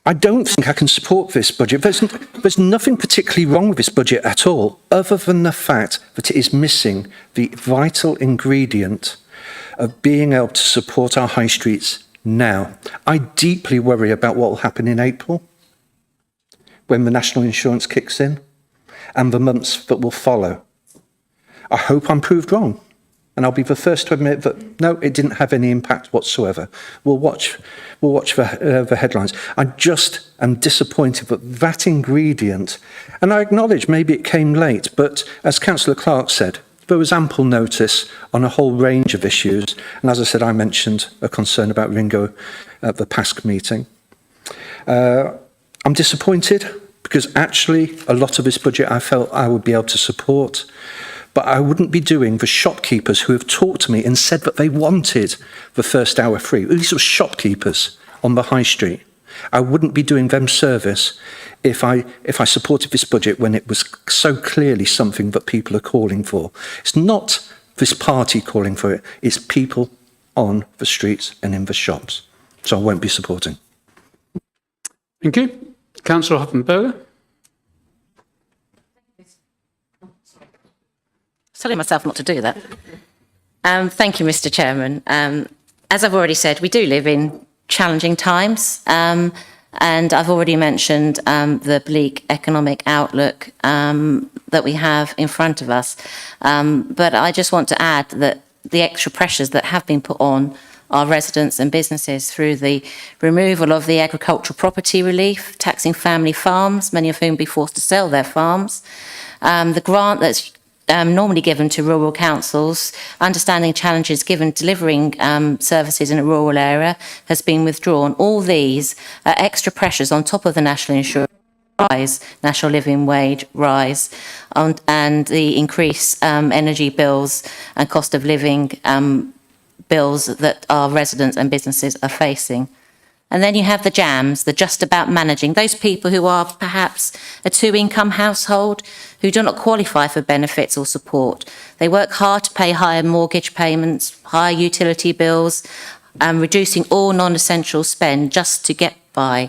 I don't think I can support this budget. There's nothing particularly wrong with this budget at all, other than the fact that it is missing the vital ingredient of being able to support our high streets now. I deeply worry about what will happen in April, when the national insurance kicks in, and the months that will follow. I hope I'm proved wrong, and I'll be the first to admit that, no, it didn't have any impact whatsoever. We'll watch the headlines. I just am disappointed that that ingredient, and I acknowledge maybe it came late, but as Councillor Clark said, there was ample notice on a whole range of issues. And as I said, I mentioned a concern about Ringo at the PASC meeting. I'm disappointed because actually a lot of this budget I felt I would be able to support, but I wouldn't be doing the shopkeepers who have talked to me and said that they wanted the first hour free. These were shopkeepers on the high street. I wouldn't be doing them service if I supported this budget when it was so clearly something that people are calling for. It's not this party calling for it, it's people on the streets and in the shops. So I won't be supporting. Thank you. Councillor Hoffenberger. Telling myself not to do that. Thank you, Mr. Chairman. As I've already said, we do live in challenging times, and I've already mentioned the bleak economic outlook that we have in front of us. But I just want to add that the extra pressures that have been put on our residents and businesses through the removal of the agricultural property relief, taxing family farms, many of whom be forced to sell their farms, the grant that's normally given to rural councils, understanding challenges given delivering services in a rural area, has been withdrawn. All these are extra pressures on top of the national insurance rise, national living wage rise, and the increased energy bills and cost of living bills that our residents and businesses are facing. And then you have the jams, the just about managing, those people who are perhaps a two-income household who do not qualify for benefits or support. They work hard to pay higher mortgage payments, higher utility bills, and reducing all non-essential spend just to get by.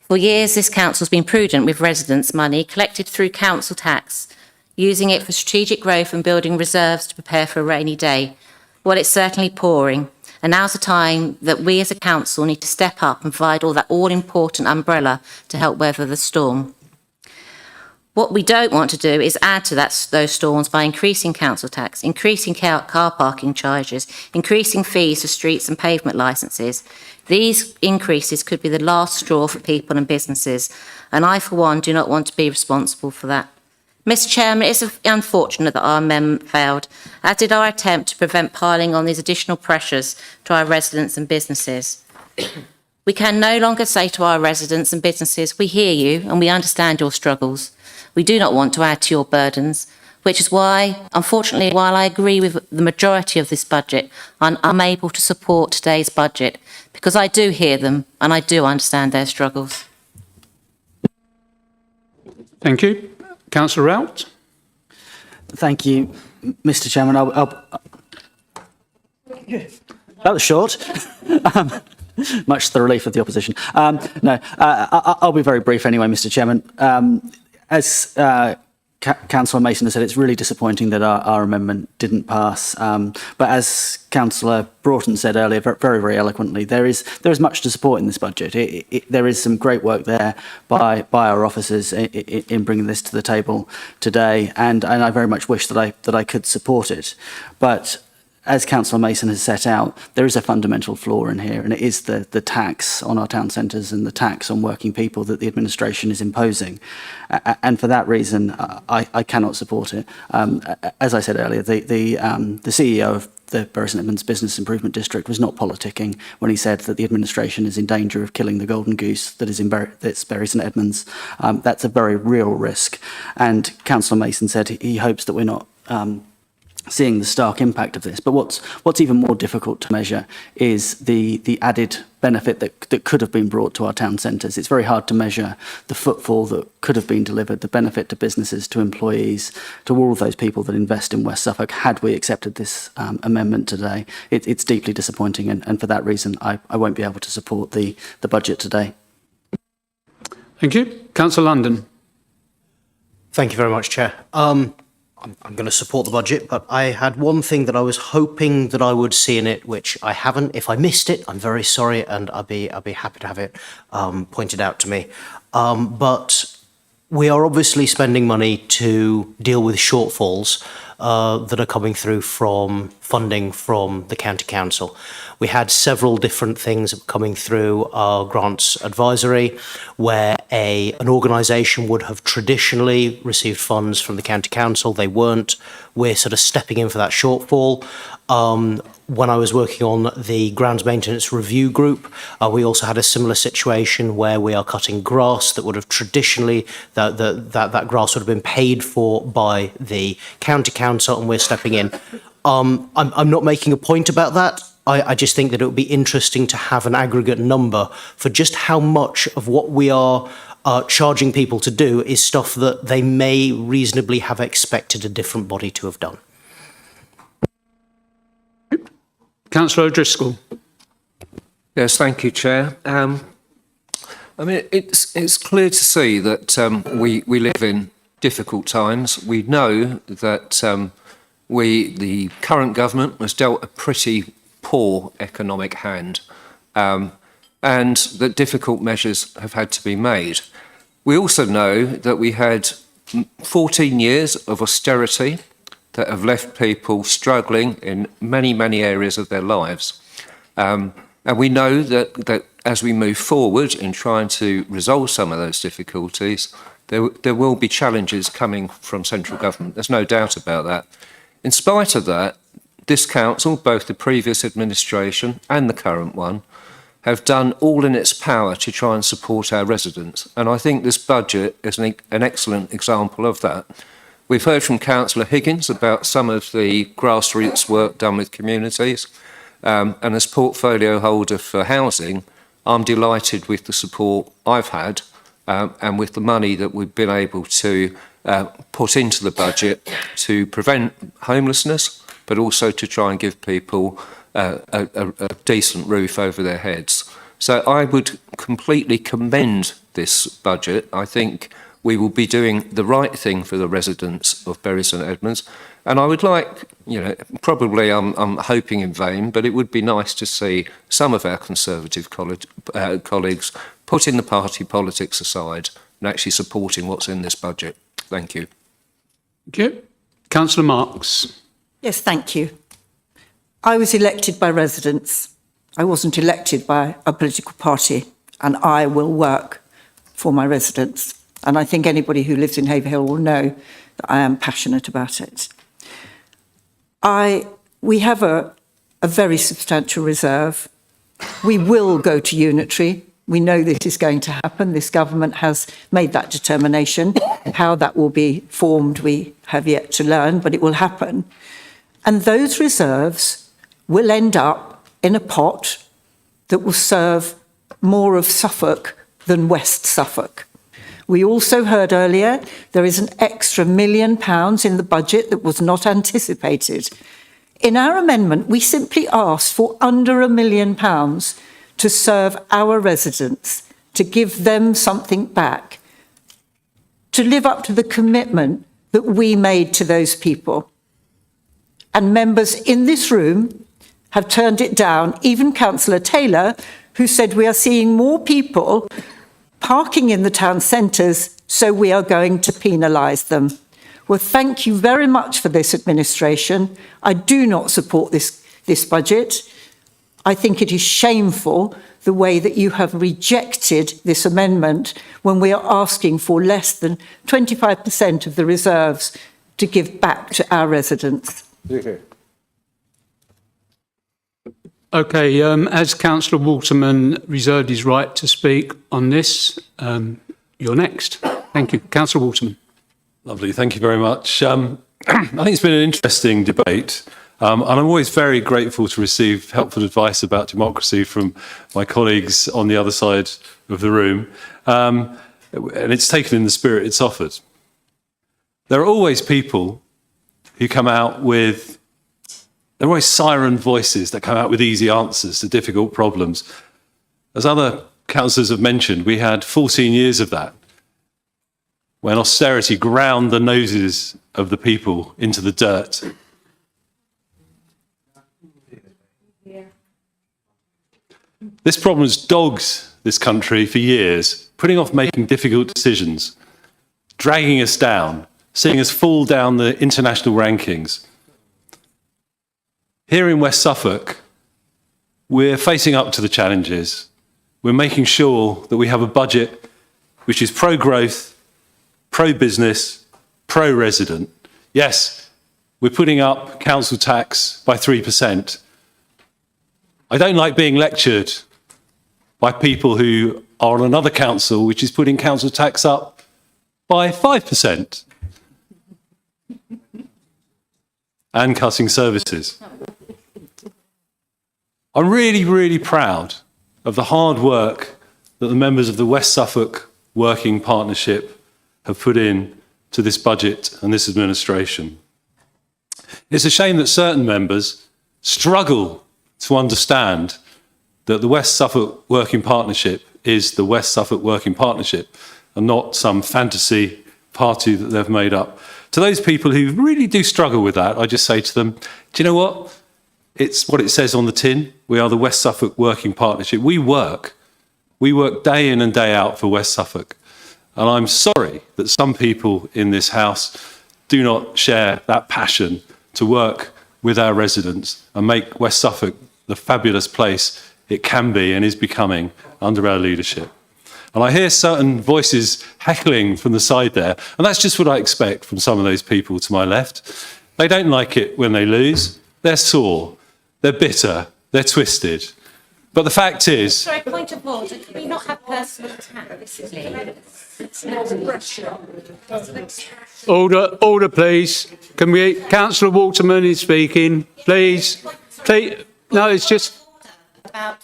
For years, this council's been prudent with residents' money collected through council tax, using it for strategic growth and building reserves to prepare for a rainy day. Well, it's certainly pouring. And now's the time that we as a council need to step up and provide all that all-important umbrella to help weather the storm. What we don't want to do is add to those storms by increasing council tax, increasing car parking charges, increasing fees for streets and pavement licences. These increases could be the last straw for people and businesses, and I, for one, do not want to be responsible for that. Mr Chairman, it's unfortunate that our amendment failed, as did our attempt to prevent piling on these additional pressures to our residents and businesses. We can no longer say to our residents and businesses, we hear you and we understand your struggles. We do not want to add to your burdens, which is why, unfortunately, while I agree with the majority of this budget, I'm unable to support today's budget, because I do hear them and I do understand their struggles. Thank you. Councillor Rout. Thank you, Mr Chairman. That was short. Much to the relief of the opposition. I'll be very brief anyway, Mr Chairman. As Councillor Mason has said, it's really disappointing that our amendment didn't pass. But as Councillor Broughton said earlier, very, very eloquently, there is much to support in this budget. There is some great work there by our officers in bringing this to the table today, and I very much wish that I could support it. But as Councillor Mason has set out, there is a fundamental flaw in here, and it is the tax on our town centres and the tax on working people that the administration is imposing. And for that reason, I cannot support it. As I said earlier, the CEO of the Bury St Edmunds Business Improvement District was not politicking when he said that the administration is in danger of killing the golden goose that's Bury St Edmunds. That's a very real risk. And Councillor Mason said he hopes that we're not seeing the stark impact of this. But what's even more difficult to measure is the added benefit that could have been brought to our town centres. It's very hard to measure the footfall that could have been delivered, the benefit to businesses, to employees, to all of those people that invest in West Suffolk had we accepted this amendment today. It's deeply disappointing, and for that reason I won't be able to support the budget today. Thank you. Councillor London. Thank you very much, Chair. I'm going to support the budget, but I had one thing that I was hoping that I would see in it, which I haven't. If I missed it, I'm very sorry, and I'll be happy to have it pointed out to me. But we are obviously spending money to deal with shortfalls that are coming through from funding from the county council. We had several different things coming through our grants advisory, where an organisation would have traditionally received funds from the county council. They weren't. We're sort of stepping in for that shortfall. When I was working on the grounds maintenance review group, we also had a similar situation where we are cutting grass that would have traditionally, that grass would have been paid for by the county council, and we're stepping in. I'm not making a point about that. I just think that it would be interesting to have an aggregate number for just how much of what we are charging people to do is stuff that they may reasonably have expected a different body to have done. Councillor O'Driscoll. Yes, thank you, Chair. I mean, it's clear to see that we live in difficult times. We know that the current government was dealt a pretty poor economic hand, and that difficult measures have had to be made. We also know that we had 14 years of austerity that have left people struggling in many, many areas of their lives. And we know that as we move forward in trying to resolve some of those difficulties, There will be challenges coming from central government. There's no doubt about that. In spite of that, this council, both the previous administration and the current one, have done all in its power to try and support our residents. And I think this budget is an excellent example of that. We've heard from Councillor Higgins about some of the grassroots work done with communities. And as portfolio holder for housing, I'm delighted with the support I've had and with the money that we've been able to put into the budget to prevent homelessness, but also to try and give people a decent roof over their heads. So I would completely commend this budget. I think we will be doing the right thing for the residents of Bury St Edmunds. And I would like, probably I'm hoping in vain, but it would be nice to see some of our Conservative colleagues putting the party politics aside and actually supporting what's in this budget. Thank you. Thank you. Councillor Marks. Yes, thank you. I was elected by residents. I wasn't elected by a political party, and I will work for my residents. And I think anybody who lives in Haverhill will know that I am passionate about it. We have a very substantial reserve. We will go to unitary. We know this is going to happen. This government has made that determination. How that will be formed, we have yet to learn, but it will happen. And those reserves will end up in a pot that will serve more of Suffolk than West Suffolk. We also heard earlier there is an extra £1 million in the budget that was not anticipated. In our amendment, we simply asked for under £1 million to serve our residents, to give them something back, to live up to the commitment that we made to those people. And members in this room have turned it down, even Councillor Taylor, who said we are seeing more people parking in the town centres, so we are going to penalise them. Well, thank you very much for this administration. I do not support this budget. I think it is shameful the way that you have rejected this amendment when we are asking for less than 25% of the reserves to give back to our residents. Okay, as Councillor Waterman reserved his right to speak on this, you're next. Thank you. Councillor Waterman. Lovely, thank you very much. I think it's been an interesting debate, and I'm always very grateful to receive helpful advice about democracy from my colleagues on the other side of the room, and it's taken in the spirit it's offered. There are always people who come out with There are always siren voices that come out with easy answers to difficult problems. As other councillors have mentioned, we had 14 years of that, when austerity ground the noses of the people into the dirt. This problem has dogged this country for years, putting off making difficult decisions, dragging us down, seeing us fall down the international rankings. Here in West Suffolk, we're facing up to the challenges. We're making sure that we have a budget which is pro-growth, pro-business, pro-resident. Yes, we're putting up council tax by 3%. I don't like being lectured by people who are on another council which is putting council tax up by 5% and cutting services. I'm really, really proud of the hard work that the members of the West Suffolk Working Partnership have put in to this budget and this administration. It's a shame that certain members struggle to understand that the West Suffolk Working Partnership is the West Suffolk Working Partnership and not some fantasy party that they've made up. To those people who really do struggle with that, I just say to them, do you know what? It's what it says on the tin. We are the West Suffolk Working Partnership. We work day in and day out for West Suffolk. And I'm sorry that some people in this House do not share that passion to work with our residents and make West Suffolk the fabulous place it can be and is becoming under our leadership. And I hear certain voices heckling from the side there. And that's just what I expect from some of those people to my left. They don't like it when they lose. They're sore. They're bitter. They're twisted. But the fact is... Sorry, point of order. Can we not have personal attacks, please? Order, please. Can we... Councillor Waterman is speaking. Please. No, it's just...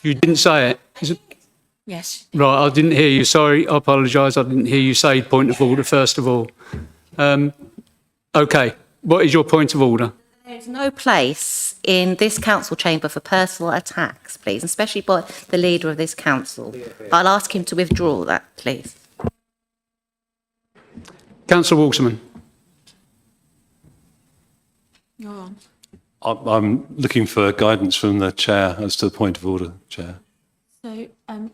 You didn't say it. Is it? Yes. Right, I didn't hear you. Sorry, I apologise. I didn't hear you say point of order, first of all. OK, what is your point of order? There's no place in this council chamber for personal attacks, please, especially by the leader of this council. I'll ask him to withdraw that, please. Councillor Waterman. You're on. I'm looking for guidance from the chair as to the point of order, Chair. So,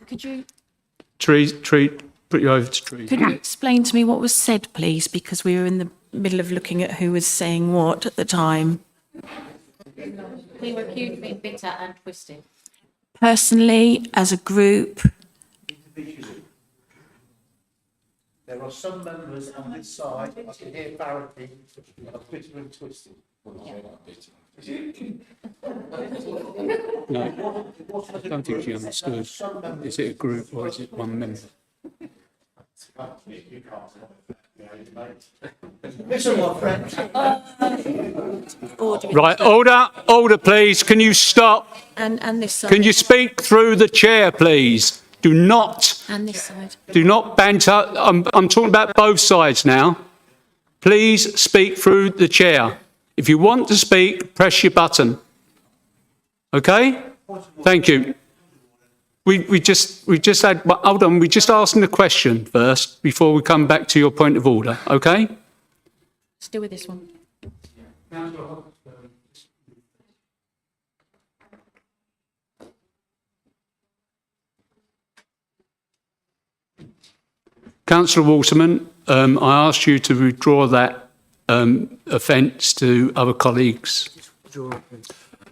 could you Put you over to Tree. could you explain to me what was said, please? Because we were in the middle of looking at who was saying what at the time. We were accused of being bitter and twisted. Personally, as a group, There are some members on this side, I can hear Barrett, are bitter and twisted. No, I don't think she understood. Is it a group or is it one member? Listen, my friend. Right, order, please. Can you stop? and this side. Can you speak through the chair, please? Do not And this side. banter. I'm talking about both sides now. Please speak through the chair. If you want to speak, press your button. Okay? Thank you. We just had, hold on, we just asking the question first before we come back to your point of order, okay? Still with this one. Councillor Waterman, I asked you to withdraw that offence to other colleagues.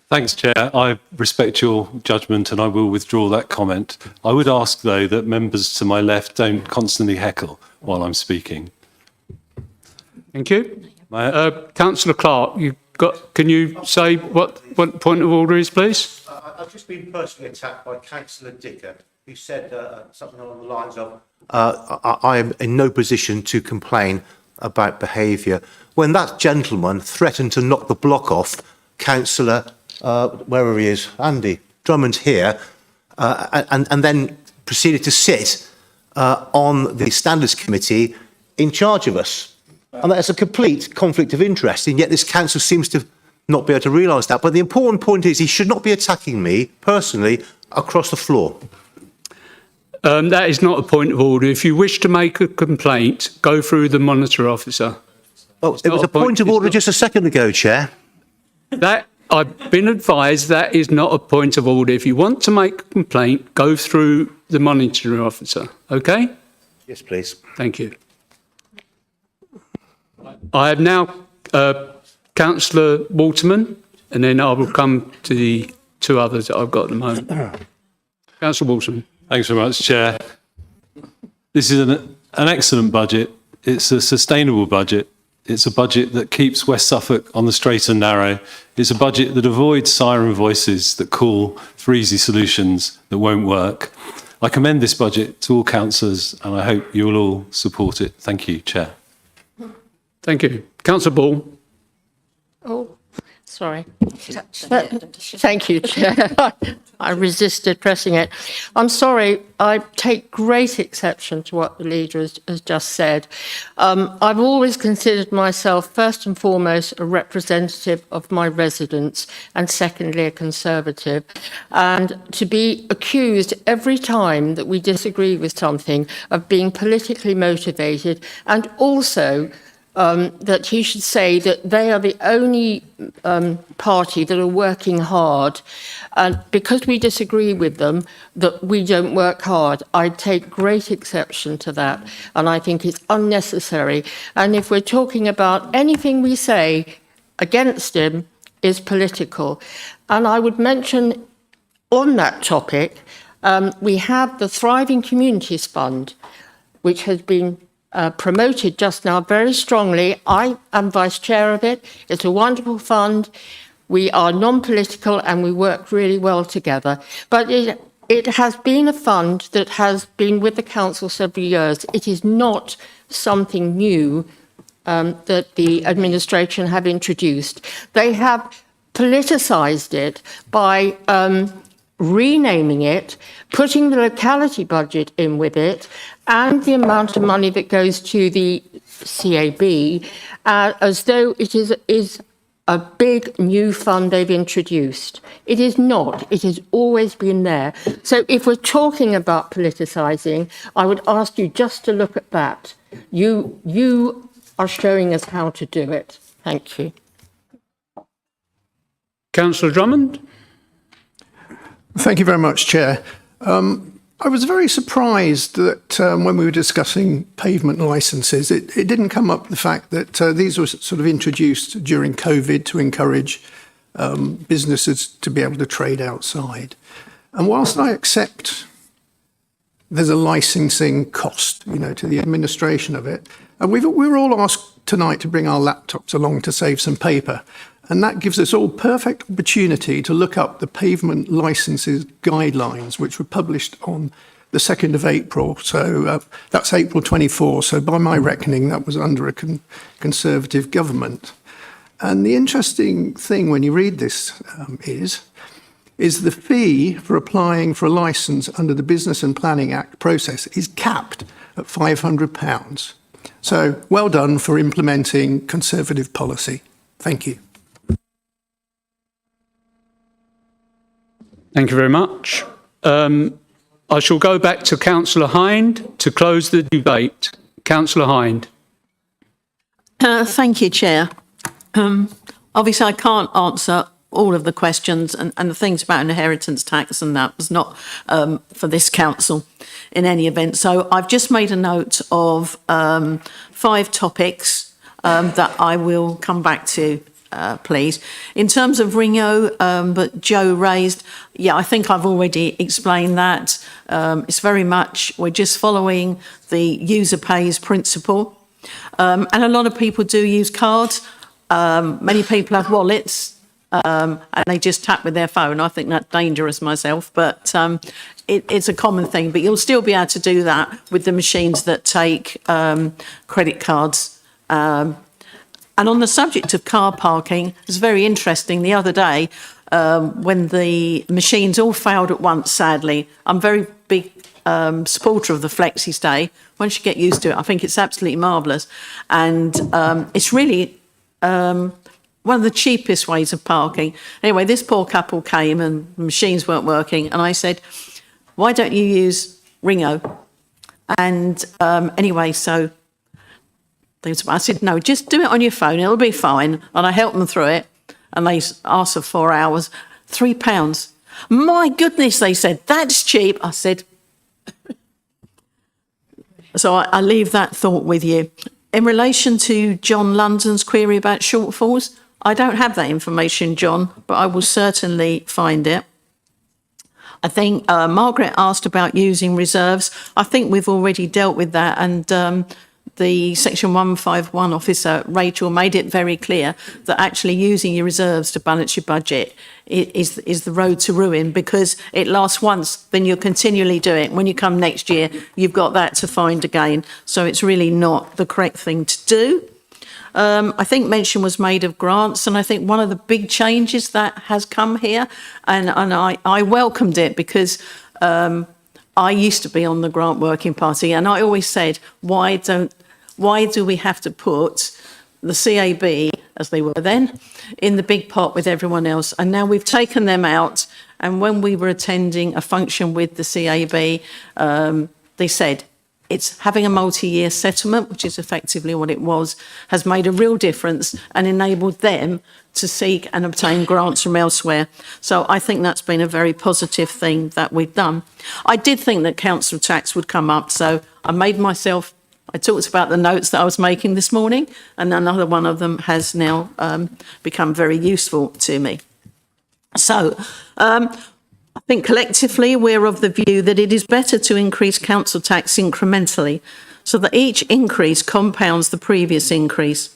Thanks, Chair. I respect your judgment and I will withdraw that comment. I would ask, though, that members to my left don't constantly heckle while I'm speaking. Thank you. Councillor Clark, can you say what point of order is, please? I've just been personally attacked by Councillor Dicker, who said something along the lines of, I am in no position to complain about behaviour. When that gentleman threatened to knock the block off Councillor, wherever he is, Andy Drummond here, and then proceeded to sit on the Standards Committee in charge of us. And that's a complete conflict of interest, and yet this council seems to not be able to realise that. But the important point is he should not be attacking me personally across the floor. That is not a point of order. If you wish to make a complaint, go through the monitor officer. Oh, it was a point of order just a second ago, Chair. That I've been advised that is not a point of order. If you want to make a complaint, go through the monitoring officer. Okay? Yes, please. Thank you. I have now Councillor Waterman, and then I will come to the two others that I've got at the moment. Councillor Waterman. Thanks very much, Chair. This is an excellent budget. It's a sustainable budget. It's a budget that keeps West Suffolk on the straight and narrow. It's a budget that avoids siren voices that call for easy solutions that won't work. I commend this budget to all councillors and I hope you will all support it. Thank you, Chair. Thank you. Councillor Ball. Oh, sorry. Thank you, Chair. I resisted pressing it. I'm sorry, I take great exception to what the leader has just said. I've always considered myself, first and foremost, a representative of my residents, and secondly, a Conservative. And to be accused every time that we disagree with something of being politically motivated, and also that he should say that they are the only party that are working hard, and because we disagree with them, that we don't work hard. I take great exception to that, and I think it's unnecessary. And if we're talking about anything we say against him is political. And I would mention on that topic, We have the Thriving Communities Fund, which has been promoted just now very strongly. I am vice chair of it. It's a wonderful fund. We are non-political and we work really well together. But it has been a fund that has been with the council several years. It is not something new that the administration have introduced. They have politicised it by renaming it, putting the locality budget in with it, and the amount of money that goes to the CAB, as though it is a big new fund they've introduced. It is not. It has always been there. So if we're talking about politicising, I would ask you just to look at that. You are showing us how to do it. Thank you. Councillor Drummond. Thank you very much, Chair. I was very surprised that when we were discussing pavement licences, it didn't come up the fact that these were sort of introduced during COVID to encourage businesses to be able to trade outside. And whilst I accept there's a licensing cost, to the administration of it, and we were all asked tonight to bring our laptops along to save some paper. And that gives us all perfect opportunity to look up the pavement licences guidelines, which were published on the 2nd of April. So that's April 24. So by my reckoning, that was under a Conservative government. And the interesting thing when you read this is the fee for applying for a licence under the Business and Planning Act process is capped at £500. So well done for implementing Conservative policy. Thank you. Thank you very much. I shall go back to Councillor Hind to close the debate. Councillor Hind. Thank you, Chair. Obviously, I can't answer all of the questions and the things about inheritance tax, and that was not for this council in any event. So I've just made a note of 5 topics that I will come back to. Please. In terms of Ringo, that Joe raised, yeah, I think I've already explained that. It's very much, we're just following the user pays principle. And a lot of people do use cards. Many people have wallets and they just tap with their phone. I think that's dangerous myself, but it's a common thing. But you'll still be able to do that with the machines that take credit cards. And on the subject of car parking, it's very interesting. The other day, when the machines all failed at once, sadly, I'm a very big supporter of the flexi stay. Once you get used to it, I think it's absolutely marvellous. And it's really one of the cheapest ways of parking. Anyway, this poor couple came and the machines weren't working. And I said, why don't you use Ringo? And anyway, so I said, no, just do it on your phone. It'll be fine. And I helped them through it. And they asked for 4 hours, £3. My goodness, they said, that's cheap. I said, so I leave that thought with you. In relation to John London's query about shortfalls, I don't have that information, John, but I will certainly find it. I think Margaret asked about using reserves. I think we've already dealt with that. And the Section 151 officer, Rachel, made it very clear that actually using your reserves to balance your budget is the road to ruin, because it lasts once, then you'll continually do it. When you come next year, you've got that to find again. So it's really not the correct thing to do. I think mention was made of grants, and I think one of the big changes that has come here, and I welcomed it, because I used to be on the grant working party, and I always said, why do we have to put the CAB, as they were then, in the big pot with everyone else? And now we've taken them out. And when we were attending a function with the CAB, they said, it's having a multi-year settlement, which is effectively what it was, has made a real difference and enabled them to seek and obtain grants from elsewhere. So I think that's been a very positive thing that we've done. I did think that council tax would come up, so I talked about the notes that I was making this morning, and another one of them has now become very useful to me. So I think collectively we're of the view that it is better to increase council tax incrementally so that each increase compounds the previous increase.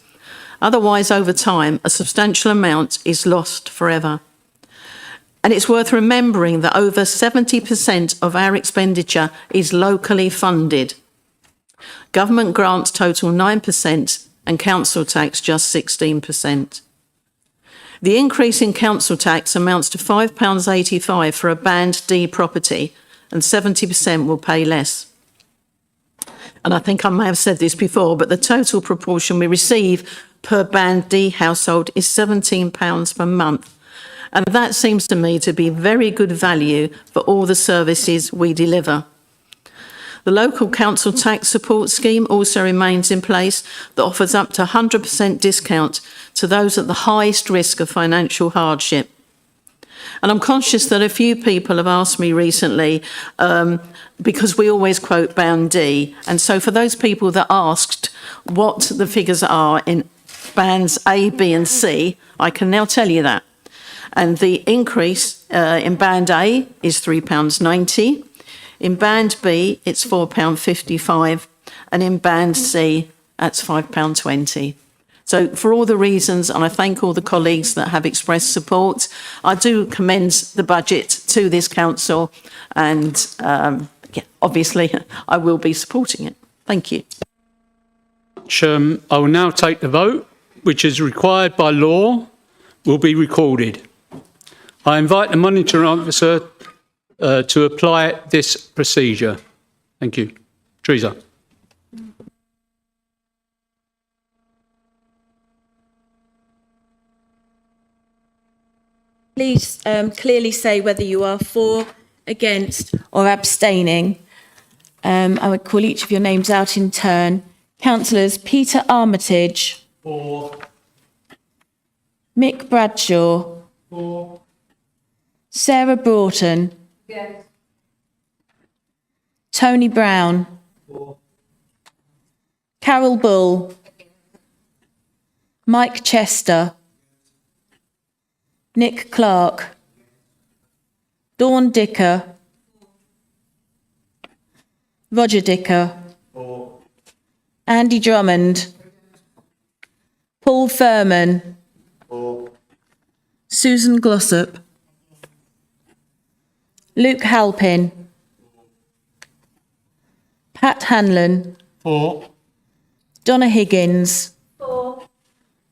Otherwise, over time, a substantial amount is lost forever. And it's worth remembering that over 70% of our expenditure is locally funded. Government grants total 9% and council tax just 16%. The increase in council tax amounts to £5.85 for a Band D property, and 70% will pay less. And I think I may have said this before, but the total proportion we receive per Band D household is £17 per month. And that seems to me to be very good value for all the services we deliver. The local council tax support scheme also remains in place that offers up to 100% discount to those at the highest risk of financial hardship. And I'm conscious that a few people have asked me recently, because we always quote Band D. And so for those people that asked what the figures are in Bands A, B and C, I can now tell you that. And the increase in Band A is £3.90. In Band B, it's £4.55. And in Band C, that's £5.20. So for all the reasons, and I thank all the colleagues that have expressed support, I do commend the budget to this council, and obviously I will be supporting it. Thank you. I will now take the vote, which is required by law, will be recorded. I invite the monitoring officer to apply this procedure. Thank you. Teresa. Please clearly say whether you are for, against or abstaining. I would call each of your names out in turn. Councillors Peter Armitage. For. Mick Bradshaw. For. Sarah Broughton. Yes. Tony Brown. For. Carol Bull. Mike Chester. Nick Clark. Dawn Dicker. Roger Dicker. For. Andy Drummond. Paul Furman. For. Susan Glossop. Luke Halpin. Pat Hanlon. For. Donna Higgins. For.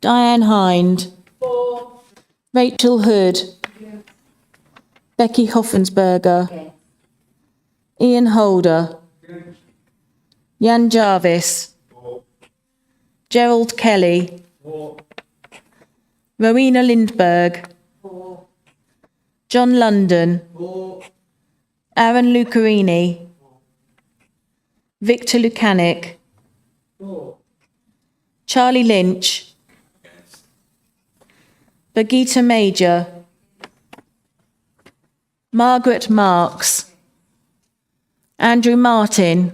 Diane Hind. For. Rachel Hood. Becky Hoffensberger. Ian Holder. Jan Jarvis. Gerald Kelly. Rowena Lindberg. John London. Aaron Lucarini. Victor Lukanik. Charlie Lynch. Birgitta Major. Margaret Marks. Andrew Martin.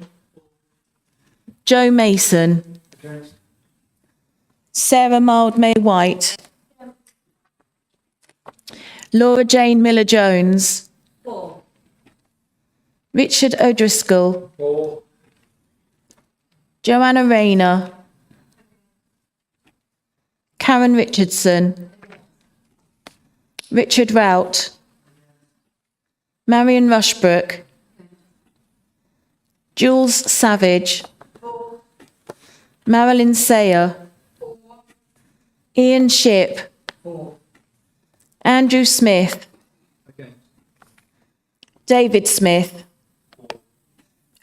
Joe Mason. Sarah Mildmay White. Laura Jane Miller-Jones. Richard O'Driscoll. Joanna Rayner. Karen Richardson. Richard Rout. Marion Rushbrook. Jules Savage. Marilyn Sayer. Ian Shipp. Andrew Smith. David Smith.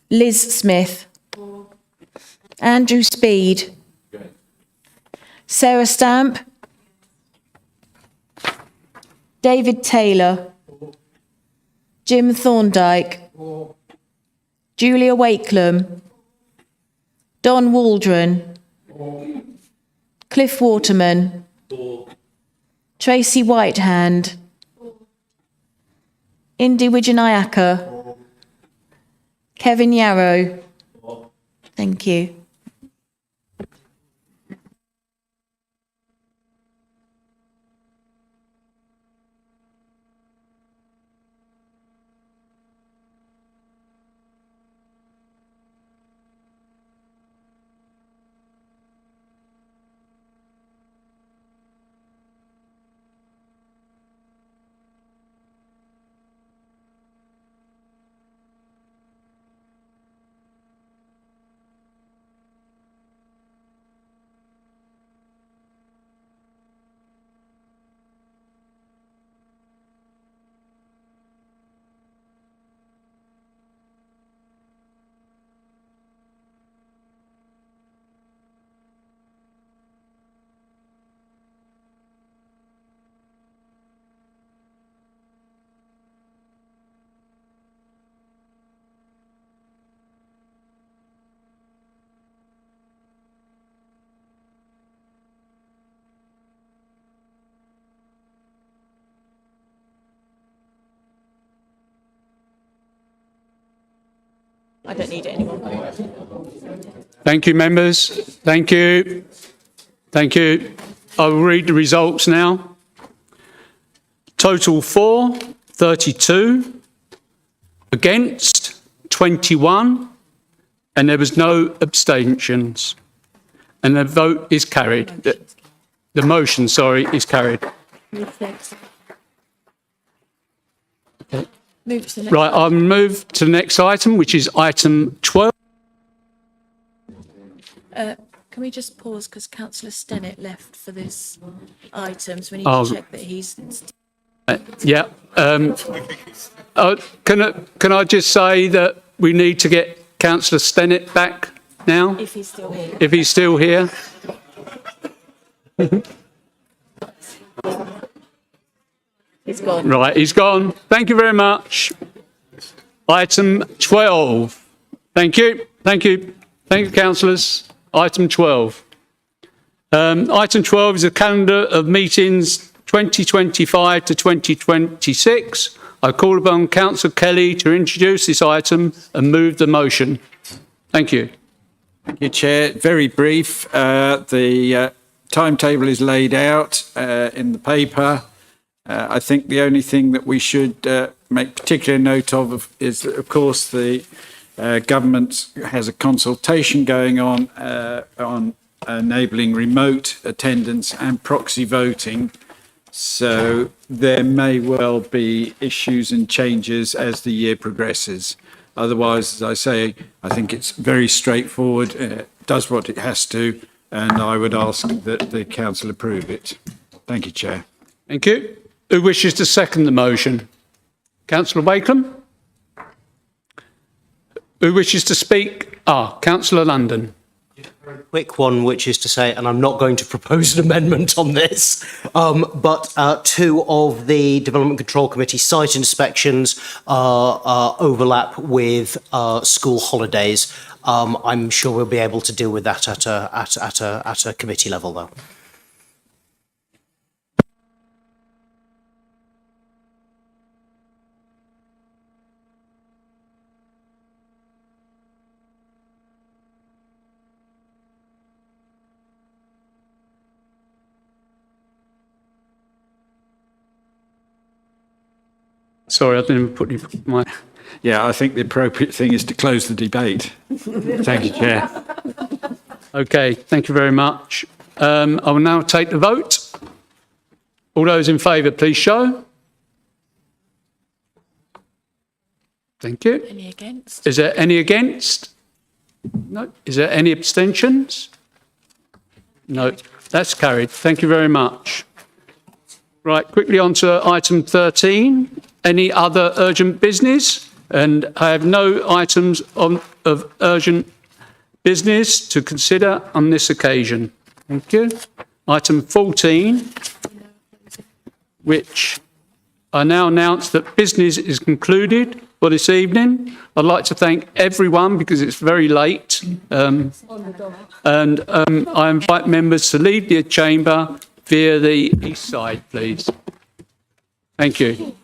Liz Smith. Andrew Speed. Sarah Stamp. David Taylor. Jim Thorndike. Julia Wakelam. Don Waldron. Cliff Waterman. Tracy Whitehand. Indy Wijanayaka. Kevin Yarrow. Thank you. I don't need it anymore. Thank you, members. Thank you. Thank you. I will read the results now. Total for, 32. Against, 21. And there was no abstentions. And the vote is carried. The motion, sorry, is carried. Move to the next. Right, I'll move to the next item, which is item 12. Can we just pause because Councillor Stennett left for this item, so we need Oh. to check that he's. Yeah. Can I just say that we need to get Councillor Stennett back now, If he's still here. if he's still here? He's gone. Right, he's gone. Thank you very much. Item 12. Thank you. Thank you. Thank you, councillors. Item 12. Item 12 is a calendar of meetings 2025 to 2026. I call upon Councillor Kelly to introduce this item and move the motion. Thank you. Thank you, Chair. Very brief. The timetable is laid out in the paper. I think the only thing that we should make particular note of is that, of course, the government has a consultation going on enabling remote attendance and proxy voting. So there may well be issues and changes as the year progresses. Otherwise, as I say, I think it's very straightforward, does what it has to, and I would ask that the council approve it. Thank you, Chair. Thank you. Who wishes to second the motion? Councillor Wakeham? Who wishes to speak? Councillor London. Quick one, which is to say, and I'm not going to propose an amendment on this, but two of the Development Control Committee site inspections overlap with school holidays. I'm sure we'll be able to deal with that at a committee level, though. Sorry, I didn't put my... Yeah, I think the appropriate thing is to close the debate. Thank you, Chair. Okay, thank you very much. I will now take the vote. All those in favour, please show. Thank you. Any against? Is there any against? No. Is there any abstentions? No. That's carried. Thank you very much. Right, quickly on to item 13. Any other urgent business? And I have no items of urgent business to consider on this occasion. Thank you. Item 14, which I now announce that business is concluded for this evening. I'd like to thank everyone because it's very late. And I invite members to leave the chamber via the east side, please. Thank you.